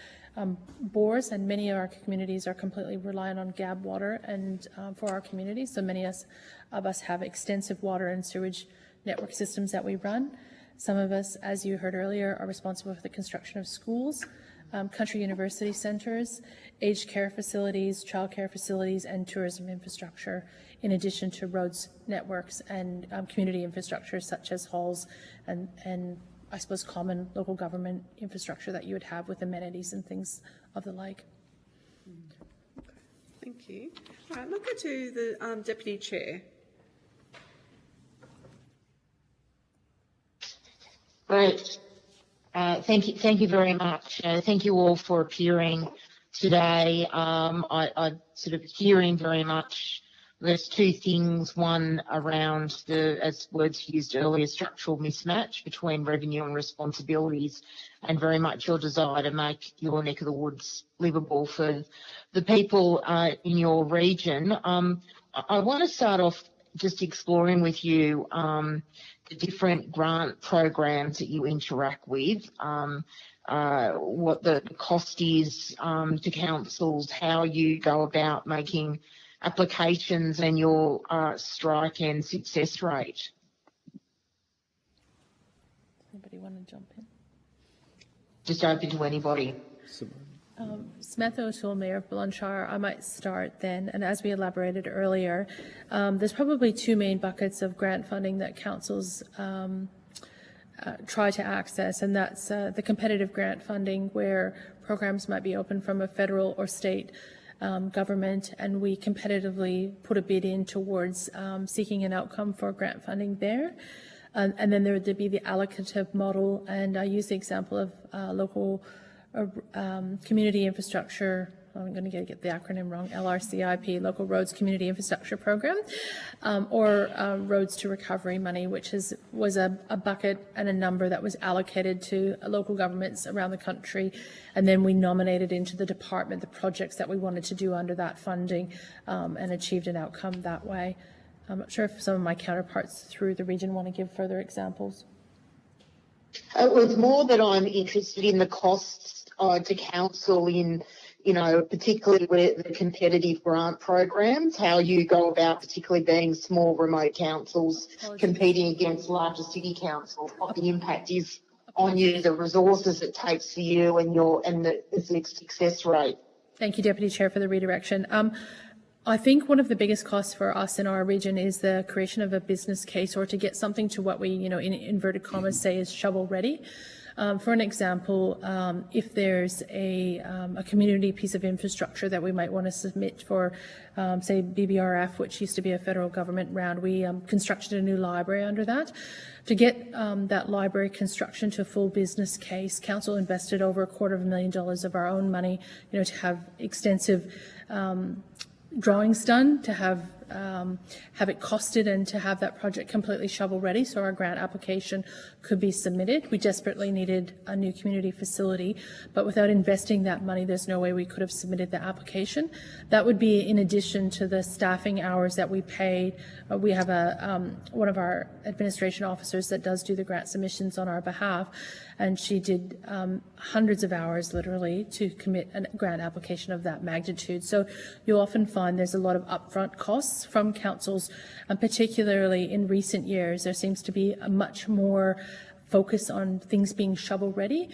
Bores, and many of our communities are completely reliant on GAB water and for our communities. So many of us have extensive water and sewage network systems that we run. Some of us, as you heard earlier, are responsible for the construction of schools, country university centres, aged care facilities, childcare facilities, and tourism infrastructure, in addition to roads networks and community infrastructure such as halls and I suppose common local government infrastructure that you would have with amenities and things of the like. Thank you. All right, look to the Deputy Chair. Great. Thank you very much. Thank you all for appearing today. I sort of hearing very much. There's 2 things. One around the, as words used earlier, structural mismatch between revenue and responsibilities, and very much your desire to make your neck of the woods livable for the people in your region. I want to start off just exploring with you the different grant programs that you interact with, what the cost is to councils, how you go about making applications, and your strike and success rate. Anybody want to jump in? Just open to anybody. Samantha O'Toole, Mayor of Ballon Shire. I might start then, and as we elaborated earlier, there's probably 2 main buckets of grant funding that councils try to access, and that's the competitive grant funding, where programs might be open from a federal or state government, and we competitively put a bid in towards seeking an outcome for grant funding there. And then there would be the allocative model, and I use the example of local community infrastructure. I'm going to get the acronym wrong, LRCIP, Local Roads Community Infrastructure Program, or Roads to Recovery money, which was a bucket and a number that was allocated to local governments around the country, and then we nominated into the department the projects that we wanted to do under that funding, and achieved an outcome that way. I'm not sure if some of my counterparts through the region want to give further examples. It was more that I'm interested in the costs to council in, particularly with the competitive grant programs, how you go about, particularly being small remote councils competing against larger city councils, what the impact is on you, the resources it takes for you, and the success rate. Thank you, Deputy Chair, for the redirection. I think one of the biggest costs for us in our region is the creation of a business case, or to get something to what we, in inverted commas, say is shovel ready. For an example, if there's a community piece of infrastructure that we might want to submit for, say, BBRF, which used to be a federal government round, we constructed a new library under that. To get that library construction to a full business case, Council invested over $250,000 of our own money, to have extensive drawings done, to have it costed, and to have that project completely shovel ready so our grant application could be submitted. We desperately needed a new community facility, but without investing that money, there's no way we could have submitted the application. That would be in addition to the staffing hours that we paid. We have one of our administration officers that does do the grant submissions on our behalf, and she did hundreds of hours literally to commit a grant application of that magnitude. So you'll often find there's a lot of upfront costs from councils, and particularly in recent years, there seems to be a much more focus on things being shovel ready.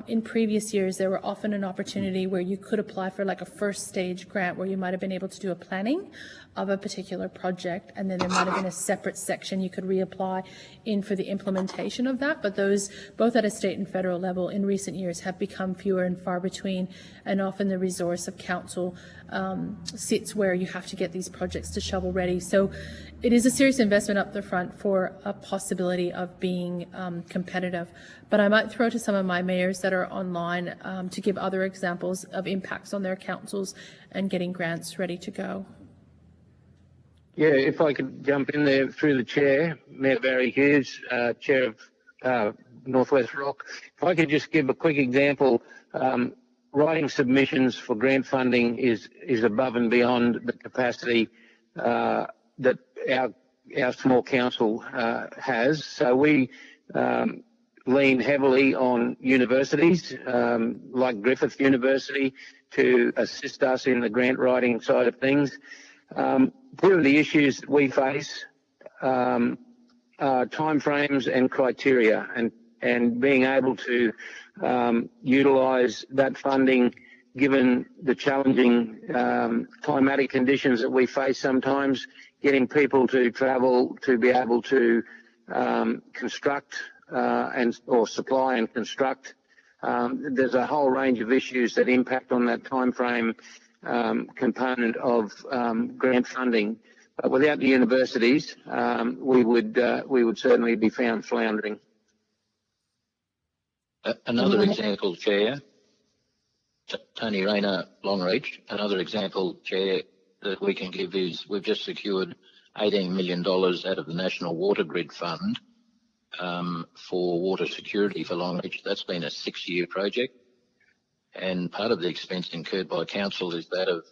In previous years, there were often an opportunity where you could apply for like a first stage grant where you might have been able to do a planning of a particular project, and then there might have been a separate section you could reapply in for the implementation of that. But those, both at a state and federal level, in recent years have become fewer and far between, and often the resource of council sits where you have to get these projects to shovel ready. So it is a serious investment up the front for a possibility of being competitive. But I might throw to some of my mayors that are online to give other examples of impacts on their councils and getting grants ready to go. Yeah, if I could jump in there through the chair, Mayor Barry Hughes, Chair of Northwest Rock. If I could just give a quick example, writing submissions for grant funding is above and beyond the capacity that our small council has. So we lean heavily on universities like Griffith University to assist us in the grant writing side of things. Two of the issues that we face are timeframes and criteria, and being able to utilise that funding given the challenging climatic conditions that we face sometimes, getting people to travel to be able to construct or supply and construct. There's a whole range of issues that impact on that timeframe component of grant funding. But without the universities, we would certainly be found floundering. Another example, Chair, Tony Rayner, Longreach, another example, Chair, that we can give is we've just secured $18 million out of the National Water Grid Fund for water security for Longreach. That's been a 6-year project. And part of the expense incurred by council is that of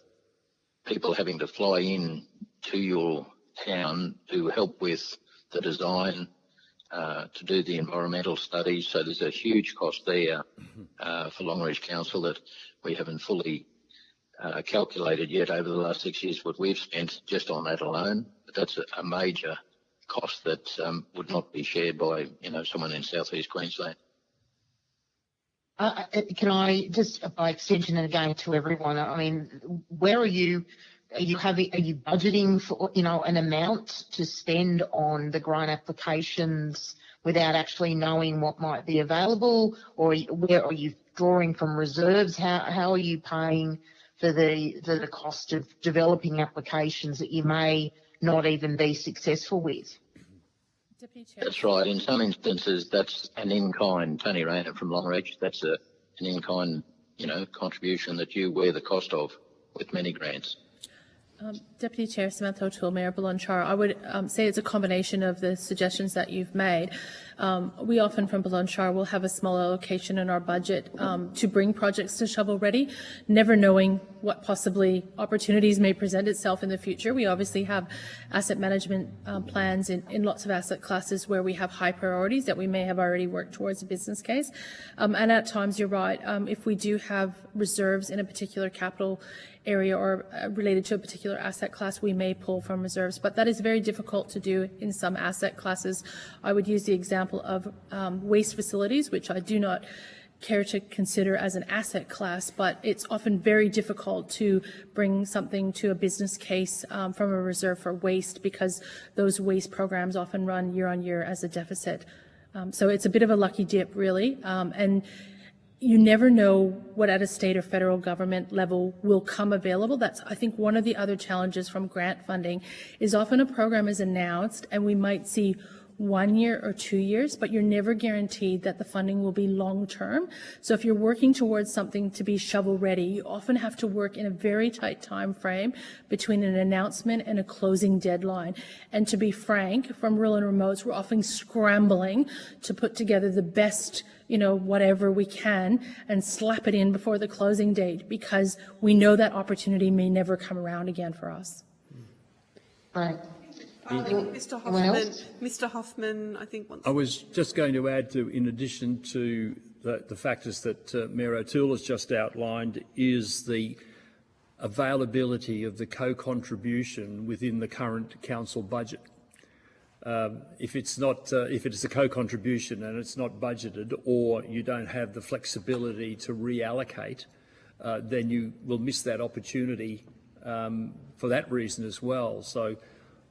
people having to fly in to your town to help with the design, to do the environmental studies. So there's a huge cost there for Longreach Council that we haven't fully calculated yet over the last 6 years what we've spent just on that alone. But that's a major cost that would not be shared by someone in southeast Queensland. Can I just, by extension and again to everyone, I mean, where are you? Are you budgeting for an amount to spend on the grant applications without actually knowing what might be available, or where are you drawing from reserves? How are you paying for the cost of developing applications that you may not even be successful with? That's right. In some instances, that's an in-kind. Tony Rayner from Longreach, that's an in-kind, contribution that you wear the cost of with many grants. Deputy Chair Samantha O'Toole, Mayor Balonchar, I would say it's a combination of the suggestions that you've made. We often from Balonchar will have a small allocation in our budget to bring projects to shovel ready, never knowing what possibly opportunities may present itself in the future. We obviously have asset management plans in lots of asset classes where we have high priorities that we may have already worked towards a business case. And at times, you're right, if we do have reserves in a particular capital area or related to a particular asset class, we may pull from reserves, but that is very difficult to do in some asset classes. I would use the example of waste facilities, which I do not care to consider as an asset class, but it's often very difficult to bring something to a business case from a reserve for waste, because those waste programs often run year on year as a deficit. So it's a bit of a lucky dip, really. And you never know what at a state or federal government level will come available. That's, I think, one of the other challenges from grant funding is often a program is announced and we might see 1 year or 2 years, but you're never guaranteed that the funding will be long term. So if you're working towards something to be shovel ready, you often have to work in a very tight time frame between an announcement and a closing deadline. And to be frank, from rural and remotes, we're often scrambling to put together the best, whatever we can and slap it in before the closing date, because we know that opportunity may never come around again for us. Right. Mr. Hoffman, I think wants. I was just going to add to, in addition to the factors that Mayor O'Toole has just outlined, is the availability of the co-contribution within the current council budget. If it's a co-contribution and it's not budgeted, or you don't have the flexibility to reallocate, then you will miss that opportunity for that reason as well. So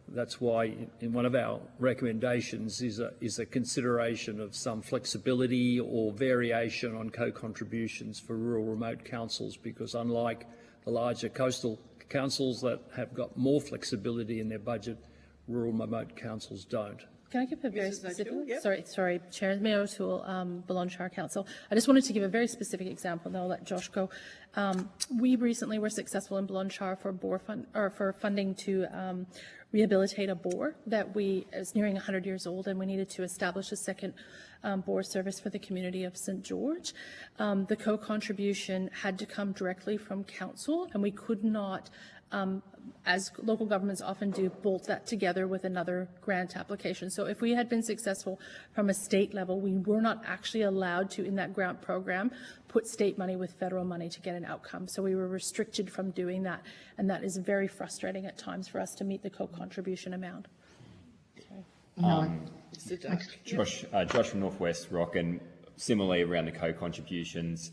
that's why in one of our recommendations is a consideration of some flexibility or variation on co-contributions for rural remote councils, because unlike the larger coastal councils that have got more flexibility in their budget, rural remote councils don't. Can I give a very specific? Yep. Sorry, Chair. Mayor O'Toole, Boulogne Shire Council. I just wanted to give a very specific example, and then I'll let Josh go. We recently were successful in Boulogne Shire for funding to rehabilitate a bore that is nearing 100 years old, and we needed to establish a second bore service for the community of St. George. The co-contribution had to come directly from council, and we could not, as local governments often do, bolt that together with another grant application. So if we had been successful from a state level, we were not actually allowed to, in that grant program, put state money with federal money to get an outcome. So we were restricted from doing that, and that is very frustrating at times for us to meet the co-contribution amount. Josh from Northwest Rock, and similarly around the co-contributions,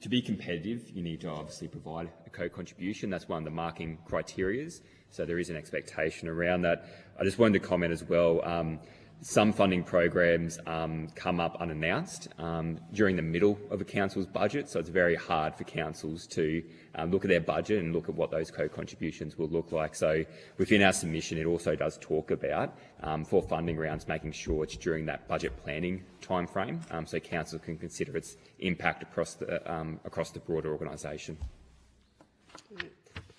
to be competitive, you need to obviously provide a co-contribution. That's one of the marking criterias. So there is an expectation around that. I just wanted to comment as well. Some funding programs come up unannounced during the middle of a council's budget, so it's very hard for councils to look at their budget and look at what those co-contributions will look like. So within our submission, it also does talk about, for funding rounds, making sure it's during that budget planning timeframe, so council can consider its impact across the broader organisation.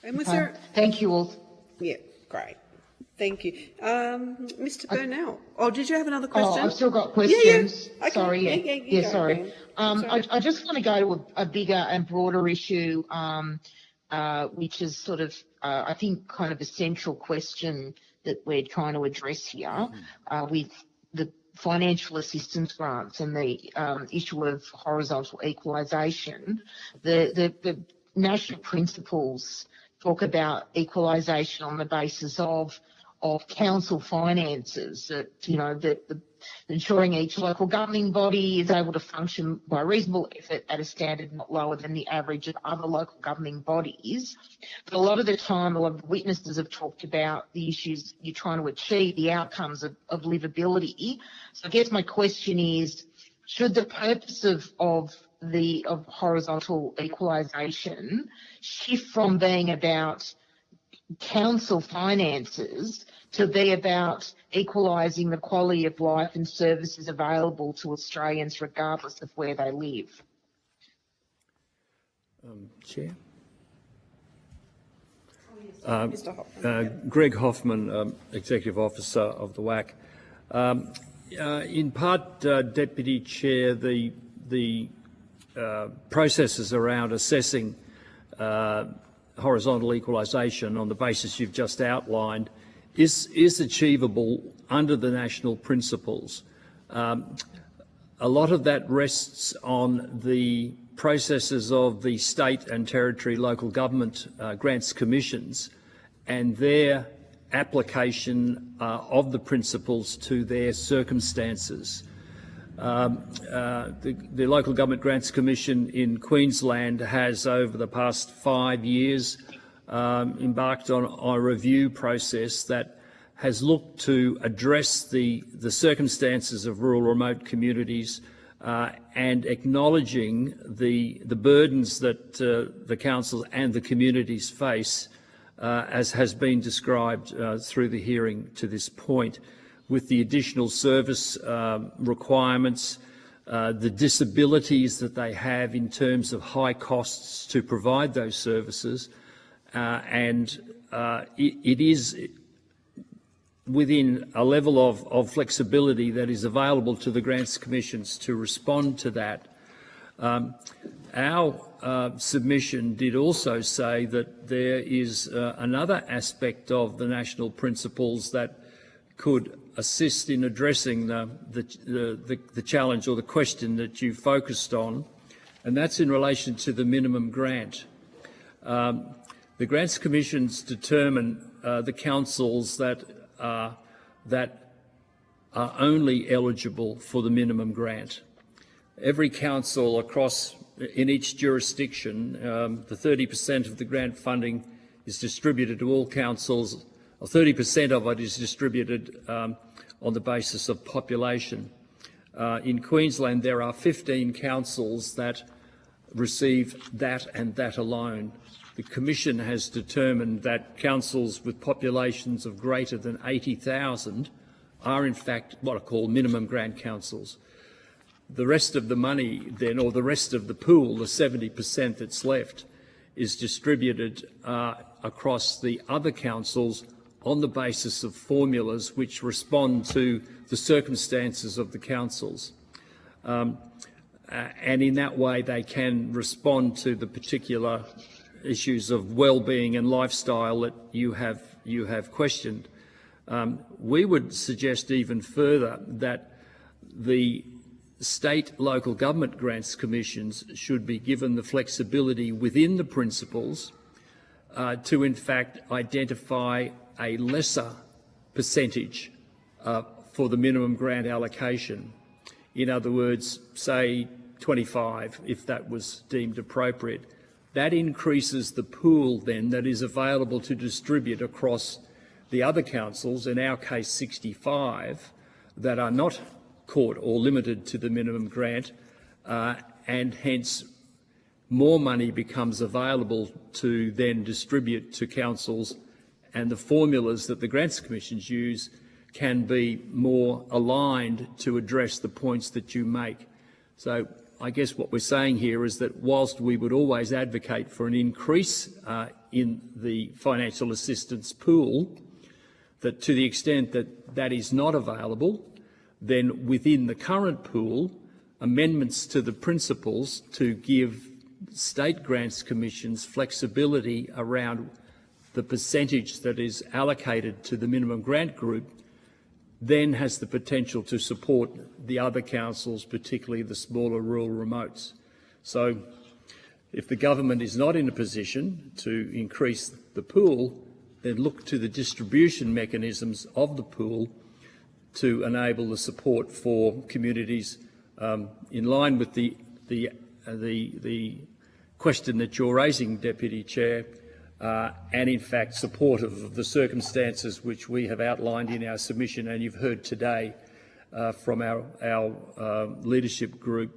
And was there? Thank you all. Yeah, great. Thank you. Mr. Burnell. Oh, did you have another question? Oh, I've still got questions. Yeah. Okay. Sorry. Sorry. I just want to go to a bigger and broader issue, which is sort of, I think, kind of a central question that we're trying to address here with the financial assistance grants and the issue of horizontal equalisation. The national principles talk about equalisation on the basis of council finances, that ensuring each local governing body is able to function by reasonable effort at a standard not lower than the average of other local governing bodies. But a lot of the time, a lot of the witnesses have talked about the issues you're trying to achieve, the outcomes of livability. So I guess my question is, should the purpose of horizontal equalisation shift from being about council finances to be about equalising the quality of life and services available to Australians regardless of where they live? Chair? Greg Hoffman, Executive Officer of the WAC. In part, Deputy Chair, the processes around assessing horizontal equalisation on the basis you've just outlined is achievable under the national principles. A lot of that rests on the processes of the state and territory local government grants commissions and their application of the principles to their circumstances. The Local Government Grants Commission in Queensland has, over the past 5 years, embarked on a review process that has looked to address the circumstances of rural remote communities and acknowledging the burdens that the councils and the communities face, as has been described through the hearing to this point, with the additional service requirements, the disabilities that they have in terms of high costs to provide those services, and it is within a level of flexibility that is available to the grants commissions to respond to that. Our submission did also say that there is another aspect of the national principles that could assist in addressing the challenge or the question that you focused on, and that's in relation to the minimum grant. The grants commissions determine the councils that are only eligible for the minimum grant. Every council across in each jurisdiction, the 30% of the grant funding is distributed to all councils, or 30% of it is distributed on the basis of population. In Queensland, there are 15 councils that receive that and that alone. The Commission has determined that councils with populations of greater than 80,000 are in fact what are called minimum grant councils. The rest of the money then, or the rest of the pool, the 70% that's left, is distributed across the other councils on the basis of formulas which respond to the circumstances of the councils. And in that way they can respond to the particular issues of well-being and lifestyle that you have questioned. We would suggest even further that the state local government grants commissions should be given the flexibility within the principles to in fact identify a lesser percentage for the minimum grant allocation. In other words, say 25, if that was deemed appropriate. That increases the pool then that is available to distribute across the other councils, in our case 65, that are not caught or limited to the minimum grant, and hence more money becomes available to then distribute to councils, and the formulas that the grants commissions use can be more aligned to address the points that you make. So I guess what we're saying here is that whilst we would always advocate for an increase in the financial assistance pool, that to the extent that that is not available, then within the current pool, amendments to the principles to give state grants commissions flexibility around the percentage that is allocated to the minimum grant group then has the potential to support the other councils, particularly the smaller rural remotes. So if the government is not in a position to increase the pool, then look to the distribution mechanisms of the pool to enable the support for communities in line with the question that you're raising, Deputy Chair, and in fact supportive of the circumstances which we have outlined in our submission and you've heard today from our leadership group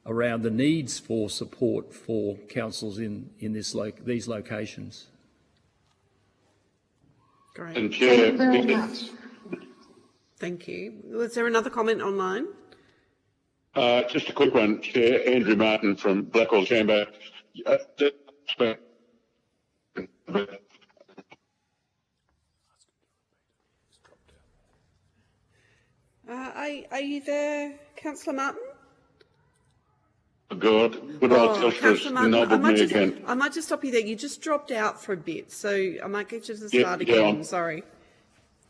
around the needs for support for councils in these locations. Great. And Chair, Thank you very much. Thank you. Was there another comment online? just a quick one, Chair. Andrew Martin from Blackwell Chamber. Are you there, Councillor Martin? Good. Good old Councillor nodded me again. I might just stop you there. You just dropped out for a bit, so I might get you to start again. Sorry.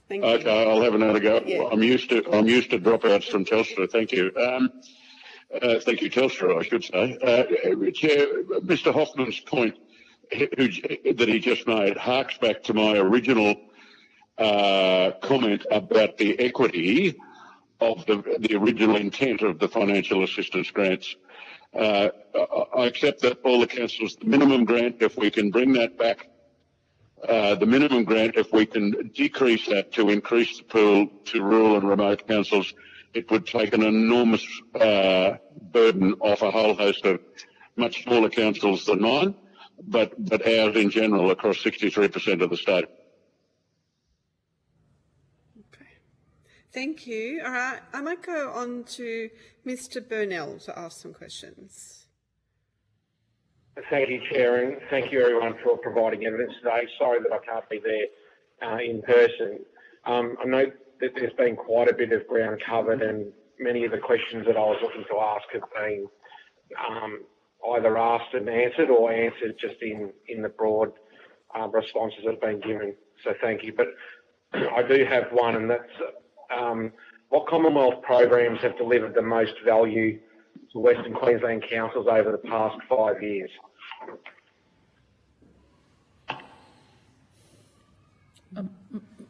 Thank you. Okay, I'll have another go. Yeah. I'm used to dropouts from Telstra. Thank you. Thank you, Telstra, I should say. Chair, Mr. Hoffman's point that he just made harks back to my original comment about the equity of the original intent of the financial assistance grants. I accept that all the councils, the minimum grant, if we can bring that back the minimum grant, if we can decrease that to increase the pool to rural and remote councils, it would take an enormous burden off a whole host of much smaller councils than mine, but ours in general across 63% of the state. Thank you. All right, I might go on to Mr. Burnell to ask some questions. Thank you, Chair, and thank you everyone for providing evidence today. Sorry that I can't be there in person. I know that there's been quite a bit of ground covered, and many of the questions that I was looking to ask have been either asked and answered or answered just in the broad responses that have been given. So thank you. But I do have one, and that's what Commonwealth programs have delivered the most value to Western Queensland councils over the past 5 years?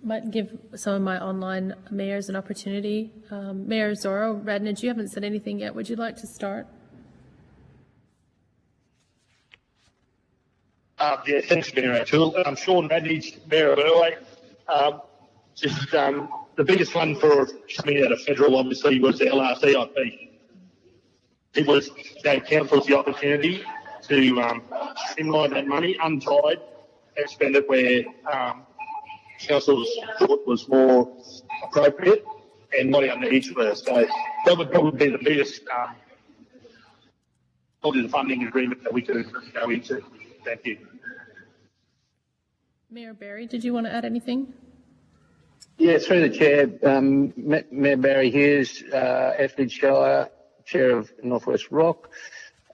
Might give some of my online mayors an opportunity. Mayor Zorro, Radnage, you haven't said anything yet. Would you like to start? Yeah, thanks, Mayor O'Toole. Sean Radnage, Mayor of Earlay. The biggest one for coming out of federal, obviously, was the LRCIP. It was gave councils the opportunity to streamline that money, untied, and spend it where councils thought was more appropriate and not our needs were. So that would probably be the biggest probably the funding agreement that we could go into. Thank you. Mayor Barry, did you want to add anything? Yeah, through the Chair, Mayor Barry Hughes, Effingham Shire, Chair of Northwest Rock.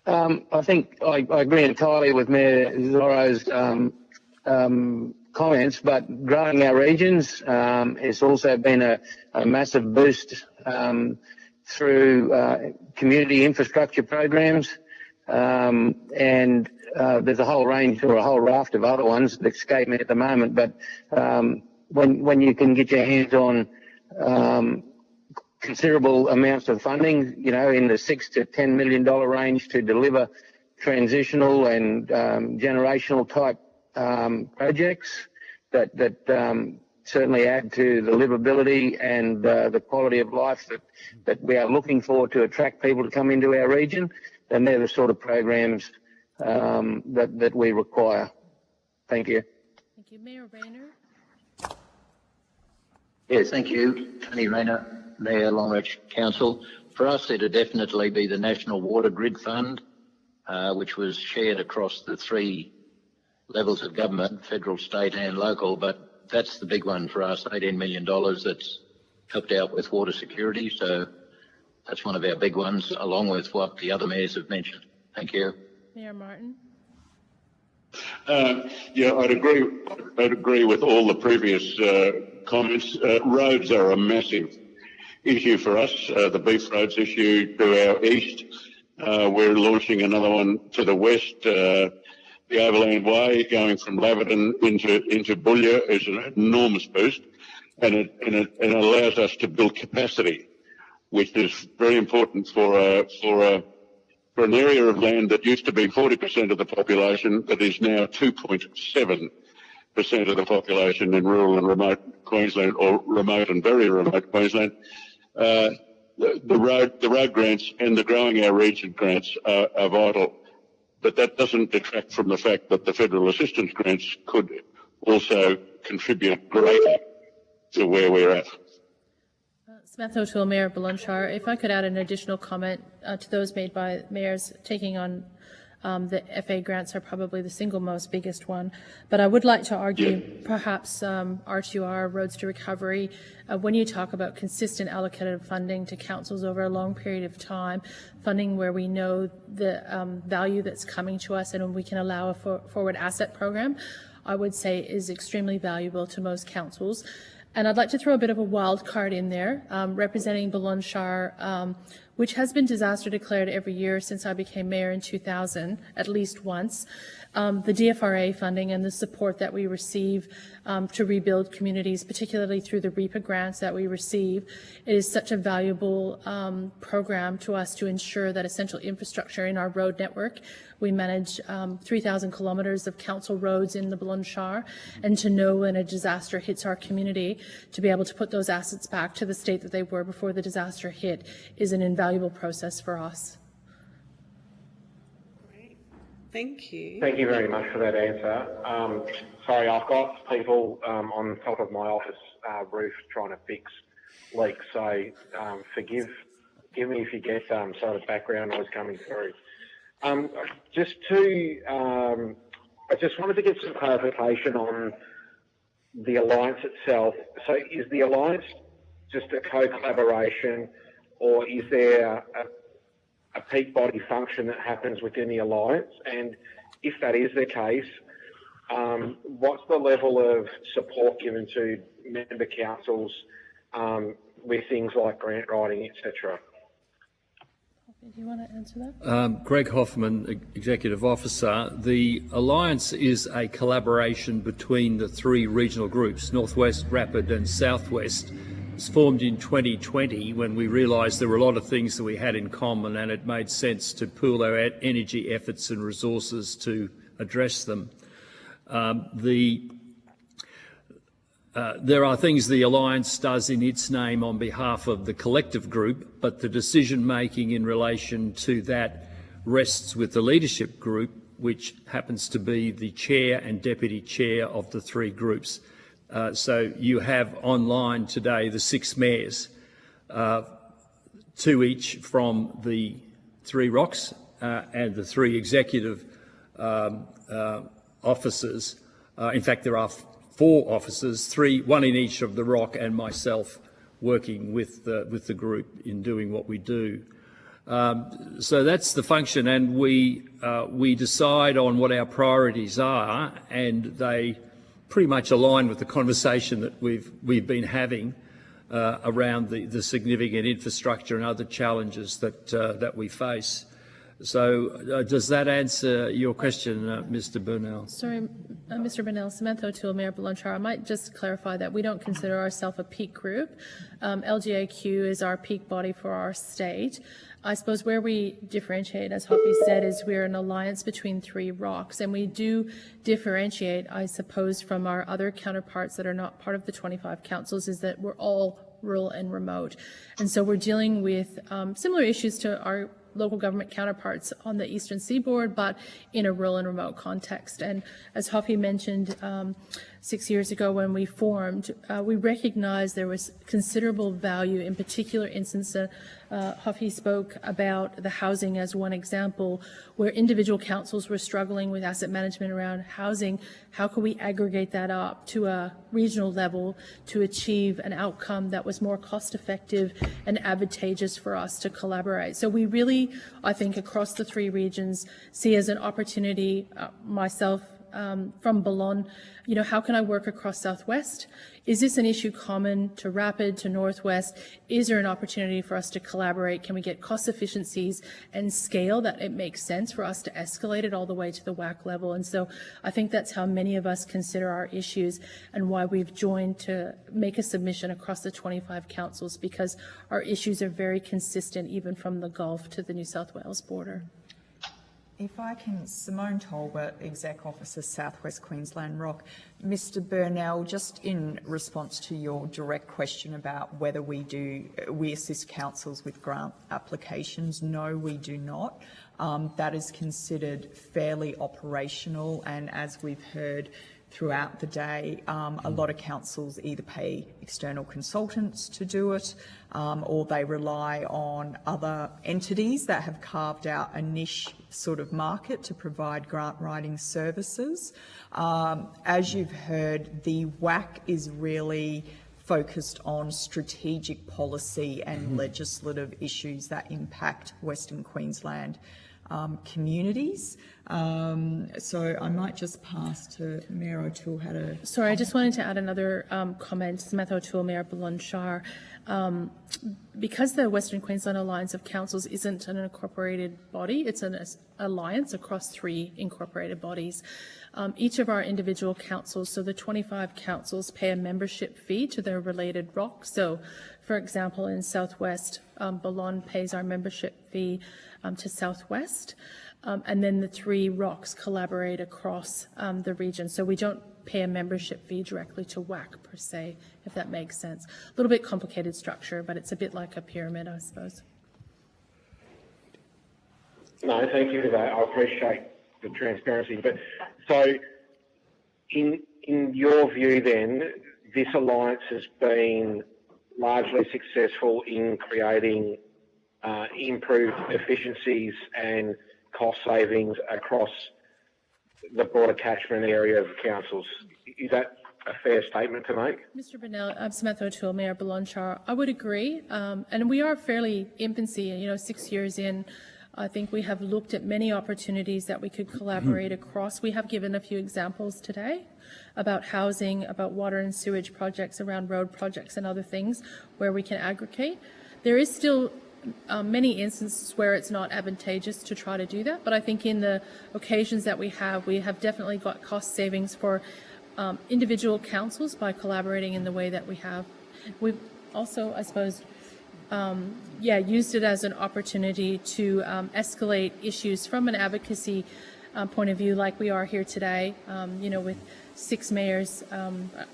I think I agree entirely with Mayor Zorro's comments, but growing our regions has also been a massive boost through community infrastructure programs, and there's a whole range or a whole raft of other ones that escape me at the moment, but when you can get your hands on considerable amounts of funding, you know, in the $6 to $10 million range to deliver transitional and generational type projects that certainly add to the livability and the quality of life that we are looking for to attract people to come into our region, then they're the sort of programs that we require. Thank you. Thank you. Mayor Rayner. Yes, thank you. Tony Rayner, Mayor, Longreach Council. For us, it'd definitely be the National Water Grid Fund, which was shared across the three levels of government, federal, state and local, but that's the big one for us, $18 million that's helped out with water security. So that's one of our big ones, along with what the other mayors have mentioned. Thank you. Mayor Martin. Yeah, I'd agree with all the previous comments. Roads are a massive issue for us. The Beef Roads issue to our east. We're launching another one to the west. The Overland Way going from Laverton into Boulia is an enormous boost, and it allows us to build capacity, which is very important for an area of land that used to be 40% of the population that is now 2.7% of the population in rural and remote Queensland, or remote and very remote Queensland. The road grants and the Growing Our Region grants are vital, but that doesn't detract from the fact that the federal assistance grants could also contribute greatly to where we're at. Samantha O'Toole, Mayor of Balonshire. If I could add an additional comment to those made by mayors taking on the FA grants are probably the single most biggest one. But I would like to argue perhaps R2R, Roads to Recovery, when you talk about consistent allocated funding to councils over a long period of time, funding where we know the value that's coming to us and we can allow a forward asset program, I would say is extremely valuable to most councils. And I'd like to throw a bit of a wild card in there. Representing Balonshire, which has been disaster declared every year since I became mayor in 2000, at least once. The DFRA funding and the support that we receive to rebuild communities, particularly through the REPA grants that we receive, it is such a valuable program to us to ensure that essential infrastructure in our road network. We manage 3,000 kilometres of council roads in the Ballon Shire, and to know when a disaster hits our community, to be able to put those assets back to the state that they were before the disaster hit is an invaluable process for us. Thank you. Thank you very much for that answer. Sorry, I've got people on top of my office roof trying to fix leaks, so forgive me if you get sort of background noise coming through. I just wanted to get some clarification on the alliance itself. So is the alliance just a co-collaboration, or is there a peak body function that happens within the alliance? And if that is the case, what's the level of support given to member councils with things like grant writing, etc.? Do you want to answer that? Greg Hoffman, Executive Officer. The Alliance is a collaboration between the three regional groups, Northwest, Rapid and Southwest. It was formed in 2020 when we realised there were a lot of things that we had in common, and it made sense to pool our energy, efforts and resources to address them. There are things the Alliance does in its name on behalf of the collective group, but the decision-making in relation to that rests with the leadership group, which happens to be the chair and deputy chair of the three groups. So you have online today the 6 mayors, 2 each from the 3 rocks and the 3 executive officers. In fact, there are 4 officers, 1 in each of the rock, and myself working with the group in doing what we do. So that's the function, and we decide on what our priorities are, and they pretty much align with the conversation that we've been having around the significant infrastructure and other challenges that we face. So does that answer your question, Mr. Burnell? Sorry, Mr. Burnell, Samantha O'Toole, Mayor Ballon Shire. I might just clarify that we don't consider ourselves a peak group. LGAQ is our peak body for our state. I suppose where we differentiate, as Hoppy said, is we're an alliance between 3 rocks, and we do differentiate, I suppose, from our other counterparts that are not part of the 25 councils, is that we're all rural and remote. And so we're dealing with similar issues to our local government counterparts on the eastern seaboard, but in a rural and remote context. And as Hoppy mentioned, 6 years ago when we formed, we recognized there was considerable value in particular instances. Hoppy spoke about the housing as one example, where individual councils were struggling with asset management around housing. How could we aggregate that up to a regional level to achieve an outcome that was more cost effective and advantageous for us to collaborate? So we really, I think, across the 3 regions, see as an opportunity, myself, from Ballon, how can I work across Southwest? Is this an issue common to Rapid, to Northwest? Is there an opportunity for us to collaborate? Can we get cost efficiencies and scale that it makes sense for us to escalate it all the way to the WAC level? And so I think that's how many of us consider our issues and why we've joined to make a submission across the 25 councils, because our issues are very consistent even from the Gulf to the New South Wales border. If I can, Simone Tolbert, Exec Officer, Southwest Queensland Rock. Mr. Burnell, just in response to your direct question about whether we assist councils with grant applications, no, we do not. That is considered fairly operational, and as we've heard throughout the day, a lot of councils either pay external consultants to do it, or they rely on other entities that have carved out a niche sort of market to provide grant writing services. As you've heard, the WAC is really focused on strategic policy and legislative issues that impact Western Queensland. communities. So I might just pass to Mayor O'Toole how to... Sorry, I just wanted to add another comment. Samantha O'Toole, Mayor Balonne. Because the Western Queensland Alliance of Councils isn't an incorporated body, it's an alliance across 3 incorporated bodies. Each of our individual councils, so the 25 councils, pay a membership fee to their related ROC. So, for example, in Southwest, Balonne pays our membership fee to Southwest. And then the 3 ROCs collaborate across the region. So we don't pay a membership fee directly to WAC per se, if that makes sense. A little bit complicated structure, but it's a bit like a pyramid, I suppose. No, thank you for that. I appreciate the transparency. But so, in your view, then, this alliance has been largely successful in creating improved efficiencies and cost savings across the broader catchment area of councils. Is that a fair statement to make? Mr. Burnell, I'm Samantha O'Toole, Mayor Balonne. I would agree. And we are fairly infancy, 6 years in. I think we have looked at many opportunities that we could collaborate across. We have given a few examples today about housing, about water and sewage projects, around road projects and other things where we can aggregate. There is still many instances where it's not advantageous to try to do that, but I think in the occasions that we have definitely got cost savings for individual councils by collaborating in the way that we have. We've also, I suppose, used it as an opportunity to escalate issues from an advocacy point of view, like we are here today, with 6 mayors.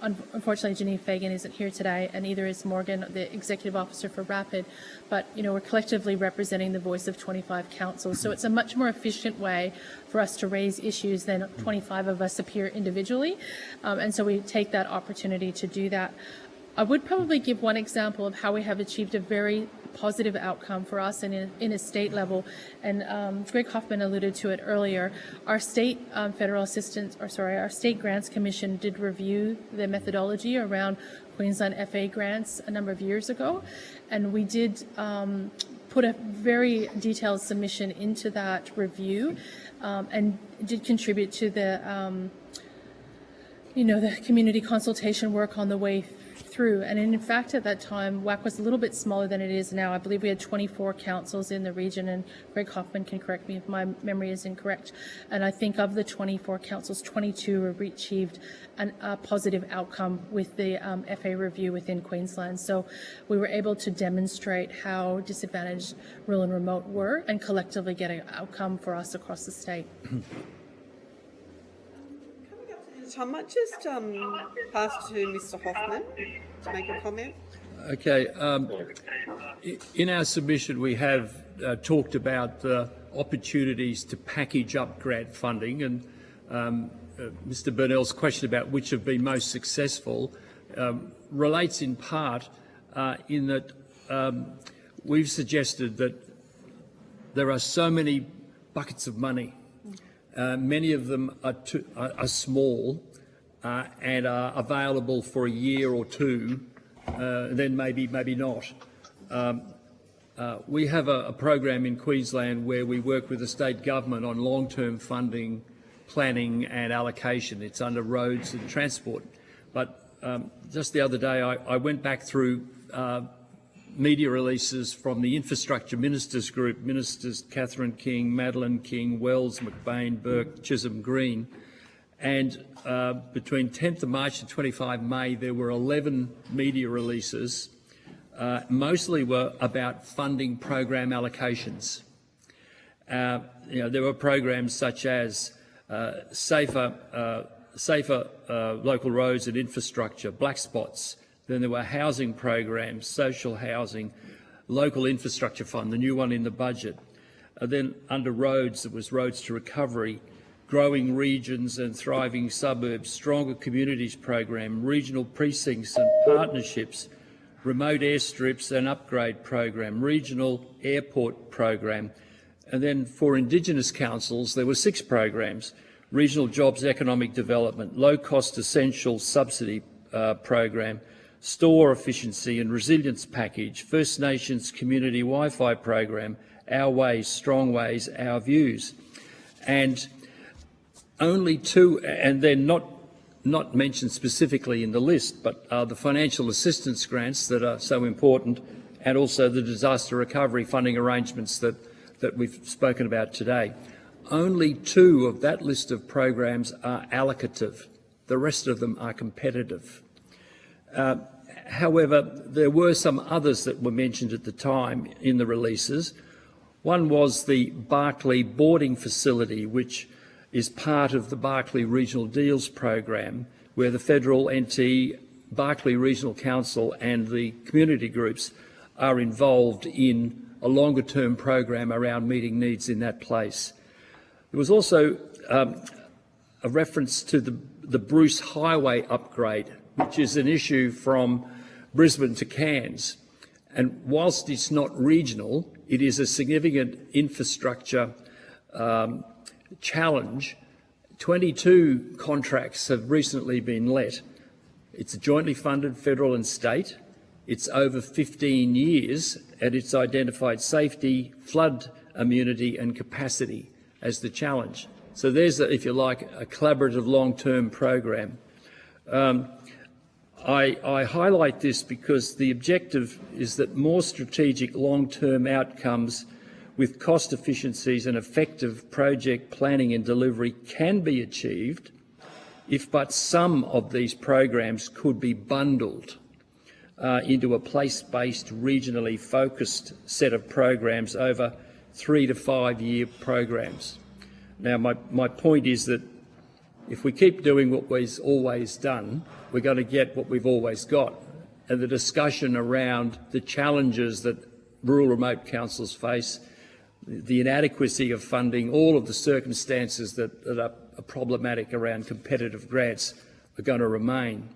Unfortunately, Janine Fagan isn't here today, and neither is Morgan, the executive officer for RAPID. But, we're collectively representing the voice of 25 councils. So it's a much more efficient way for us to raise issues than 25 of us appear individually. And so we take that opportunity to do that. I would probably give one example of how we have achieved a very positive outcome for us in a state level, and Greg Hoffman alluded to it earlier. Our state our state grants commission did review the methodology around Queensland FA grants a number of years ago, and we did put a very detailed submission into that review, and did contribute to the the community consultation work on the way through. And in fact, at that time, WAC was a little bit smaller than it is now. I believe we had 24 councils in the region, and Greg Hoffman can correct me if my memory is incorrect. And I think of the 24 councils, 22 achieved a positive outcome with the FA review within Queensland. So we were able to demonstrate how disadvantaged rural and remote were, and collectively get an outcome for us across the state. I might just pass to Mr. Hoffman to make a comment. Okay. In our submission, we have talked about the opportunities to package up grant funding, and Mr. Burnell's question about which have been most successful relates in part in that we've suggested that there are so many buckets of money. Many of them are small and are available for a year or two, then maybe not. We have a program in Queensland where we work with the state government on long-term funding, planning and allocation. It's under roads and transport. But just the other day I went back through media releases from the Infrastructure Ministers Group, Ministers Catherine King, Madeleine King, Wells, McBain, Burke, Chisholm, Green, and between 10th of March and 25 May there were 11 media releases, mostly were about funding program allocations. There were programs such as safer local roads and infrastructure, black spots. Then there were housing programs, social housing, local infrastructure fund, the new one in the budget. Then under roads, it was roads to recovery, growing regions and thriving suburbs, stronger communities program, regional precincts and partnerships, remote airstrips and upgrade program, regional airport program. And then for Indigenous councils, there were 6 programs: regional jobs, economic development, low-cost essential subsidy program, store efficiency and resilience package, First Nations community Wi-Fi program, our ways, strong ways, our views. And only two, and they're not mentioned specifically in the list, but the financial assistance grants that are so important, and also the disaster recovery funding arrangements that we've spoken about today. Only two of that list of programs are allocative. The rest of them are competitive. However, there were some others that were mentioned at the time in the releases. One was the Barclay boarding facility, which is part of the Barclay Regional Deals program, where the federal NT, Barclay Regional Council and the community groups are involved in a longer-term program around meeting needs in that place. There was also a reference to the Bruce Highway upgrade, which is an issue from Brisbane to Cairns. And whilst it's not regional, it is a significant infrastructure challenge. 22 contracts have recently been let. It's jointly funded, federal and state. It's over 15 years, and it's identified safety, flood immunity and capacity as the challenge. So there's, if you like, a collaborative long-term program. I highlight this because the objective is that more strategic long-term outcomes with cost efficiencies and effective project planning and delivery can be achieved if but some of these programs could be bundled into a place-based, regionally focused set of programs over 3 to 5 year programs. Now, my point is that if we keep doing what we've always done, we're going to get what we've always got. And the discussion around the challenges that rural remote councils face, the inadequacy of funding, all of the circumstances that are problematic around competitive grants are going to remain.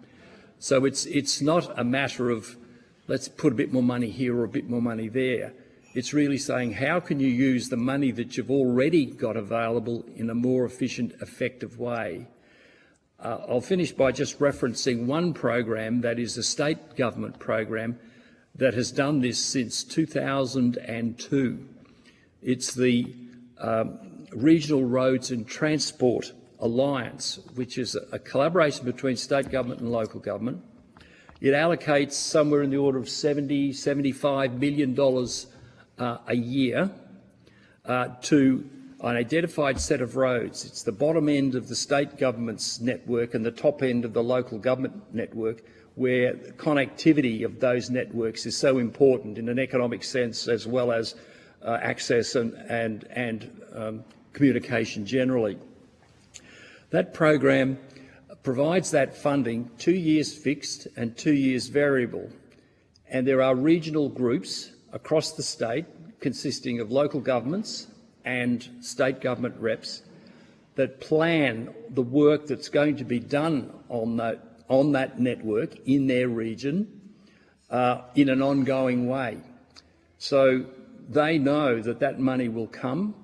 So it's not a matter of let's put a bit more money here or a bit more money there. It's really saying how can you use the money that you've already got available in a more efficient, effective way. I'll finish by just referencing one program that is a state government program that has done this since 2002. It's the Regional Roads and Transport Alliance, which is a collaboration between state government and local government. It allocates somewhere in the order of $75 million a year to an identified set of roads. It's the bottom end of the state government's network and the top end of the local government network, where the connectivity of those networks is so important in an economic sense, as well as access and communication generally. That program provides that funding 2 years fixed and 2 years variable. And there are regional groups across the state consisting of local governments and state government reps that plan the work that's going to be done on that network in their region in an ongoing way. So they know that that money will come.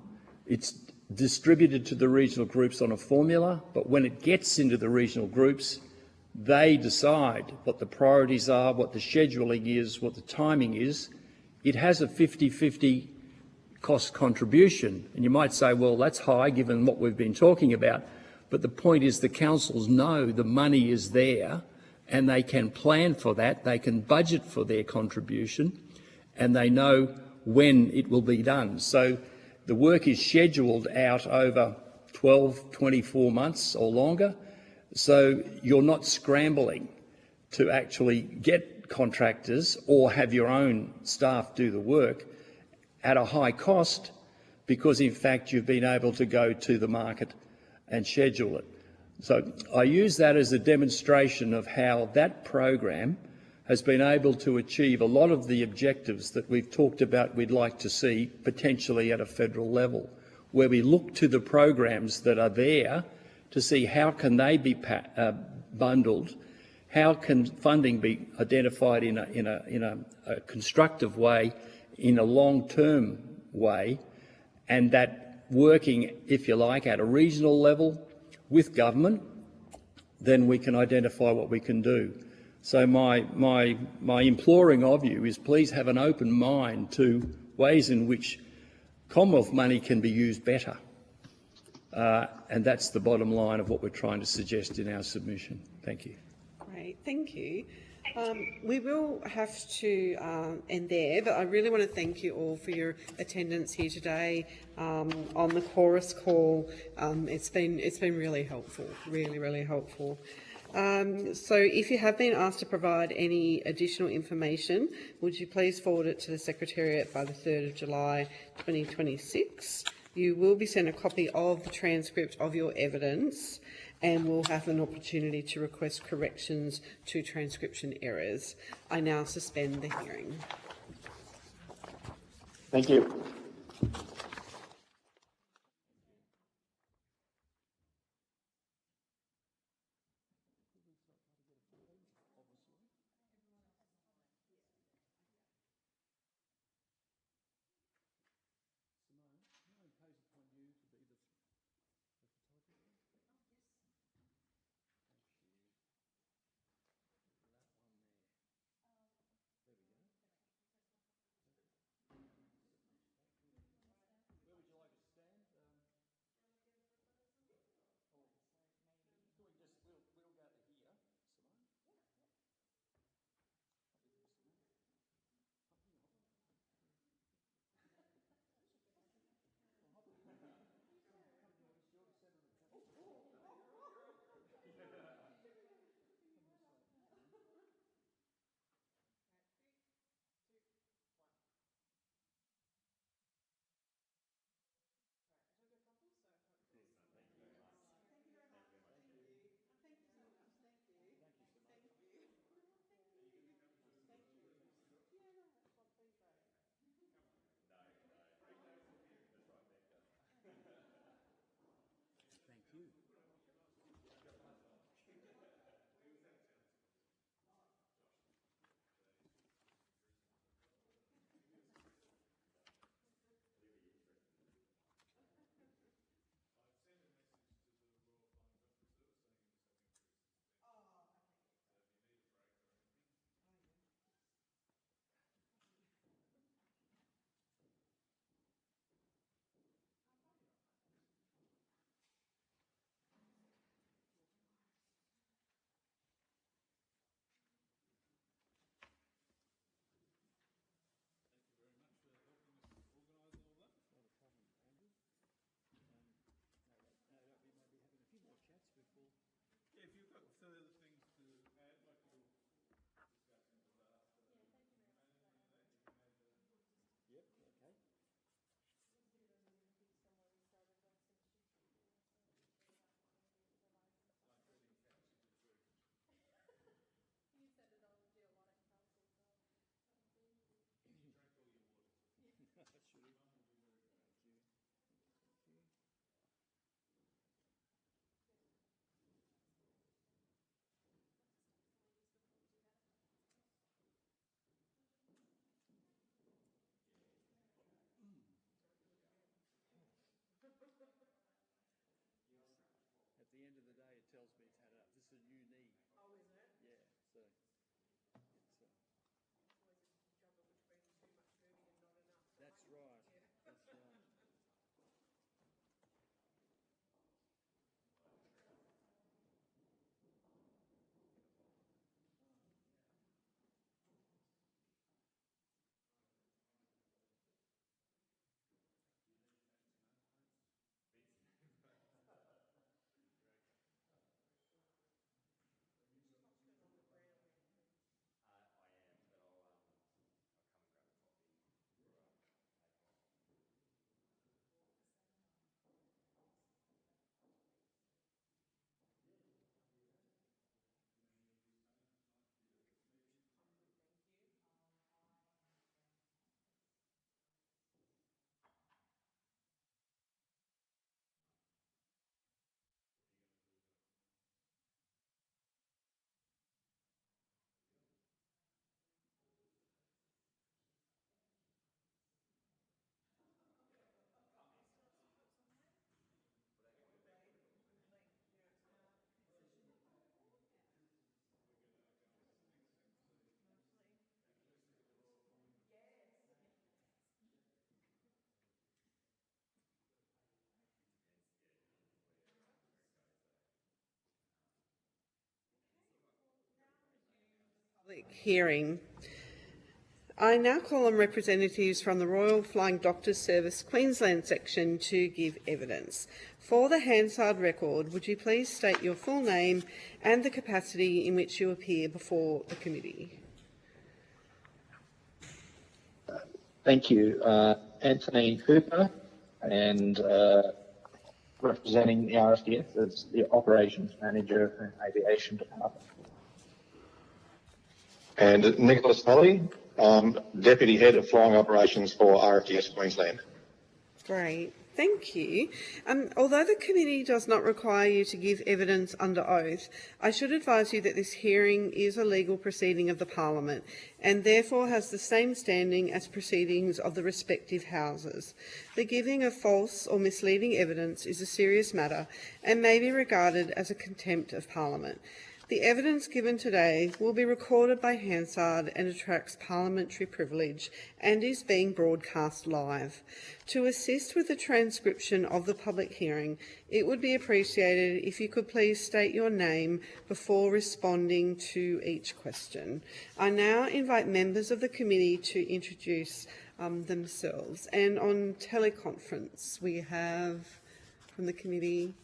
It's distributed to the regional groups on a formula, but when it gets into the regional groups, they decide what the priorities are, what the scheduling is, what the timing is. It has a 50-50 cost contribution. And you might say, well, that's high given what we've been talking about. But the point is the councils know the money is there and they can plan for that, they can budget for their contribution, and they know when it will be done. So the work is scheduled out over 12, 24 months or longer. So you're not scrambling to actually get contractors or have your own staff do the work at a high cost, because in fact you've been able to go to the market and schedule it. So I use that as a demonstration of how that program has been able to achieve a lot of the objectives that we've talked about we'd like to see potentially at a federal level, where we look to the programs that are there to see how can they be bundled, how can funding be identified in a constructive way, in a long-term way, and that working, if you like, at a regional level with government, then we can identify what we can do. So my imploring of you is please have an open mind to ways in which Commonwealth money can be used better. And that's the bottom line of what we're trying to suggest in our submission. Thank you. Great, thank you. We will have to end there, but I really want to thank you all for your attendance here today on the chorus call. It's been really helpful, really helpful. So if you have been asked to provide any additional information, would you please forward it to the Secretariat by the 3rd of July 2026. You will be sent a copy of the transcript of your evidence and will have an opportunity to request corrections to transcription errors. I now suspend the hearing. Thank you. Hearing. I now call on representatives from the Royal Flying Doctors Service Queensland section to give evidence. For the Hansard record, would you please state your full name and the capacity in which you appear before the committee? Thank you. Anthony Hooper, and representing the RFDS as the Operations Manager and Aviation Department. And Nicholas Holly, Deputy Head of Flying Operations for RFDS Queensland. Great, thank you. Although the committee does not require you to give evidence under oath, I should advise you that this hearing is a legal proceeding of the Parliament and therefore has the same standing as proceedings of the respective houses. The giving of false or misleading evidence is a serious matter and may be regarded as a contempt of Parliament. The evidence given today will be recorded by Hansard and attracts parliamentary privilege and is being broadcast live. To assist with the transcription of the public hearing, it would be appreciated if you could please state your name before responding to each question. I now invite members of the committee to introduce themselves. And on teleconference, we have from the committee...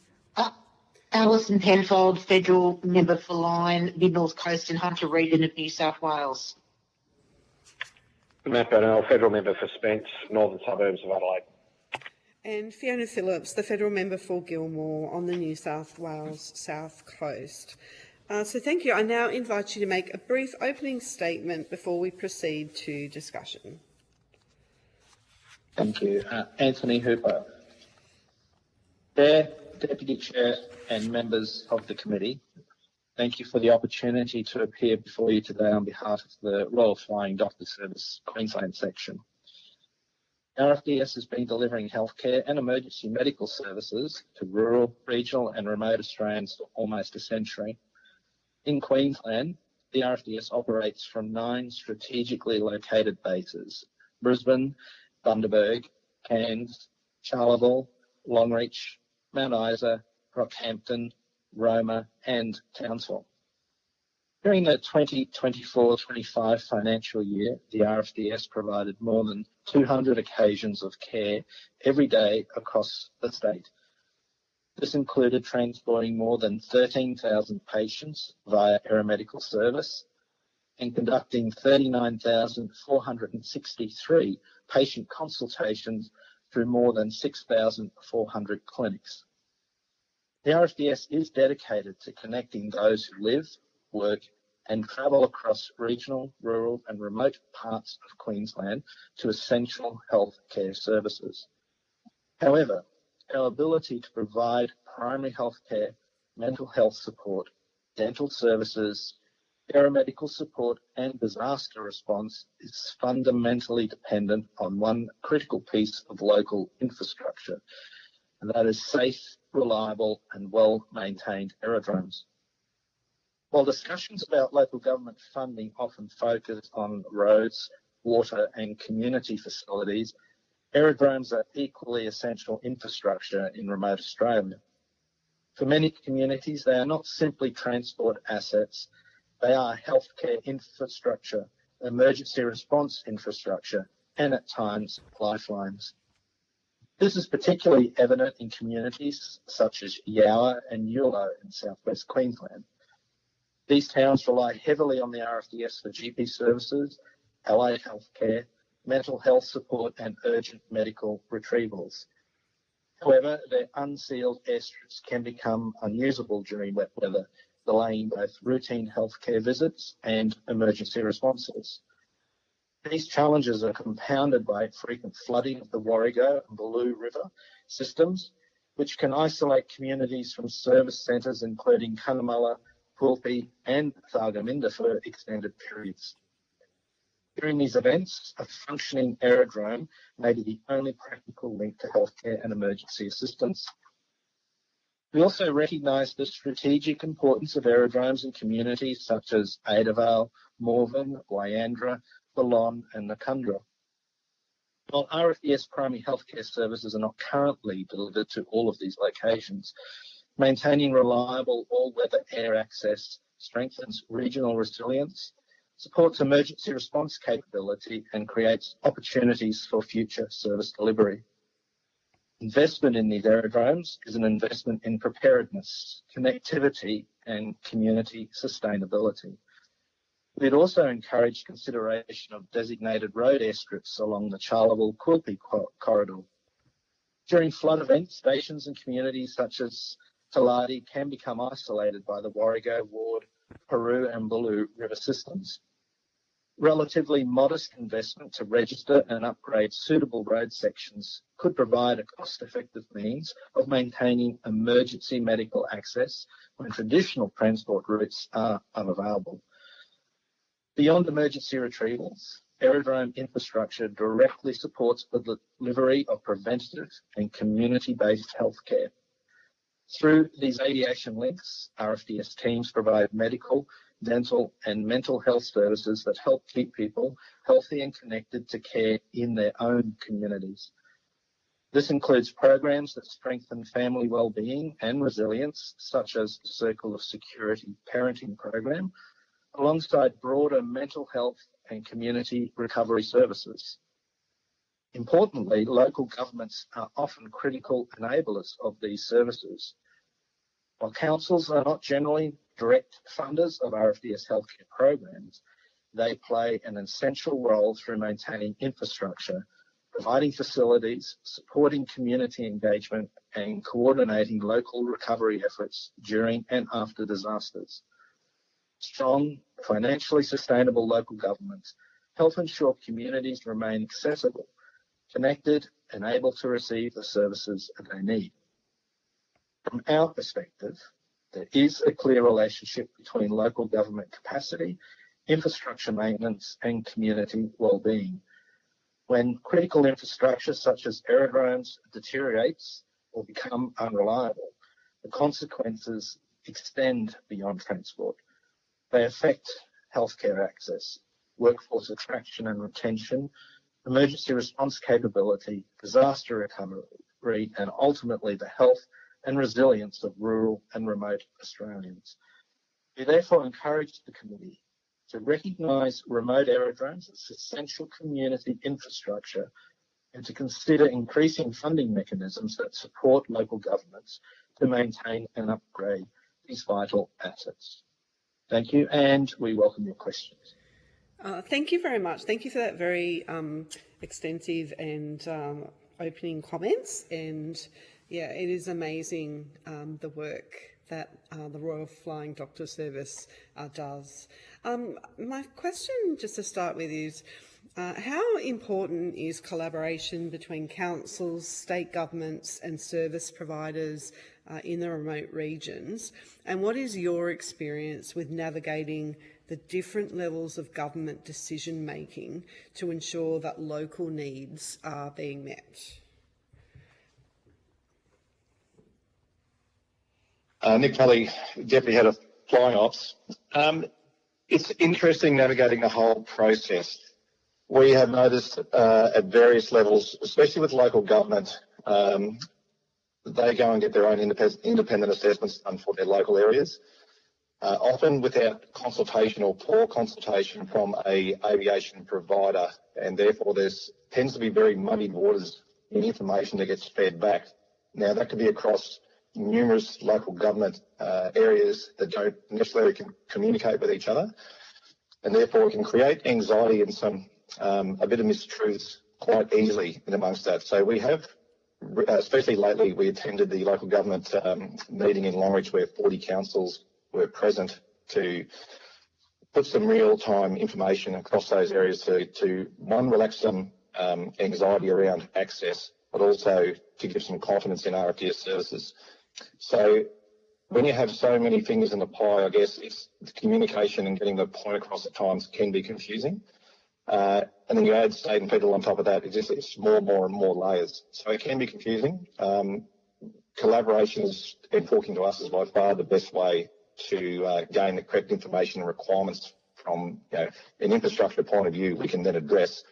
Alison Penfold, Federal Member for Lyne, Mid-North Coast and Hunter Region of New South Wales. Matt Burnell, Federal Member for Spence, Northern Suburbs of Adelaide. And Fiona Phillips, the Federal Member for Gilmore on the New South Wales South Coast. So thank you. I now invite you to make a brief opening statement before we proceed to discussion. Thank you. Anthony Hooper. Chair, Deputy Chair and members of the committee, thank you for the opportunity to appear before you today on behalf of the Royal Flying Doctor Service Queensland section. RFDS has been delivering healthcare and emergency medical services to rural, regional and remote Australians for almost a century. In Queensland, the RFDS operates from 9 strategically located bases: Brisbane, Bundaberg, Cairns, Charleville, Longreach, Mount Isa, Rockhampton, Roma and Townsville. During the 2024-25 financial year, the RFDS provided more than 200 occasions of care every day across the state. This included transporting more than 13,000 patients via aeromedical service and conducting 39,463 patient consultations through more than 6,400 clinics. The RFDS is dedicated to connecting those who live, work and travel across regional, rural and remote parts of Queensland to essential health care services. However, our ability to provide primary health care, mental health support, dental services, paramedical support and disaster response is fundamentally dependent on one critical piece of local infrastructure, and that is safe, reliable and well-maintained aerodromes. While discussions about local government funding often focus on roads, water and community facilities, aerodromes are equally essential infrastructure in remote Australia. For many communities, they are not simply transport assets, they are healthcare infrastructure, emergency response infrastructure and at times lifelines. This is particularly evident in communities such as Yower and Yulo in southwest Queensland. These towns rely heavily on the RFDS for GP services, allied healthcare, mental health support and urgent medical retrievals. However, their unsealed airstrips can become unusable during wet weather, delaying both routine healthcare visits and emergency responses. These challenges are compounded by frequent flooding of the Warrego and Bellew River systems, which can isolate communities from service centres including Cunnamulla, Quilpie and Thargomindah for extended periods. During these events, a functioning aerodrome may be the only practical link to healthcare and emergency assistance. We also recognise the strategic importance of aerodromes in communities such as Adavale, Morven, Wyandra, Ballon and Nakundra. While RFDS primary healthcare services are not currently delivered to all of these locations, maintaining reliable all-weather air access strengthens regional resilience, supports emergency response capability, and creates opportunities for future service delivery. Investment in these aerodromes is an investment in preparedness, connectivity, and community sustainability. We'd also encourage consideration of designated road airstrips along the Charleville-Quilpie corridor. During flood events, stations and communities such as Taladi can become isolated by the Warrego, Ward, Peru and Bulu river systems. Relatively modest investment to register and upgrade suitable road sections could provide a cost-effective means of maintaining emergency medical access when traditional transport routes are unavailable. Beyond emergency retrievals, aerodrome infrastructure directly supports the delivery of preventative and community-based healthcare. Through these aviation links, RFDS teams provide medical, dental and mental health services that help keep people healthy and connected to care in their own communities. This includes programs that strengthen family well-being and resilience, such as the Circle of Security parenting program, alongside broader mental health and community recovery services. Importantly, local governments are often critical enablers of these services. While councils are not generally direct funders of RFDS healthcare programs, they play an essential role through maintaining infrastructure, providing facilities, supporting community engagement, and coordinating local recovery efforts during and after disasters. Strong, financially sustainable local governments help ensure communities remain accessible, connected, and able to receive the services that they need. From our perspective, there is a clear relationship between local government capacity, infrastructure maintenance, and community well-being. When critical infrastructure such as aerodromes deteriorates or become unreliable, the consequences extend beyond transport. They affect healthcare access, workforce attraction and retention, emergency response capability, disaster recovery, and ultimately the health and resilience of rural and remote Australians. We therefore encourage the committee to recognise remote aerodromes as essential community infrastructure and to consider increasing funding mechanisms that support local governments to maintain and upgrade these vital assets. Thank you, and we welcome your questions. Thank you very much. Thank you for that very extensive and opening comments. And yeah, it is amazing the work that the Royal Flying Doctor Service does. My question, just to start with, is how important is collaboration between councils, state governments and service providers in the remote regions? And what is your experience with navigating the different levels of government decision making to ensure that local needs are being met? Nick Kelly, Deputy Head of Flying Ops. It's interesting navigating the whole process. We have noticed at various levels, especially with local government, they go and get their own independent assessments done for their local areas, often without consultation or poor consultation from an aviation provider, and therefore there tends to be very muddy waters in information that gets fed back. Now, that could be across numerous local government areas that don't necessarily communicate with each other, and therefore it can create anxiety and some a bit of mistruths quite easily in amongst that. So we have, especially lately, we attended the local government meeting in Longreach where 40 councils were present to put some real-time information across those areas to one, relax some anxiety around access, but also to give some confidence in RFDS services. So when you have so many fingers in the pie, I guess it's the communication and getting the point across at times can be confusing. And then you add state and federal on top of that, it's more and more layers. So it can be confusing. Collaboration is, and talking to us, is by far the best way to gain the correct information and requirements from an infrastructure point of view we can then address.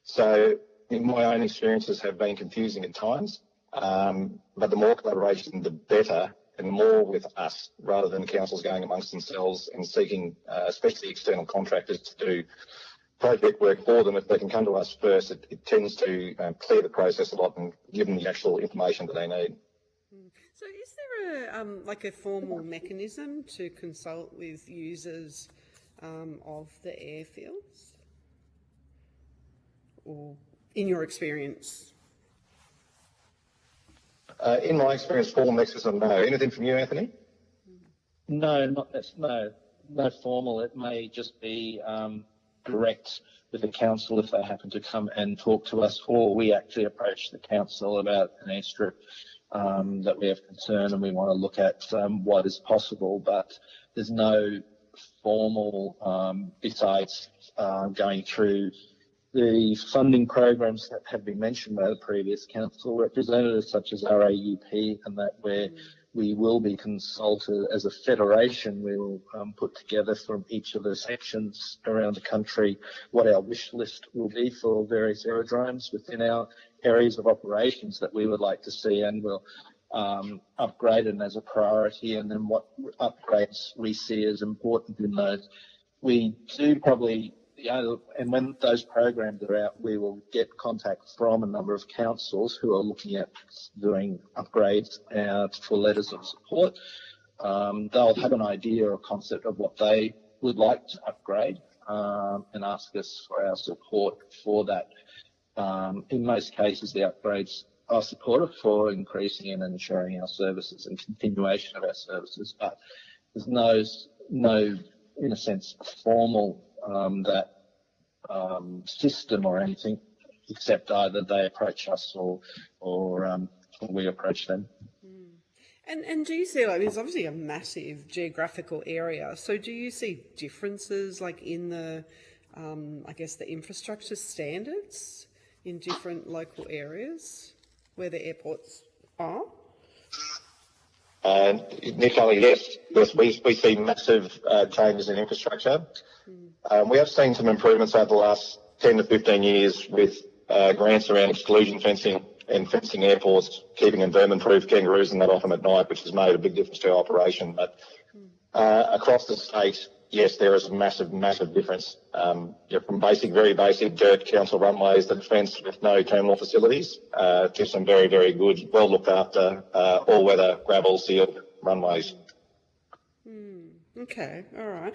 So in my own experiences have been confusing at times, but the more collaboration, the better, and more with us rather than councils going amongst themselves and seeking, especially external contractors, to do project work for them. If they can come to us first, it tends to clear the process a lot and give them the actual information that they need. So is there a formal mechanism to consult with users of the airfields? Or in your experience? In my experience, formal mechanism, no. Anything from you, Anthony? No, no formal. It may just be direct with the council if they happen to come and talk to us, or we actually approach the council about an airstrip that we have concern and we want to look at what is possible, but there's no formal besides going through the funding programs that have been mentioned by the previous council representatives, such as RAUP, and that where we will be consulted as a federation. We will put together from each of the sections around the country what our wish list will be for various aerodromes within our areas of operations that we would like to see, and we'll upgrade them as a priority, and then what upgrades we see as important in those. We do probably, and when those programs are out, we will get contact from a number of councils who are looking at doing upgrades for letters of support. They'll have an idea or concept of what they would like to upgrade and ask us for our support for that. In most cases, the upgrades are supportive for increasing and ensuring our services and continuation of our services, but there's no in a sense, formal system or anything, except either they approach us or we approach them. And do you see, it's obviously a massive geographical area, so do you see differences in the, the infrastructure standards in different local areas where the airports are? Nicola, yes, we see massive changes in infrastructure. We have seen some improvements over the last 10 to 15 years with grants around exclusion fencing and fencing airports, keeping them vermin-proof, kangaroos and that off them at night, which has made a big difference to our operation. But across the state, yes, there is a massive, massive difference. From very basic dirt council runways that fence with no terminal facilities to some very, very good, well looked after, all-weather, gravel sealed runways. Okay, all right.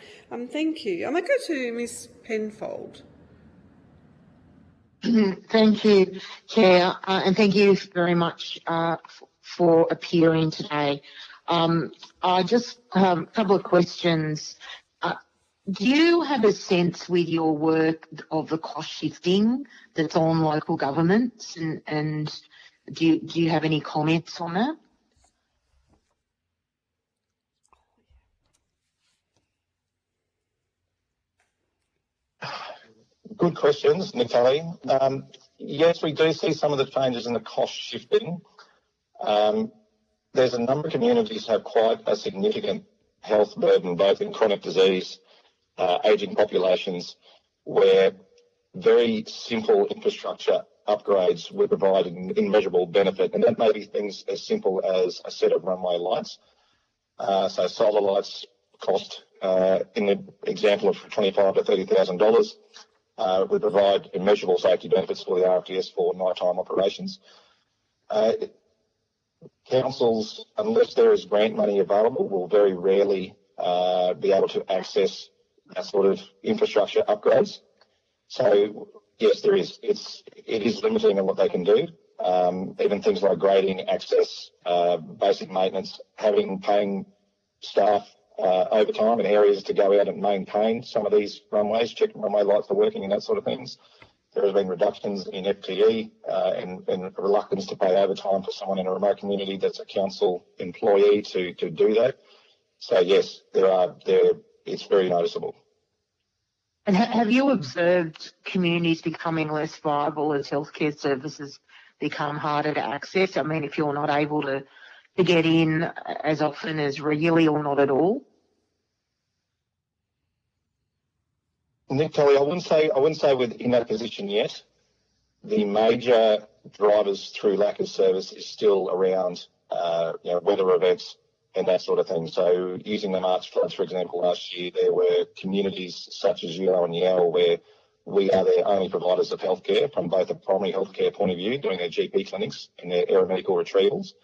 Thank you. I might go to Ms. Penfold. Thank you, Chair, and thank you very much for appearing today. I just have a couple of questions. Do you have a sense with your work of the cost shifting that's on local governments, and do you have any comments on that? Good questions, Nicola. Yes, we do see some of the changes in the cost shifting. There's a number of communities have quite a significant health burden, both in chronic disease, ageing populations, where very simple infrastructure upgrades would provide an immeasurable benefit, and that may be things as simple as a set of runway lights. So solar lights cost, in the example of $25,000 to $30,000, would provide immeasurable safety benefits for the RFDS for nighttime operations. Councils, unless there is grant money available, will very rarely be able to access that sort of infrastructure upgrades. So yes, there is. It is limiting on what they can do. Even things like grading, access, basic maintenance, paying staff overtime in areas to go out and maintain some of these runways, check runway lights are working and that sort of things. There has been reductions in FTE and reluctance to pay overtime for someone in a remote community that's a council employee to do that. So yes, it's very noticeable. And have you observed communities becoming less viable as healthcare services become harder to access? I mean, if you're not able to get in as often as regularly or not at all? Nick Kelly, I wouldn't say we're in that position yet. The major drivers through lack of service is still around weather events, and that sort of thing. So using the March floods, for example, last year, there were communities such as Yeo and Yeo where we are their only providers of healthcare from both a primary healthcare point of view, doing their GP clinics and their aeromedical retrievals.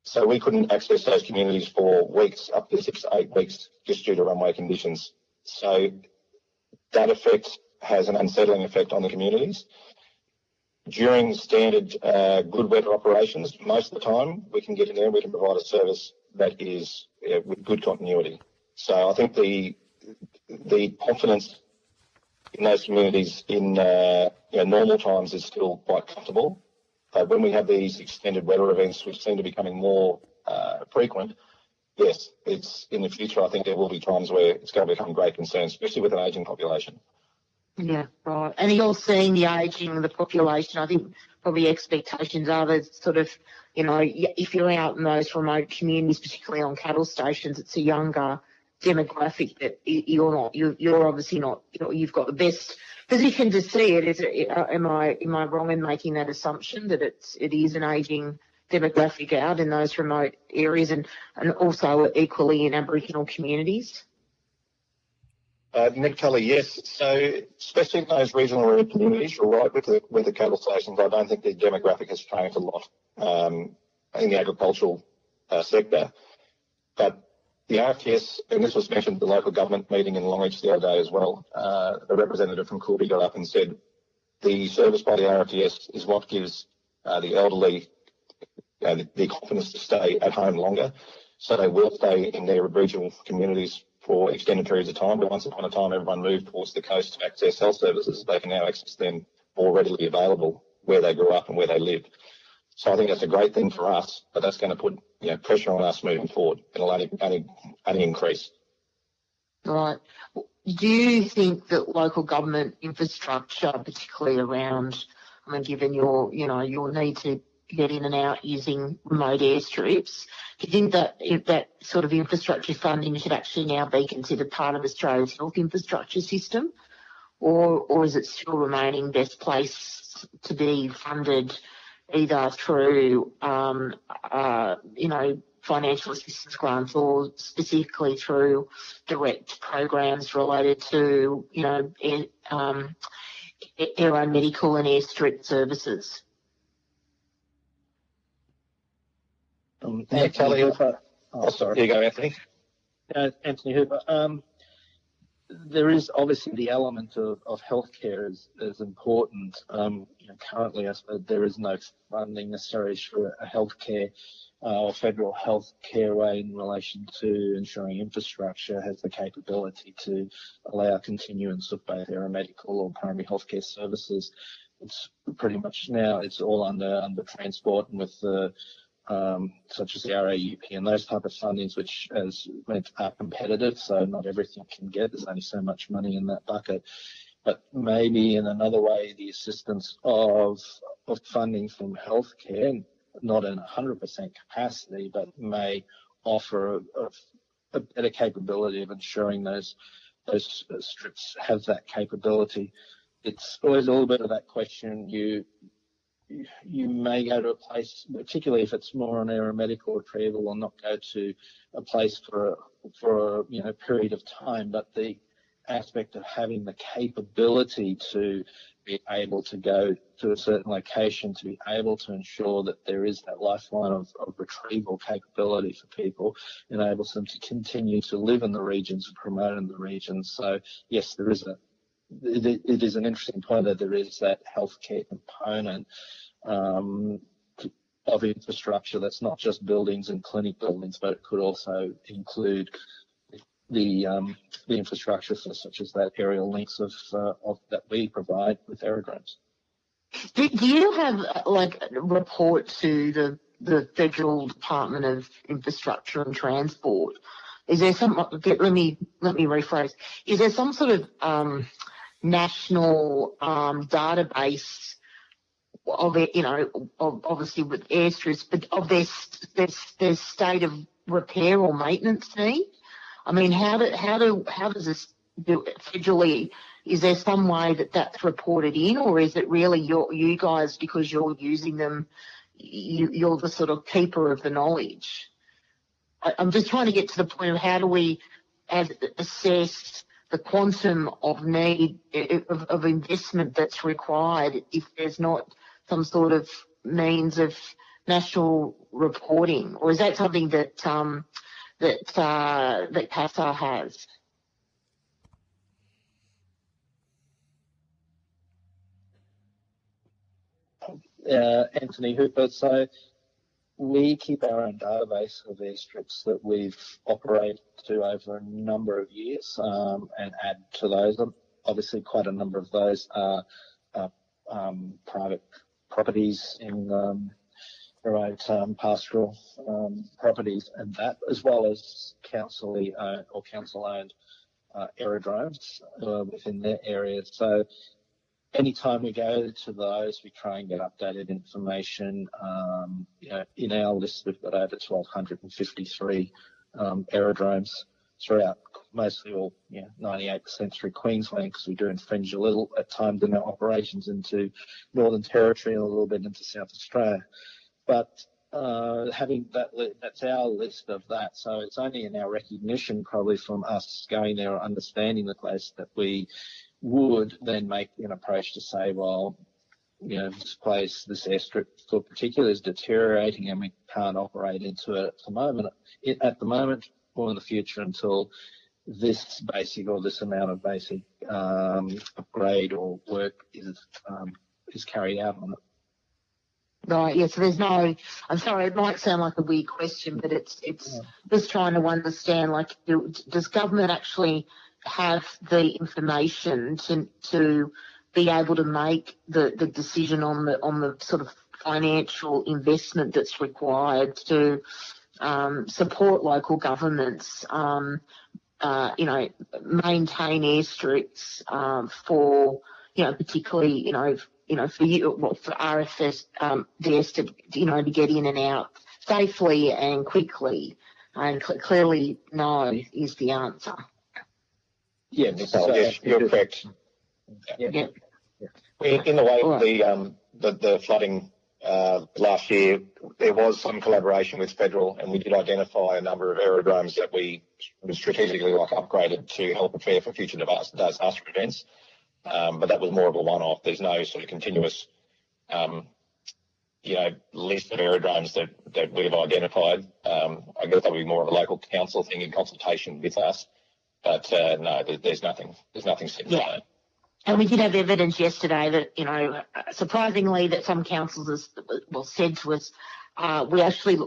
So we couldn't access those communities for weeks, up to 6 to 8 weeks, just due to runway conditions. So that effect has an unsettling effect on the communities. During standard good weather operations, most of the time we can get in there and we can provide a service that is with good continuity. So I think the confidence in those communities in normal times is still quite comfortable. But when we have these extended weather events, which seem to be becoming more frequent, yes, it's in the future. I think there will be times where it's going to become a great concern, especially with an ageing population. Yeah, right. And you're seeing the ageing of the population. I think probably expectations are that sort of, if you're out in those remote communities, particularly on cattle stations, it's a younger demographic that you're obviously not, you've got the best position to see it. Am I wrong in making that assumption that it is an ageing demographic out in those remote areas and also equally in Aboriginal communities? Nick Kelly, yes. So especially in those regional area communities, you're right, with the cattle stations, I don't think the demographic has changed a lot in the agricultural sector. But the RTS, and this was mentioned at the local government meeting in Longreach the other day as well, the representative from QLD got up and said the service by the RTS is what gives the elderly the confidence to stay at home longer. So they will stay in their regional communities for extended periods of time, but once upon a time everyone moved towards the coast to access health services. They can now access them more readily available where they grew up and where they live. So I think that's a great thing for us, but that's going to put pressure on us moving forward. It'll only increase. Right. Do you think that local government infrastructure, particularly around, given your need to get in and out using remote airstrips, do you think that if that sort of infrastructure funding should actually now be considered part of Australia's health infrastructure system, or is it still remaining best place to be funded either through financial assistance grants or specifically through direct programs related to aeromedical and airstrip services? Anthony Hooper. Sorry. Here you go, Anthony. Anthony Hooper. There is obviously the element of healthcare is important. Currently, I suppose there is no funding necessary for a healthcare or federal healthcare way in relation to ensuring infrastructure has the capability to allow continuance of both aeromedical or primary healthcare services. It's pretty much now it's all under transport and with the such as the RAUP and those type of fundings, which are competitive, so not everything can get. There's only so much money in that bucket. But maybe in another way, the assistance of funding from healthcare, not in 100% capacity, but may offer a better capability of ensuring those strips have that capability. It's always a little bit of that question. You may go to a place, particularly if it's more an aeromedical retrieval, or not go to a place for a period of time. But the aspect of having the capability to be able to go to a certain location, to be able to ensure that there is that lifeline of retrieval capability for people, enables them to continue to live in the regions and promote in the regions. So yes, it is an interesting point that there is that healthcare component of infrastructure that's not just buildings and clinic buildings, but it could also include the infrastructure such as that aerial links of that we provide with aerodromes. Do you have a report to the Federal Department of Infrastructure and Transport? Is there some? Let me rephrase. Is there some sort of national database of it? Obviously with airstrips, but of their state of repair or maintenance need. How does this do federally? Is there some way that that's reported in, or is it really you guys, because you're using them, you're the sort of keeper of the knowledge? I'm just trying to get to the point of how do we assess the quantum of need of investment that's required if there's not some sort of means of national reporting, or is that something that that CASA has? Anthony Hooper. So we keep our own database of airstrips that we've operated to over a number of years and add to those. Obviously, quite a number of those are private properties in remote pastoral properties, and that, as well as council-owned aerodromes within their area. So anytime we go to those, we try and get updated information. In our list, we've got over 1,253 aerodromes throughout, mostly all, 98% through Queensland, because we do infringe a little at times in our operations into Northern Territory and a little bit into South Australia. But having that, that's our list of that. So it's only in our recognition, probably from us going there or understanding the place, that we would then make an approach to say, well, this place, this airstrip for particular is deteriorating and we can't operate into it at the moment or in the future until this basic or this amount of basic upgrade or work is carried out on it. Right, yeah, so there's no, I'm sorry, it might sound like a weird question, but it's just trying to understand, like, does government actually have the information to be able to make the decision on the sort of financial investment that's required to support local governments, maintain airstrips for, particularly, for RFS, to get in and out safely and quickly? And clearly, no is the answer. Yeah, yes, you're correct. Yeah. In the way of the flooding last year, there was some collaboration with federal, and we did identify a number of aerodromes that we strategically upgraded to help prepare for future disaster events. But that was more of a one-off. There's no sort of continuous, list of aerodromes that we've identified. I guess that would be more of a local council thing in consultation with us. But no, there's nothing set in stone. And we did have evidence yesterday that, surprisingly, that some councils said to us, we actually,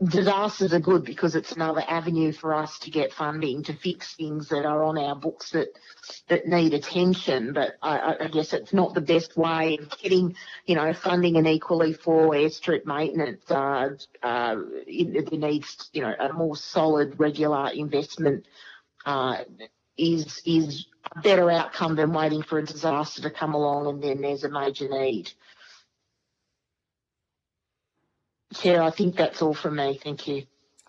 disasters are good because it's another avenue for us to get funding to fix things that are on our books that need attention. But I guess it's not the best way of getting, funding, and equally for airstrip maintenance. It needs, a more solid, regular investment is a better outcome than waiting for a disaster to come along and then there's a major need. Chair, I think that's all from me. Thank you.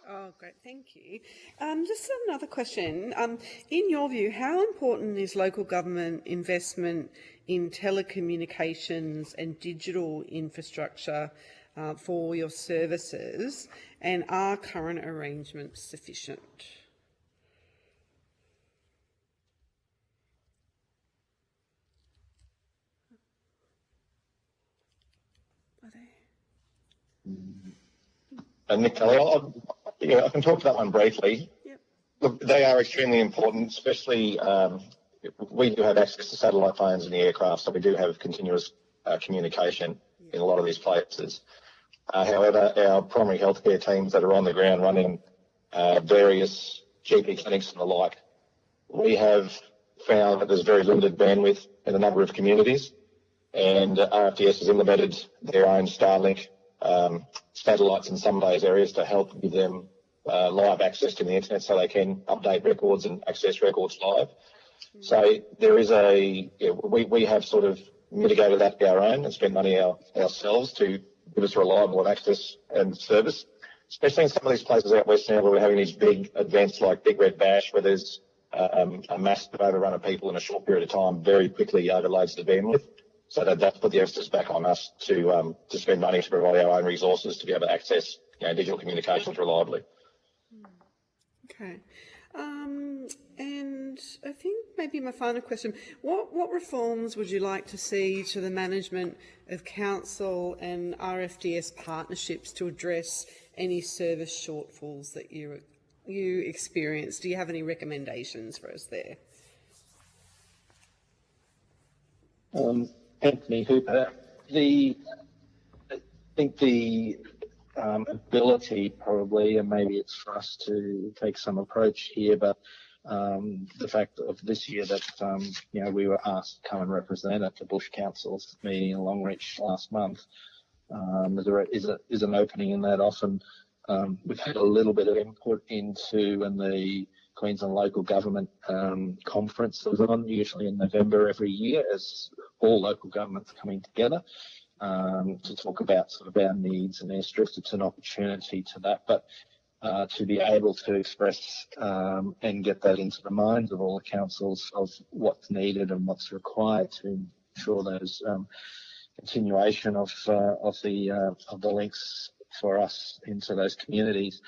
Oh, great. Thank you. Just another question. In your view, how important is local government investment in telecommunications and digital infrastructure for your services, and are current arrangements sufficient? Nick Kelly, I can talk to that one briefly. Yep. Look, they are extremely important, especially we do have access to satellite phones in the aircraft, so we do have continuous communication in a lot of these places. However, our primary healthcare teams that are on the ground running various GP clinics and the like, we have found that there's very limited bandwidth in a number of communities, and RFDS has implemented their own Starlink satellites in some of those areas to help give them live access to the internet so they can update records and access records live. So there is we have sort of mitigated that our own and spent money ourselves to give us reliable access and service, especially in some of these places out west now where we're having these big events like Big Red Bash, where there's a massive overrun of people in a short period of time very quickly overloads the bandwidth. So that's put the emphasis back on us to spend money to provide our own resources to be able to access digital communications reliably. Okay. And I think maybe my final question, what reforms would you like to see to the management of council and RFDS partnerships to address any service shortfalls that you experience? Do you have any recommendations for us there? Anthony Hooper, I think the ability probably, and maybe it's for us to take some approach here, but the fact of this year that we were asked to come and represent at the Bush Council's meeting in Longreach last month is an opening in that. Often we've had a little bit of input into when the Queensland Local Government Conference was on, usually in November every year, as all local governments coming together to talk about sort of our needs and airstrips. It's an opportunity to that, but to be able to express and get that into the minds of all the councils of what's needed and what's required to ensure those continuation of the links for us into those communities,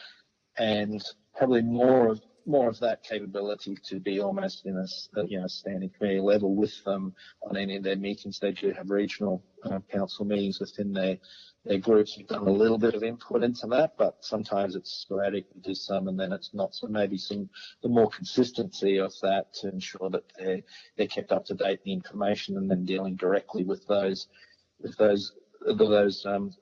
and probably more of that capability to be almost in a standing committee level with them on any of their meetings. They do have regional council meetings within their groups. We've done a little bit of input into that, but sometimes it's sporadic. We do some and then it's not. So maybe the more consistency of that to ensure that they're kept up to date, the information, and then dealing directly with those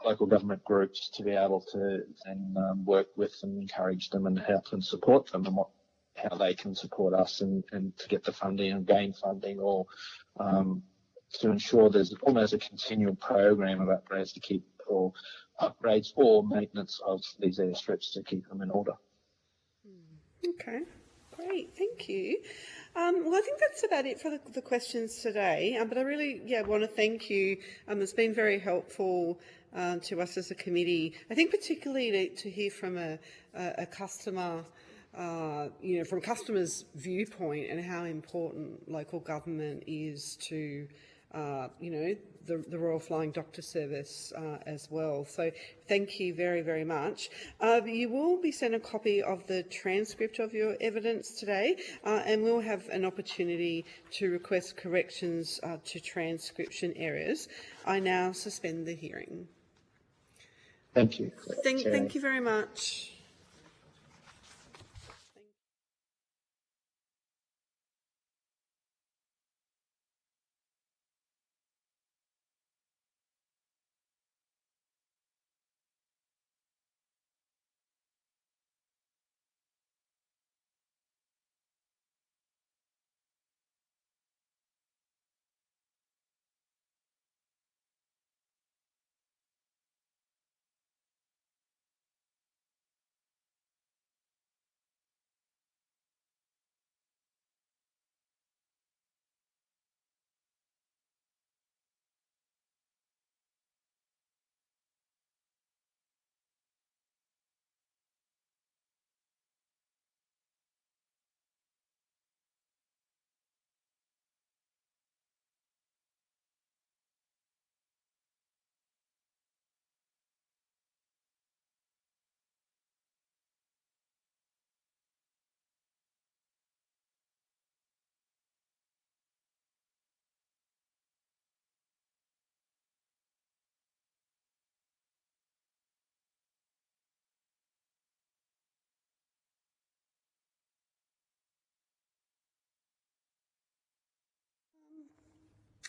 local government groups to be able to then work with them, encourage them, and help and support them, and how they can support us and to get the funding and gain funding, or to ensure there's almost a continual program of upgrades or maintenance of these airstrips to keep them in order. Okay, great, thank you. Well, I think that's about it for the questions today, but I really want to thank you. It's been very helpful to us as a committee. I think particularly to hear from a customer, from a customer's viewpoint, and how important local government is to the Royal Flying Doctor Service as well. So thank you very, very much. You will be sent a copy of the transcript of your evidence today, and we'll have an opportunity to request corrections to transcription errors. I now suspend the hearing. Thank you. Thank you very much.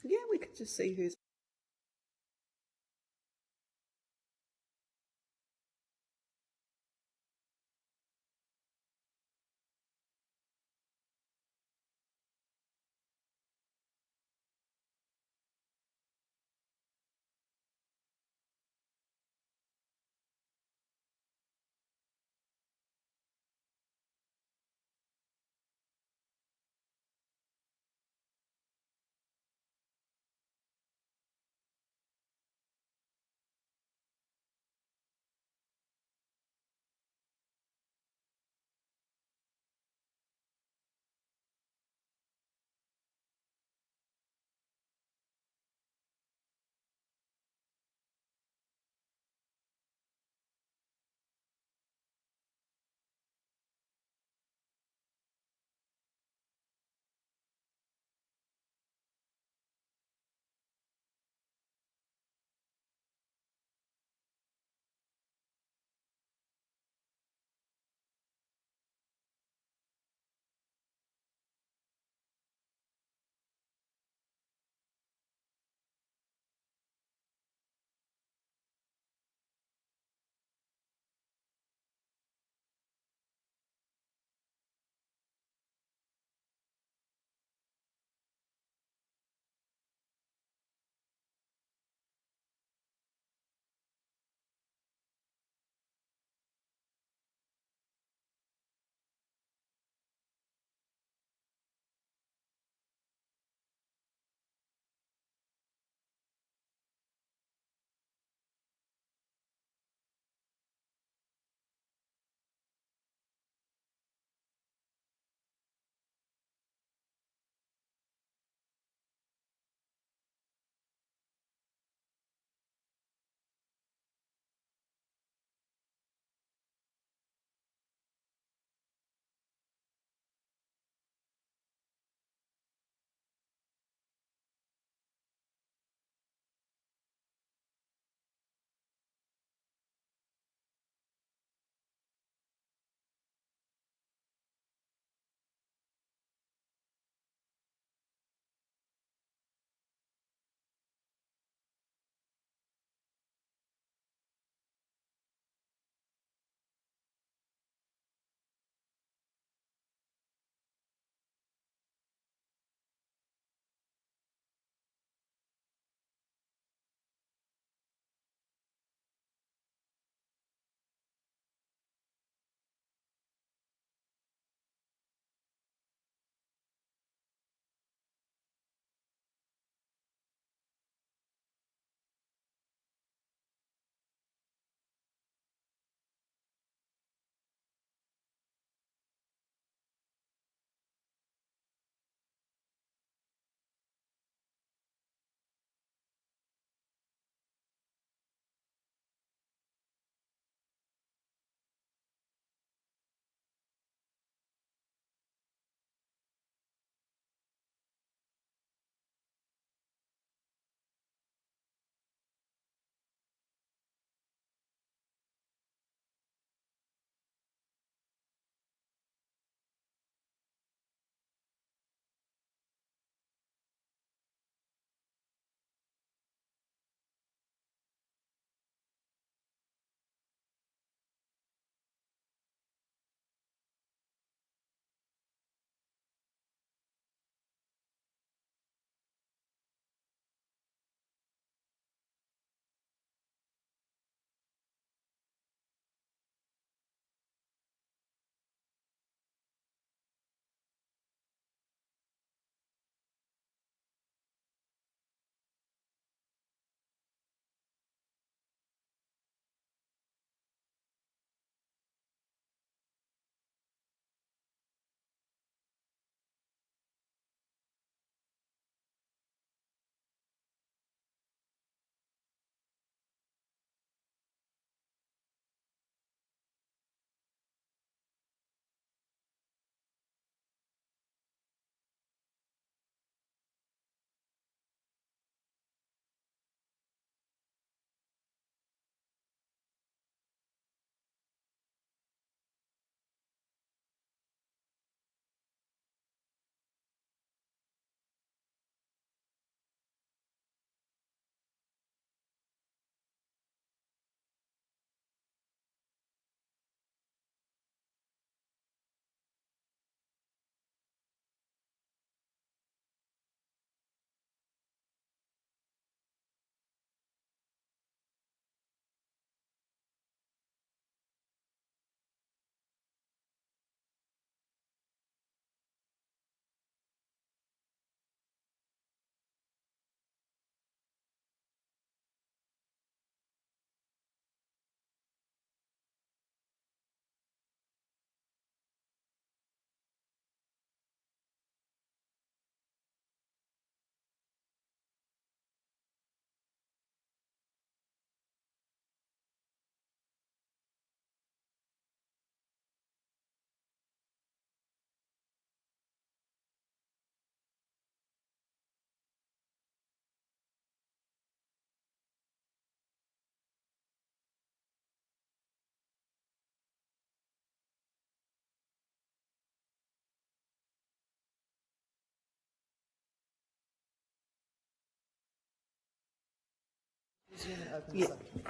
Yeah, we could just see who's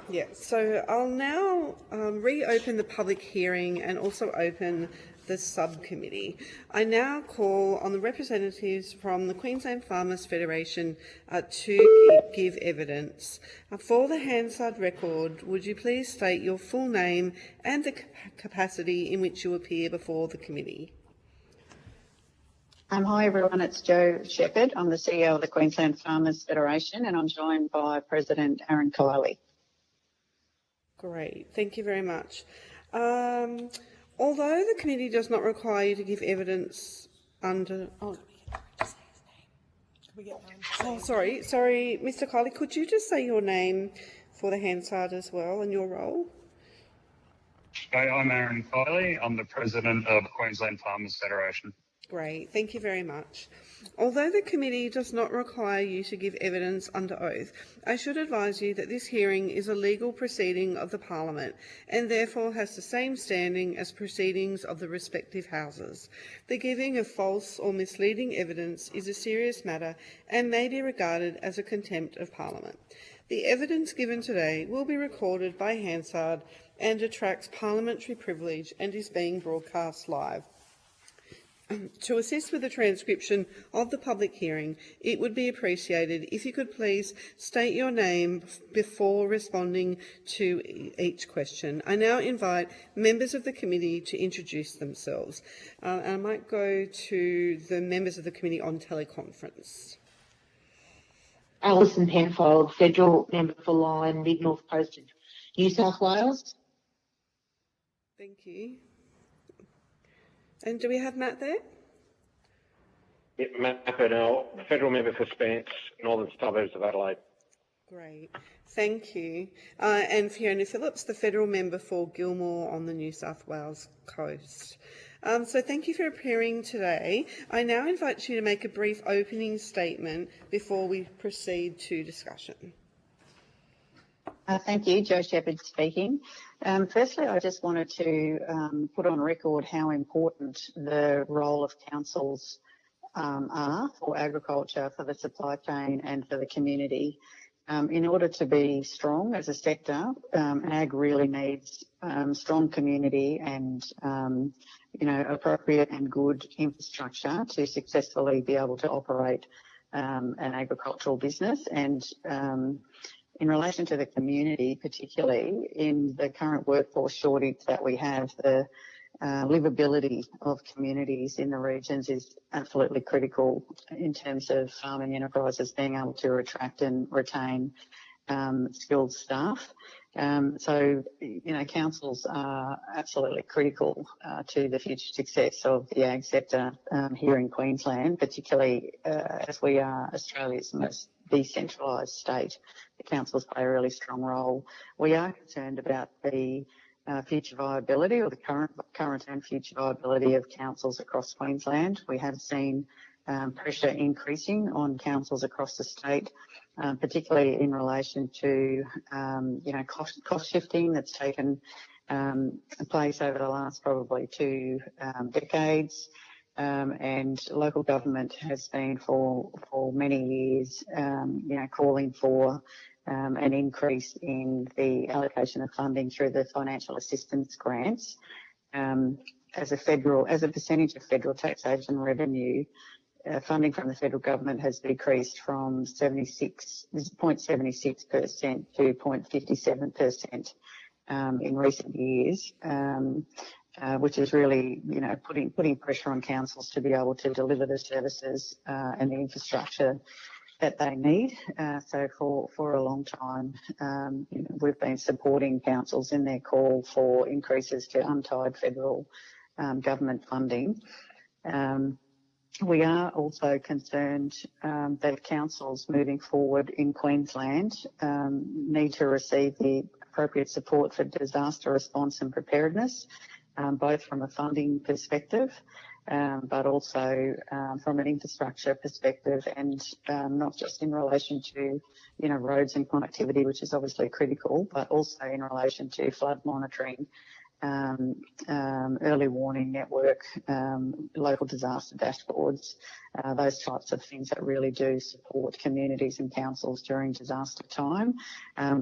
Yeah. So I'll now reopen the public hearing and also open the subcommittee. I now call on the representatives from the Queensland Farmers Federation to give evidence. For the Hansard record, would you please state your full name and the capacity in which you appear before the committee? Hi everyone, it's Jo Shepherd. I'm the CEO of the Queensland Farmers Federation and I'm joined by President Aaron Kalali. Great, thank you very much. Although the committee does not require you to give evidence under... sorry, Mr. Kiley, could you just say your name for the Hansard as well and your role? Hi, I'm Aaron Kiley. I'm the President of Queensland Farmers Federation. Great, thank you very much. Although the committee does not require you to give evidence under oath, I should advise you that this hearing is a legal proceeding of the Parliament and therefore has the same standing as proceedings of the respective houses. The giving of false or misleading evidence is a serious matter and may be regarded as a contempt of Parliament. The evidence given today will be recorded by Hansard and attracts parliamentary privilege and is being broadcast live. To assist with the transcription of the public hearing, it would be appreciated if you could please state your name before responding to each question. I now invite members of the committee to introduce themselves. I might go to the members of the committee on teleconference. Alison Penfold, Federal Member for Lyme, Mid-North Coast, New South Wales. Thank you. And do we have Matt there? Yeah, Matt Burnell, Federal Member for Spence, Northern Suburbs of Adelaide. Great, thank you. And Fiona Phillips, the Federal Member for Gilmore on the New South Wales coast. So thank you for appearing today. I now invite you to make a brief opening statement before we proceed to discussion. Thank you, Jo Shepherd speaking. Firstly, I just wanted to put on record how important the role of councils are for agriculture, for the supply chain and for the community. In order to be strong as a sector, ag really needs strong community and appropriate and good infrastructure to successfully be able to operate an agricultural business. And in relation to the community, particularly in the current workforce shortage that we have, the livability of communities in the regions is absolutely critical in terms of farming enterprises being able to attract and retain skilled staff. So, councils are absolutely critical to the future success of the ag sector here in Queensland, particularly as we are Australia's most decentralised state. The councils play a really strong role. We are concerned about the future viability, or the current and future viability of councils across Queensland. We have seen pressure increasing on councils across the state, particularly in relation to cost shifting that's taken place over the last probably 2 decades. And local government has been for many years, calling for an increase in the allocation of funding through the financial assistance grants. As a percentage of federal taxation revenue, funding from the federal government has decreased from 0.76% to 0.57% in recent years. Which is really, putting pressure on councils to be able to deliver the services and the infrastructure that they need. So for a long time, we've been supporting councils in their call for increases to untied federal government funding. We are also concerned that councils moving forward in Queensland need to receive the appropriate support for disaster response and preparedness, both from a funding perspective, but also from an infrastructure perspective, and not just in relation to, roads and connectivity, which is obviously critical, but also in relation to flood monitoring early warning network, local disaster dashboards, those types of things that really do support communities and councils during disaster time.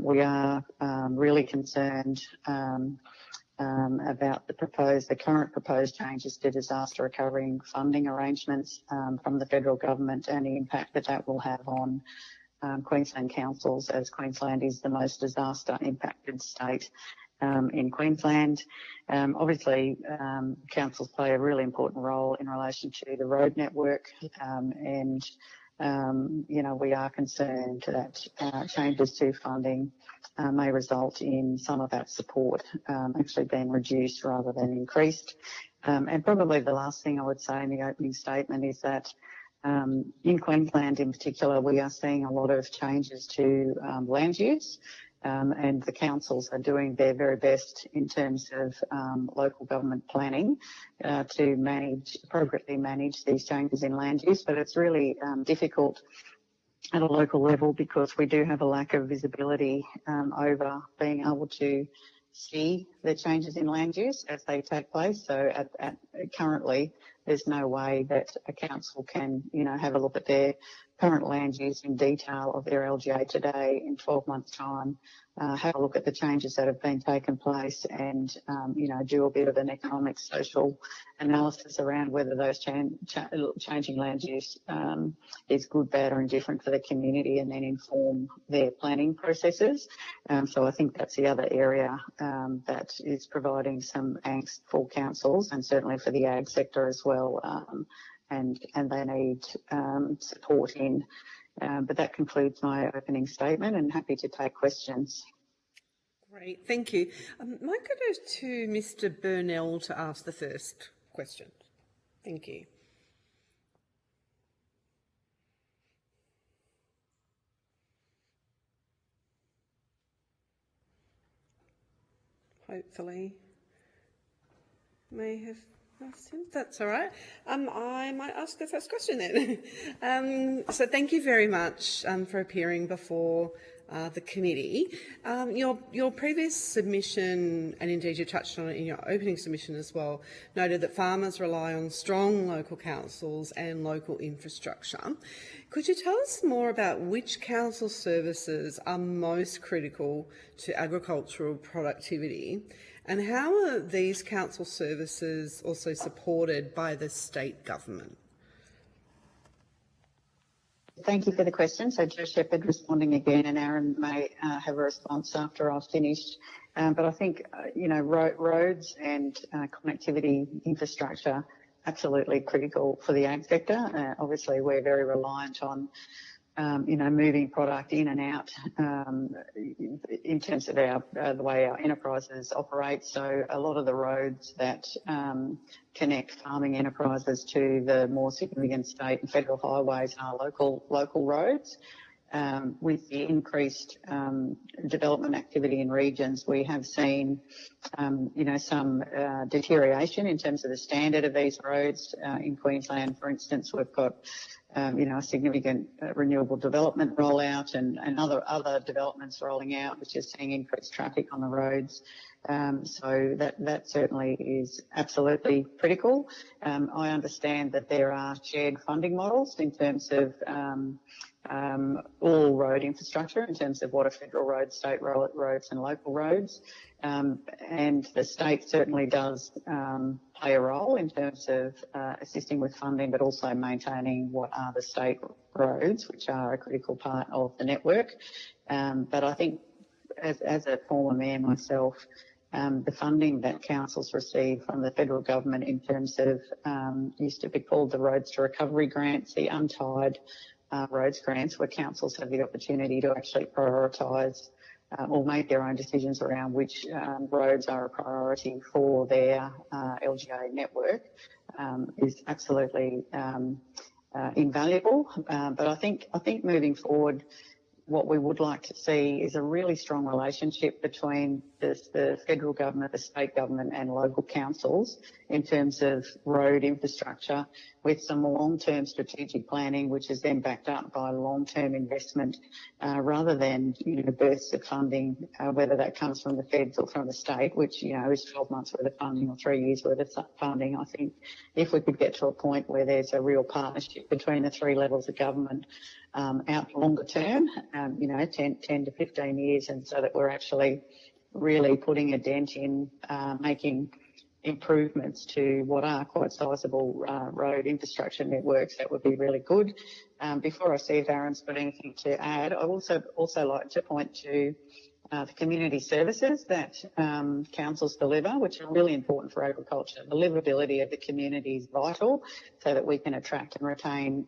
We are really concerned about the current proposed changes to disaster recovery and funding arrangements from the federal government and the impact that that will have on Queensland councils, as Queensland is the most disaster impacted state in Queensland. Obviously, councils play a really important role in relation to the road network, and we are concerned that changes to funding may result in some of that support actually being reduced rather than increased. And probably the last thing I would say in the opening statement is that in Queensland in particular, we are seeing a lot of changes to land use, and the councils are doing their very best in terms of local government planning to appropriately manage these changes in land use. But it's really difficult at a local level because we do have a lack of visibility over being able to see the changes in land use as they take place. So currently, there's no way that a council can, have a look at their current land use in detail of their LGA today in 12 months' time, have a look at the changes that have been taken place and, do a bit of an economic, social analysis around whether those changing land use is good, bad or indifferent for the community, and then inform their planning processes. So I think that's the other area that is providing some angst for councils and certainly for the ag sector as well, and they need support in. But that concludes my opening statement, and happy to take questions. Great, thank you. Might go to Mr. Burnell to ask the first question. Thank you. Hopefully, may have asked him. That's all right. I might ask the first question then. So thank you very much for appearing before the committee. Your previous submission, and indeed you touched on it in your opening submission as well, noted that farmers rely on strong local councils and local infrastructure. Could you tell us more about which council services are most critical to agricultural productivity, and how are these council services also supported by the state government? Thank you for the question. So Joe Shepherd responding again, and Aaron may have a response after I've finished. But I think, roads and connectivity infrastructure, absolutely critical for the ag sector. Obviously, we're very reliant on, moving product in and out in terms of the way our enterprises operate. So a lot of the roads that connect farming enterprises to the more significant state and federal highways are local roads. With the increased development activity in regions, we have seen, some deterioration in terms of the standard of these roads. In Queensland, for instance, we've got, a significant renewable development rollout and other developments rolling out, which is seeing increased traffic on the roads. So that certainly is absolutely critical. I understand that there are shared funding models in terms of all road infrastructure, in terms of what are federal roads, state roads and local roads. And the state certainly does play a role in terms of assisting with funding, but also maintaining what are the state roads, which are a critical part of the network. But I think as a former mayor myself, the funding that councils receive from the federal government in terms of used to be called the Roads to Recovery grants, the untied roads grants, where councils have the opportunity to actually prioritise or make their own decisions around which roads are a priority for their LGA network, is absolutely invaluable. But I think moving forward, what we would like to see is a really strong relationship between the federal government, the state government and local councils in terms of road infrastructure with some long-term strategic planning, which is then backed up by long-term investment, rather than, bursts of funding, whether that comes from the feds or from the state, which, is 12 months worth of funding or 3 years worth of funding. I think if we could get to a point where there's a real partnership between the three levels of government, out longer term, 10 to 15 years, and so that we're actually really putting a dent in making improvements to what are quite sizable road infrastructure networks, that would be really good. Before I see if Aaron's got anything to add, I also like to point to the community services that councils deliver, which are really important for agriculture. The livability of the community is vital so that we can attract and retain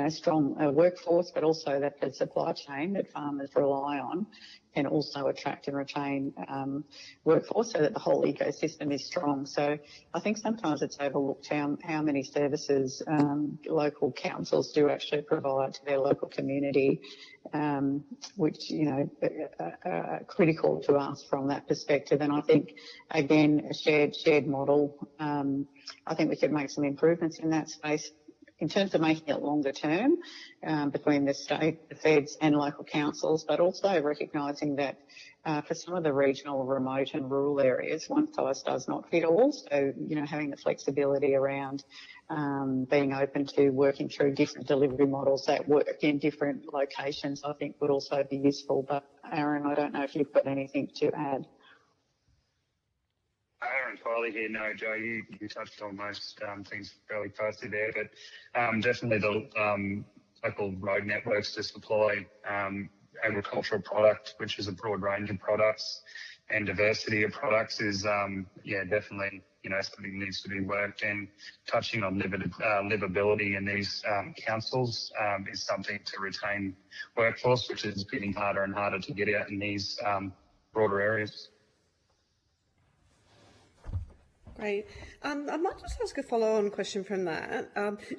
strong workforce, but also that the supply chain that farmers rely on can also attract and retain workforce so that the whole ecosystem is strong. So I think sometimes it's overlooked how many services local councils do actually provide to their local community, which, are critical to us from that perspective. And I think, again, a shared model, I think we could make some improvements in that space in terms of making it longer term between the state, the feds and local councils, but also recognising that for some of the regional, remote and rural areas, one size does not fit all. So, having the flexibility around being open to working through different delivery models that work in different locations, I think would also be useful. But Aaron, I don't know if you've got anything to add. Aaron Foley here. No, Joe, you touched on most things fairly closely there, but definitely the local road networks to supply agricultural product, which is a broad range of products, and diversity of products is, definitely, something that needs to be worked. And touching on livability in these councils is something to retain workforce, which is getting harder and harder to get out in these broader areas. Great. I might just ask a follow-on question from that.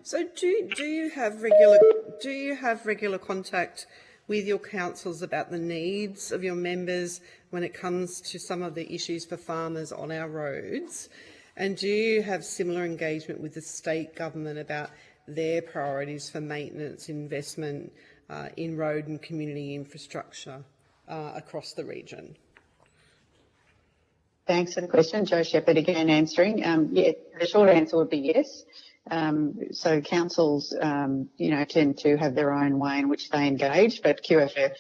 So, do you have regular contact with your councils about the needs of your members when it comes to some of the issues for farmers on our roads? And do you have similar engagement with the state government about their priorities for maintenance, investment in road and community infrastructure across the region? Thanks for the question. Jo Shepherd again answering. The short answer would be yes. So councils, tend to have their own way in which they engage, but QFF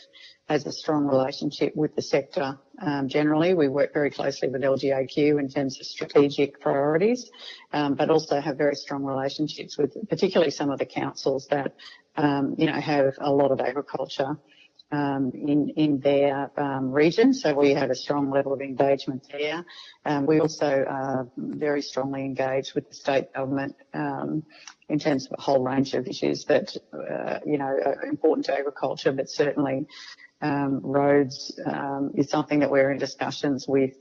has a strong relationship with the sector generally. We work very closely with LGAQ in terms of strategic priorities, but also have very strong relationships with particularly some of the councils that, have a lot of agriculture in their region. So we have a strong level of engagement there. We also are very strongly engaged with the state government in terms of a whole range of issues that, are important to agriculture, but certainly roads is something that we're in discussions with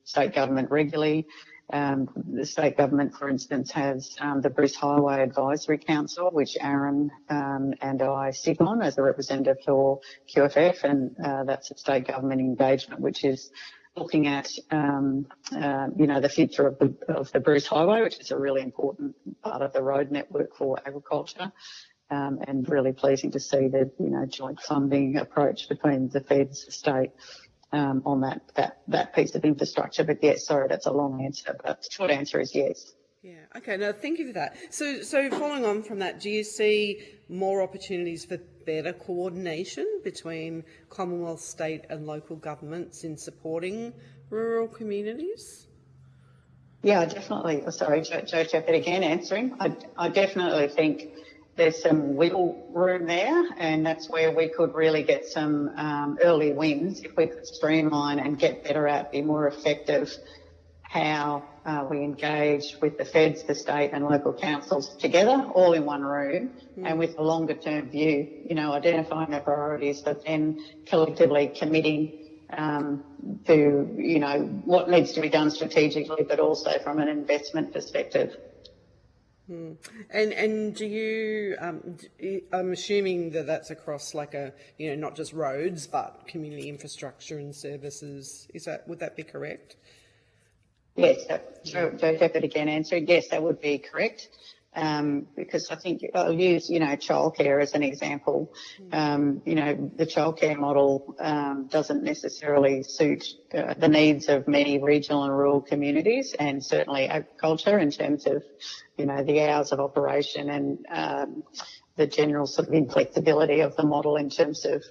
state government regularly. The state government, for instance, has the Bruce Highway Advisory Council, which Aaron and I sit on as a representative for QFF, and that's a state government engagement which is looking at, the future of the Bruce Highway, which is a really important part of the road network for agriculture, and really pleasing to see the joint funding approach between the feds, the state, on that piece of infrastructure. But yes, sorry, that's a long answer, but the short answer is yes. Yeah, okay, no, thank you for that. So following on from that, do you see more opportunities for better coordination between Commonwealth, state and local governments in supporting rural communities? Yeah, definitely. Sorry, Jo Shepherd again answering. I definitely think there's some wiggle room there, and that's where we could really get some early wins if we could streamline and get better at, be more effective how we engage with the feds, the state and local councils together, all in one room, and with a longer term view, identifying the priorities, but then collectively committing to, what needs to be done strategically, but also from an investment perspective. And do you? I'm assuming that that's across like not just roads but community infrastructure and services. Would that be correct? Yes, Joe Shepherd again answered. Yes, that would be correct. Because I think I'll use, childcare as an example. The childcare model doesn't necessarily suit the needs of many regional and rural communities, and certainly agriculture in terms of, the hours of operation and the general sort of inflexibility of the model in terms of,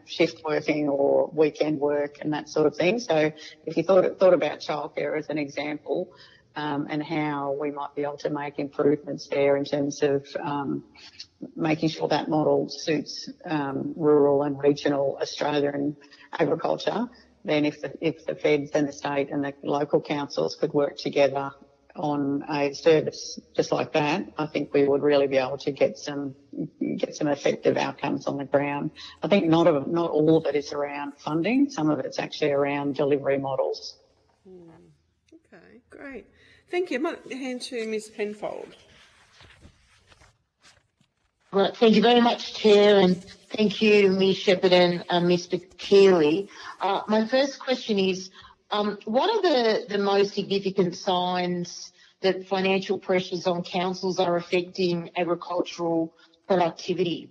shift working or weekend work and that sort of thing. So if you thought about childcare as an example, and how we might be able to make improvements there in terms of making sure that model suits rural and regional Australian agriculture, then if the feds and the state and the local councils could work together on a service just like that, I think we would really be able to get some effective outcomes on the ground. I think not all of it is around funding. Some of it's actually around delivery models. Okay, great. Thank you. I might hand to Ms Penfold. Well, thank you very much, Chair, and thank you, Ms Shepherd and Mr Keeley. My first question is, what are the most significant signs that financial pressures on councils are affecting agricultural productivity?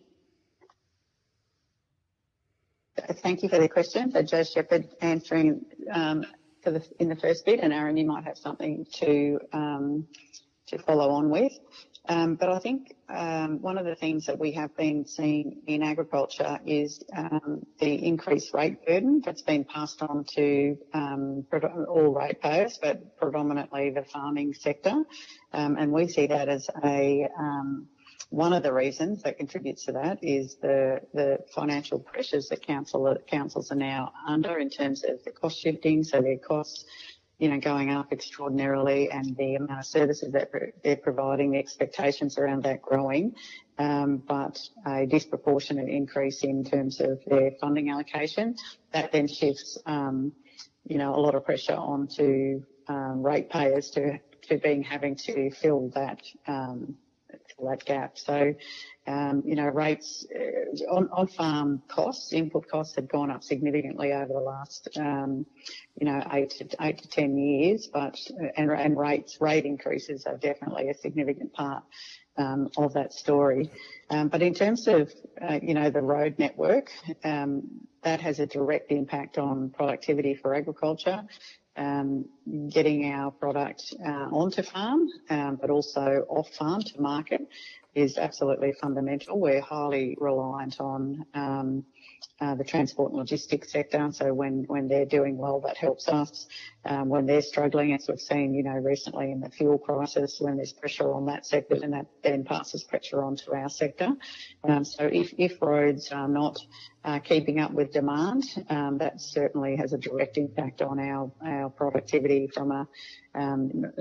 Thank you for the question. So Joe Shepherd answering in the first bit, and Aaron, you might have something to follow on with. But I think one of the things that we have been seeing in agriculture is the increased rate burden that's been passed on to all ratepayers, but predominantly the farming sector. And we see that as one of the reasons that contributes to that is the financial pressures that councils are now under in terms of the cost shifting, so their costs going up extraordinarily, and the amount of services that they're providing, the expectations around that growing, but a disproportionate increase in terms of their funding allocation. That then shifts, a lot of pressure onto ratepayers to having to fill that gap. So, rates on farm costs, input costs have gone up significantly over the last, 8 to 10 years, and rate increases are definitely a significant part of that story. But in terms of, the road network, that has a direct impact on productivity for agriculture. Getting our product onto farm, but also off farm to market is absolutely fundamental. We're highly reliant on the transport and logistics sector. So when they're doing well, that helps us. When they're struggling, as we've seen, recently in the fuel crisis, when there's pressure on that sector, then that then passes pressure onto our sector. So if roads are not keeping up with demand, that certainly has a direct impact on our productivity from a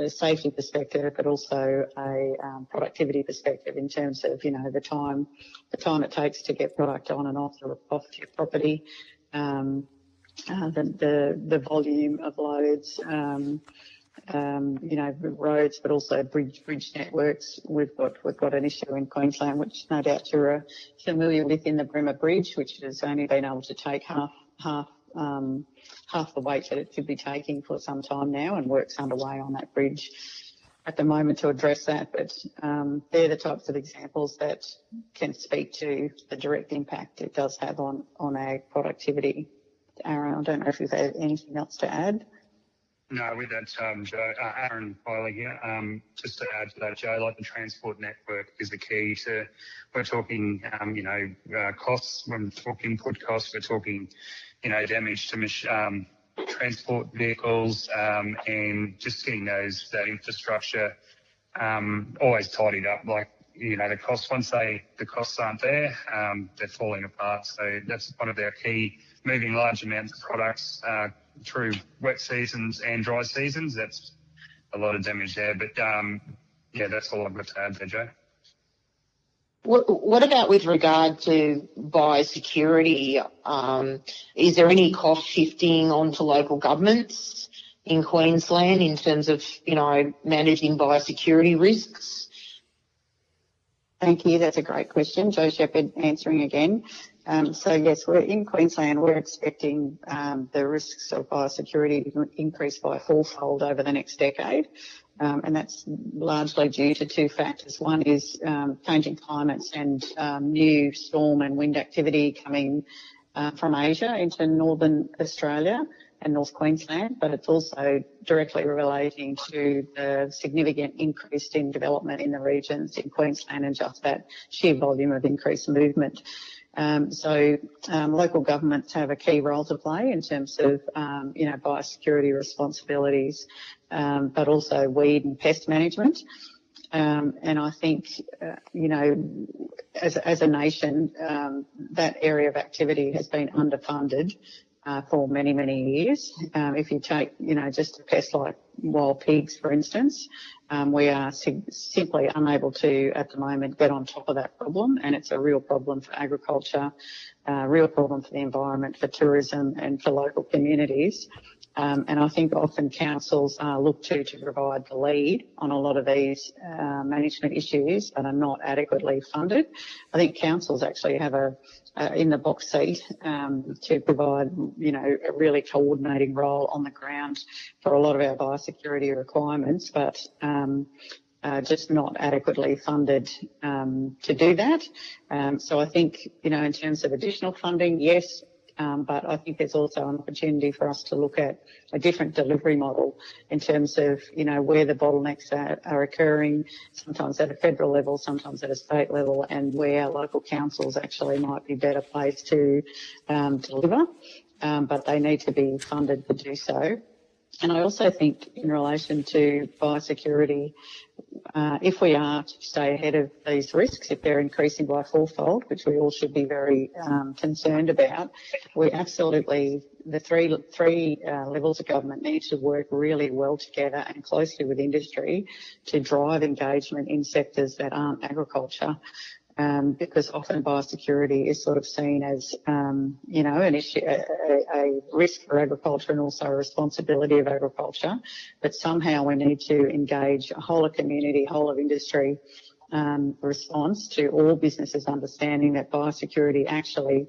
safety perspective, but also a productivity perspective in terms of the time it takes to get product on and off your property, the volume of loads, roads, but also bridge networks. We've got an issue in Queensland, which no doubt you're familiar with, in the Bremer Bridge, which has only been able to take half the weight that it should be taking for some time now, and work's underway on that bridge at the moment to address that. But they're the types of examples that can speak to the direct impact it does have on ag productivity. Aaron, I don't know if you've had anything else to add. No, with that, Joe, Aaron Piley here. Just to add to that, Joe, like the transport network is the key to, we're talking, costs, when we talk input costs, we're talking, damage to transport vehicles, and just getting that infrastructure always tidied up. Like, the costs, once the costs aren't there, they're falling apart. So that's one of our key, moving large amounts of products through wet seasons and dry seasons. That's a lot of damage there. But that's all I've got to add there, Joe. What about with regard to biosecurity? Is there any cost shifting onto local governments in Queensland in terms of, managing biosecurity risks? Thank you. That's a great question. Jo Shepherd answering again. So yes, we're in Queensland. We're expecting the risks of biosecurity to increase by fourfold over the next decade. And that's largely due to two factors. One is changing climates and new storm and wind activity coming from Asia into northern Australia and North Queensland, but it's also directly relating to the significant increase in development in the regions in Queensland and just that sheer volume of increased movement. So local governments have a key role to play in terms of, biosecurity responsibilities, but also weed and pest management. And I think, as a nation, that area of activity has been underfunded for many, many years. If you take, just a pest like wild pigs, for instance, we are simply unable to, at the moment, get on top of that problem, and it's a real problem for agriculture, a real problem for the environment, for tourism and for local communities. And I think often councils are looked to provide the lead on a lot of these management issues that are not adequately funded. I think councils actually have a in the box seat to provide, a really coordinating role on the ground for a lot of our biosecurity requirements, but just not adequately funded to do that. So I think, in terms of additional funding, yes, but I think there's also an opportunity for us to look at a different delivery model in terms of, where the bottlenecks are occurring, sometimes at a federal level, sometimes at a state level, and where local councils actually might be better placed to deliver, but they need to be funded to do so. And I also think in relation to biosecurity, if we are to stay ahead of these risks, if they're increasing by fourfold, which we all should be very concerned about, we absolutely, the three levels of government need to work really well together and closely with industry to drive engagement in sectors that aren't agriculture. Because often biosecurity is sort of seen as, an issue, a risk for agriculture and also a responsibility of agriculture. But somehow we need to engage a whole of community, whole of industry response to all businesses understanding that biosecurity actually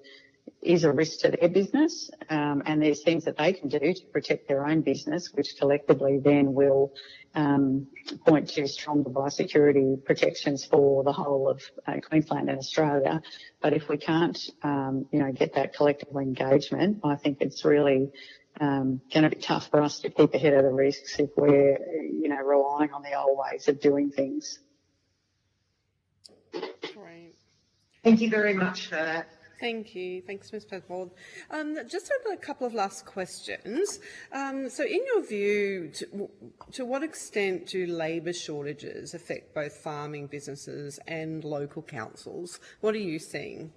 is a risk to their business, and there's things that they can do to protect their own business, which collectively then will point to stronger biosecurity protections for the whole of Queensland and Australia. But if we can't, get that collective engagement, I think it's really going to be tough for us to keep ahead of the risks if we're, relying on the old ways of doing things. Great. Thank you very much for that. Thank you. Thanks, Ms. Penfold. Just a couple of last questions. So in your view, to what extent do labour shortages affect both farming businesses and local councils? What are you seeing?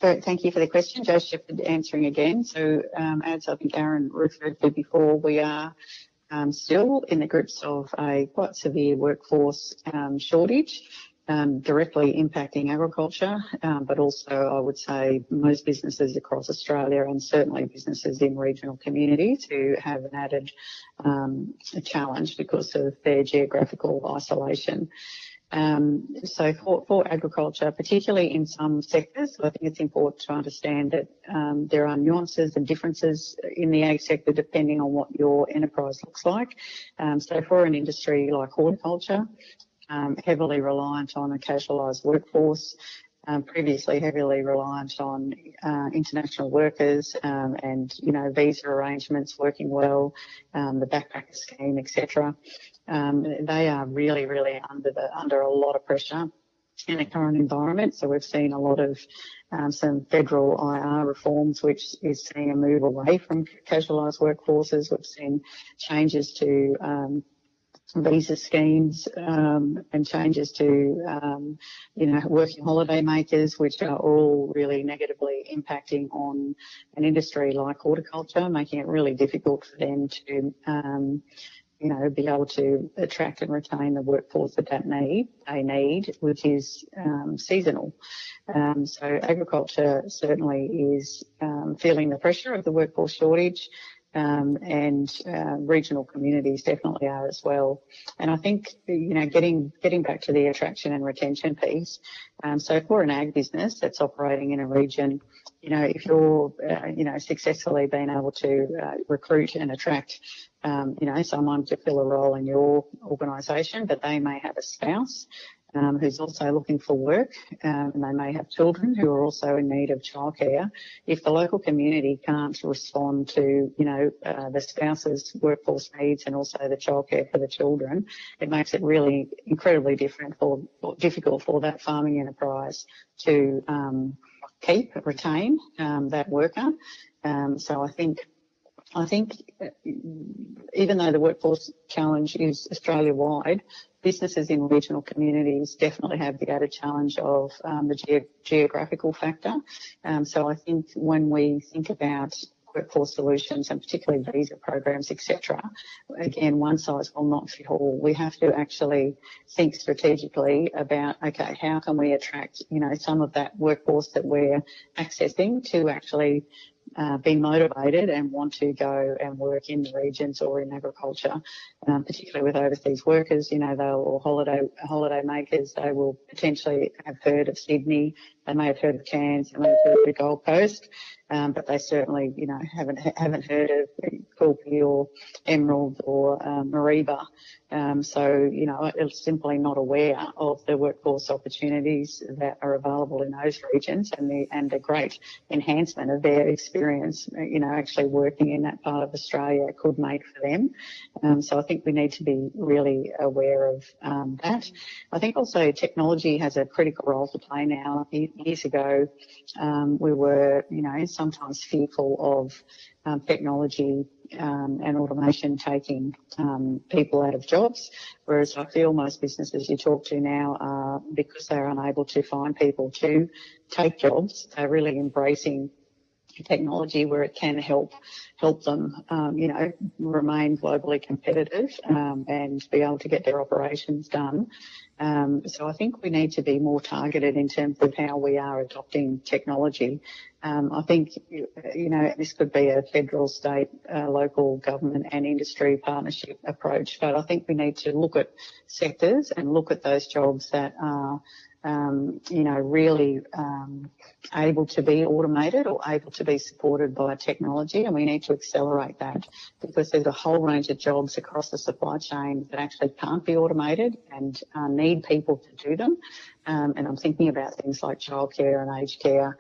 So thank you for the question. Jo Shepherd answering again. So as I think Aaron referred to before, we are still in the grips of a quite severe workforce shortage. Directly impacting agriculture, but also I would say most businesses across Australia and certainly businesses in regional communities who have an added challenge because of their geographical isolation. So for agriculture, particularly in some sectors, I think it's important to understand that there are nuances and differences in the ag sector depending on what your enterprise looks like. So for an industry like horticulture, heavily reliant on a casualised workforce, previously heavily reliant on international workers and, visa arrangements working well, the backpacker scheme, etc. They are really, really under a lot of pressure in the current environment. So we've seen a lot of some federal IR reforms, which is seeing a move away from casualised workforces. We've seen changes to visa schemes and changes to, working holiday makers, which are all really negatively impacting on an industry like horticulture, making it really difficult for them to, be able to attract and retain the workforce that they need, which is seasonal. So agriculture certainly is feeling the pressure of the workforce shortage. and regional communities definitely are as well. And I think, you know, getting back to the attraction and retention piece, so for an ag business that's operating in a region, you know, if you're, you know, successfully being able to recruit and attract, you know, someone to fill a role in your organisation, but they may have a spouse who's also looking for work, and they may have children who are also in need of childcare. If the local community can't respond to, you know, the spouse's workforce needs and also the childcare for the children, it makes it really incredibly difficult for that farming enterprise to retain that worker. So I think even though the workforce challenge is Australia-wide, businesses in regional communities definitely have the added challenge of the geographical factor. So I think when we think about workforce solutions and particularly visa programs, etc., again, one size will not fit all. We have to actually think strategically about, okay, how can we attract, you know, some of that workforce that we're accessing to actually be motivated and want to go and work in the regions or in agriculture, particularly with overseas workers. You know, or holiday makers, they will potentially have heard of Sydney, they may have heard of Cairns, they may have heard of the Gold Coast, but they certainly, you know, haven't heard of Quilpie or Emerald or Mareeba. So, you know, it's simply not aware of the workforce opportunities that are available in those regions and the great enhancement of their experience, you know, actually working in that part of Australia could make for them. So I think we need to be really aware of that. I think also technology has a critical role to play now. Years ago, we were, you know, sometimes fearful of technology and automation taking people out of jobs, whereas I feel most businesses you talk to now are, because they're unable to find people to take jobs, they're really embracing technology where it can help them, you know, remain globally competitive and be able to get their operations done. So I think we need to be more targeted in terms of how we are adopting technology. I think, you know, this could be a federal, state, local government and industry partnership approach, but I think we need to look at sectors and look at those jobs that are you know, really able to be automated or able to be supported by technology, and we need to accelerate that because there's a whole range of jobs across the supply chain that actually can't be automated and need people to do them. And I'm thinking about things like childcare and aged care.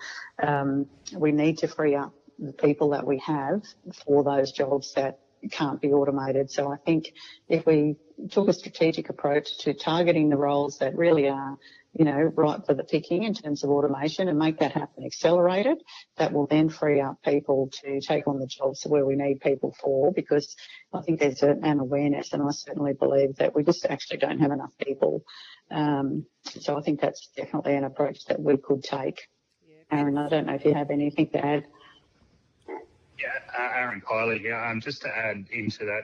We need to free up the people that we have for those jobs that can't be automated. So I think if we took a strategic approach to targeting the roles that really are, you know, right for the picking in terms of automation and make that happen accelerated, that will then free up people to take on the jobs where we need people for, because I think there's an awareness, and I certainly believe that we just actually don't have enough people. So I think that's definitely an approach that we could take. Aaron, I don't know if you have anything to add. Yeah, Aaron Kiley here. Just to add into that,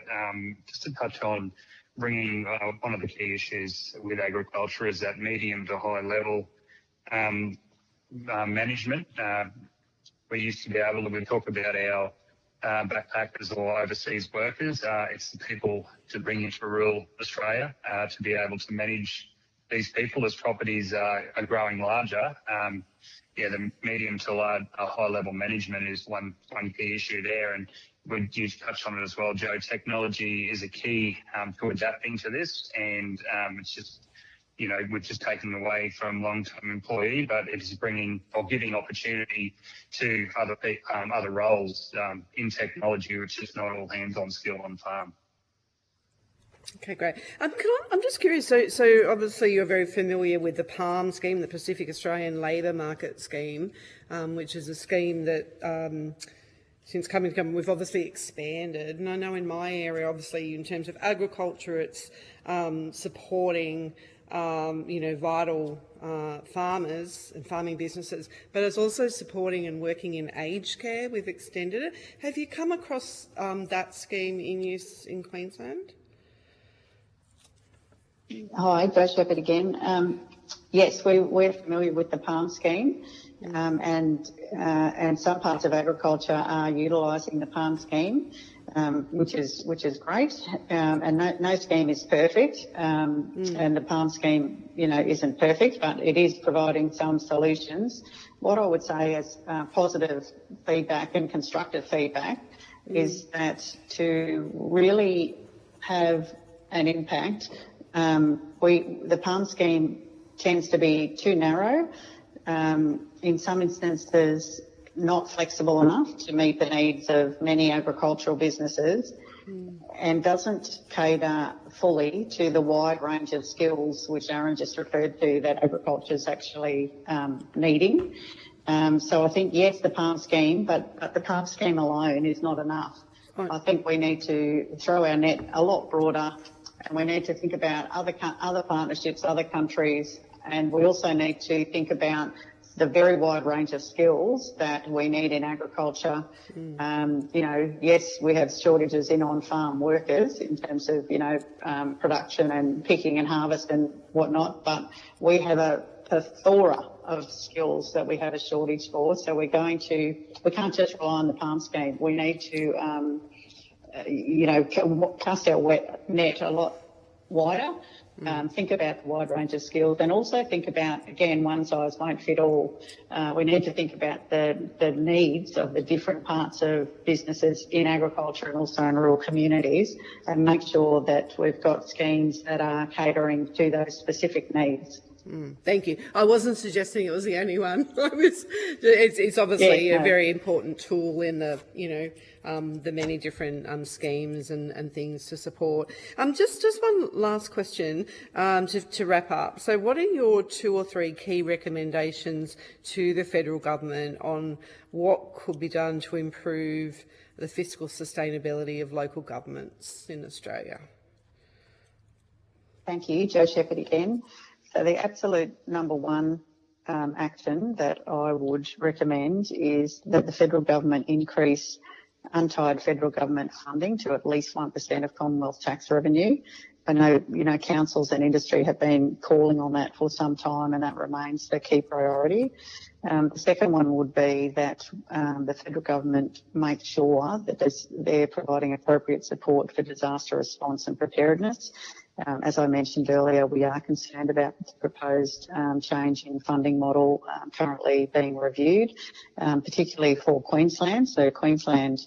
just to touch on bringing one of the key issues with agriculture is that medium to high level management. We used to be able to talk about our backpackers or overseas workers. It's the people to bring into rural Australia to be able to manage these people as properties are growing larger. Yeah, the medium to high level management is one key issue there, and you touched on it as well, Joe. Technology is a key to adapting to this, and it's just, you know, we're just taking away from long-term employee, but it is bringing or giving opportunity to other roles in technology, which is not all hands-on skill on farm. Okay, great. I'm just curious, so obviously you're very familiar with the PALM scheme, the Pacific Australian Labour Market Scheme, which is a scheme that since coming to government we've obviously expanded. And I know in my area, obviously in terms of agriculture, it's supporting you know, vital farmers and farming businesses, but it's also supporting and working in aged care. We've extended it. Have you come across that scheme in use in Queensland? Hi, Jo Shepherd again. Yes, we're familiar with the PALM scheme, and some parts of agriculture are utilising the PALM scheme. which is great. And no scheme is perfect, and the PALM scheme, isn't perfect, but it is providing some solutions. What I would say as positive feedback and constructive feedback is that to really have an impact, the PALM scheme tends to be too narrow. In some instances, not flexible enough to meet the needs of many agricultural businesses, and doesn't cater fully to the wide range of skills which Aaron just referred to that agriculture is actually needing. So I think, yes, the PALM scheme, but the PALM scheme alone is not enough. I think we need to throw our net a lot broader, and we need to think about other partnerships, other countries, and we also need to think about the very wide range of skills that we need in agriculture. Yes, we have shortages in on-farm workers in terms of, production and picking and harvest and whatnot, but we have a plethora of skills that we have a shortage for. So we can't just rely on the PALM scheme. We need to, cast our net a lot wider. Think about the wide range of skills, and also think about, again, one size won't fit all. We need to think about the needs of the different parts of businesses in agriculture and also in rural communities, and make sure that we've got schemes that are catering to those specific needs. Thank you. I wasn't suggesting it was the only one. It's obviously a very important tool in the many different schemes and things to support. Just one last question to wrap up. So, what are your 2 or 3 key recommendations to the federal government on what could be done to improve the fiscal sustainability of local governments in Australia? Thank you, Jo Shepherd again. So the absolute number one action that I would recommend is that the federal government increase untied federal government funding to at least 1% of Commonwealth tax revenue. I know, councils and industry have been calling on that for some time, and that remains the key priority. The second one would be that the federal government makes sure that they're providing appropriate support for disaster response and preparedness. As I mentioned earlier, we are concerned about the proposed change in funding model currently being reviewed, particularly for Queensland. So Queensland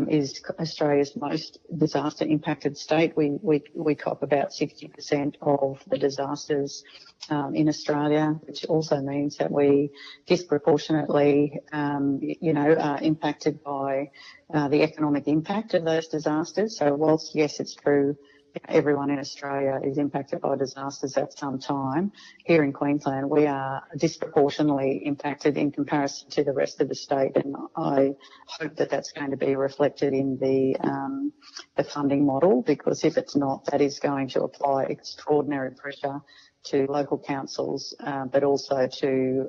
is Australia's most disaster impacted state. We cop about 60% of the disasters in Australia, which also means that we disproportionately, are impacted by the economic impact of those disasters. So whilst, yes, it's true, everyone in Australia is impacted by disasters at some time, here in Queensland we are disproportionately impacted in comparison to the rest of the state, and I hope that that's going to be reflected in the funding model, because if it's not, that is going to apply extraordinary pressure to local councils, but also to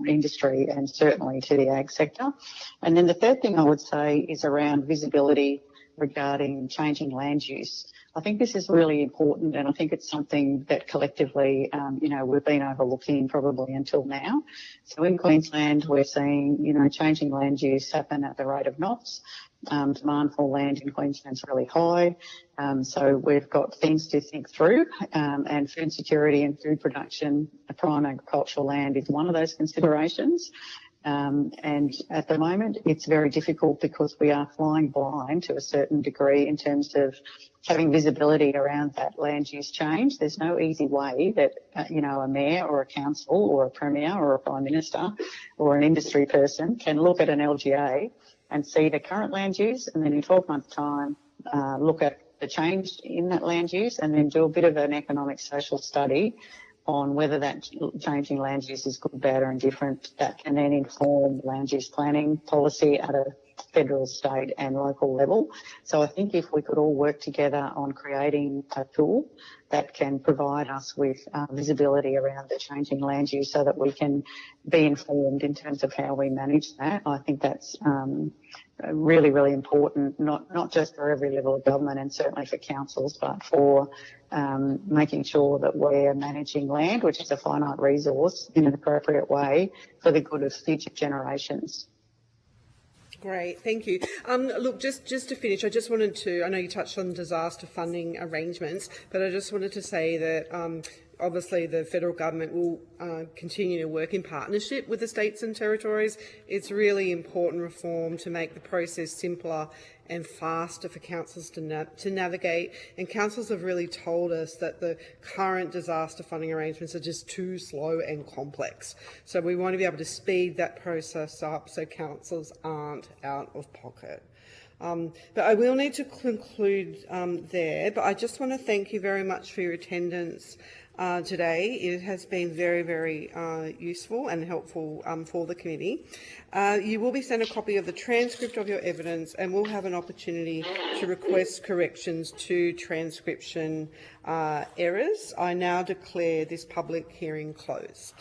industry and certainly to the ag sector. And then the third thing I would say is around visibility regarding changing land use. I think this is really important, and I think it's something that collectively, we've been overlooking probably until now. So in Queensland, we're seeing, changing land use happen at the rate of knots. Demand for land in Queensland's really high. So we've got things to think through, and food security and food production, prime agricultural land is one of those considerations. And at the moment, it's very difficult because we are flying blind to a certain degree in terms of having visibility around that land use change. There's no easy way that, a mayor or a council or a premier or a prime minister or an industry person can look at an LGA and see the current land use, and then in 12 months' time, look at the change in that land use, and then do a bit of an economic social study on whether that changing land use is good, bad or indifferent. That can then inform land use planning policy at a federal, state and local level. So I think if we could all work together on creating a tool that can provide us with visibility around the changing land use so that we can be informed in terms of how we manage that, I think that's really, really important, not just for every level of government and certainly for councils, but for making sure that we're managing land, which is a finite resource, in an appropriate way for the good of future generations. Great, thank you. Look, just to finish, I just wanted to, I know you touched on disaster funding arrangements, but I just wanted to say that obviously the federal government will continue to work in partnership with the states and territories. It's really important reform to make the process simpler and faster for councils to navigate, and councils have really told us that the current disaster funding arrangements are just too slow and complex. So we want to be able to speed that process up so councils aren't out of pocket. But I will need to conclude there, but I just want to thank you very much for your attendance today. It has been very, very useful and helpful for the committee. You will be sent a copy of the transcript of your evidence, and we'll have an opportunity to request corrections to transcription errors. I now declare this public hearing closed.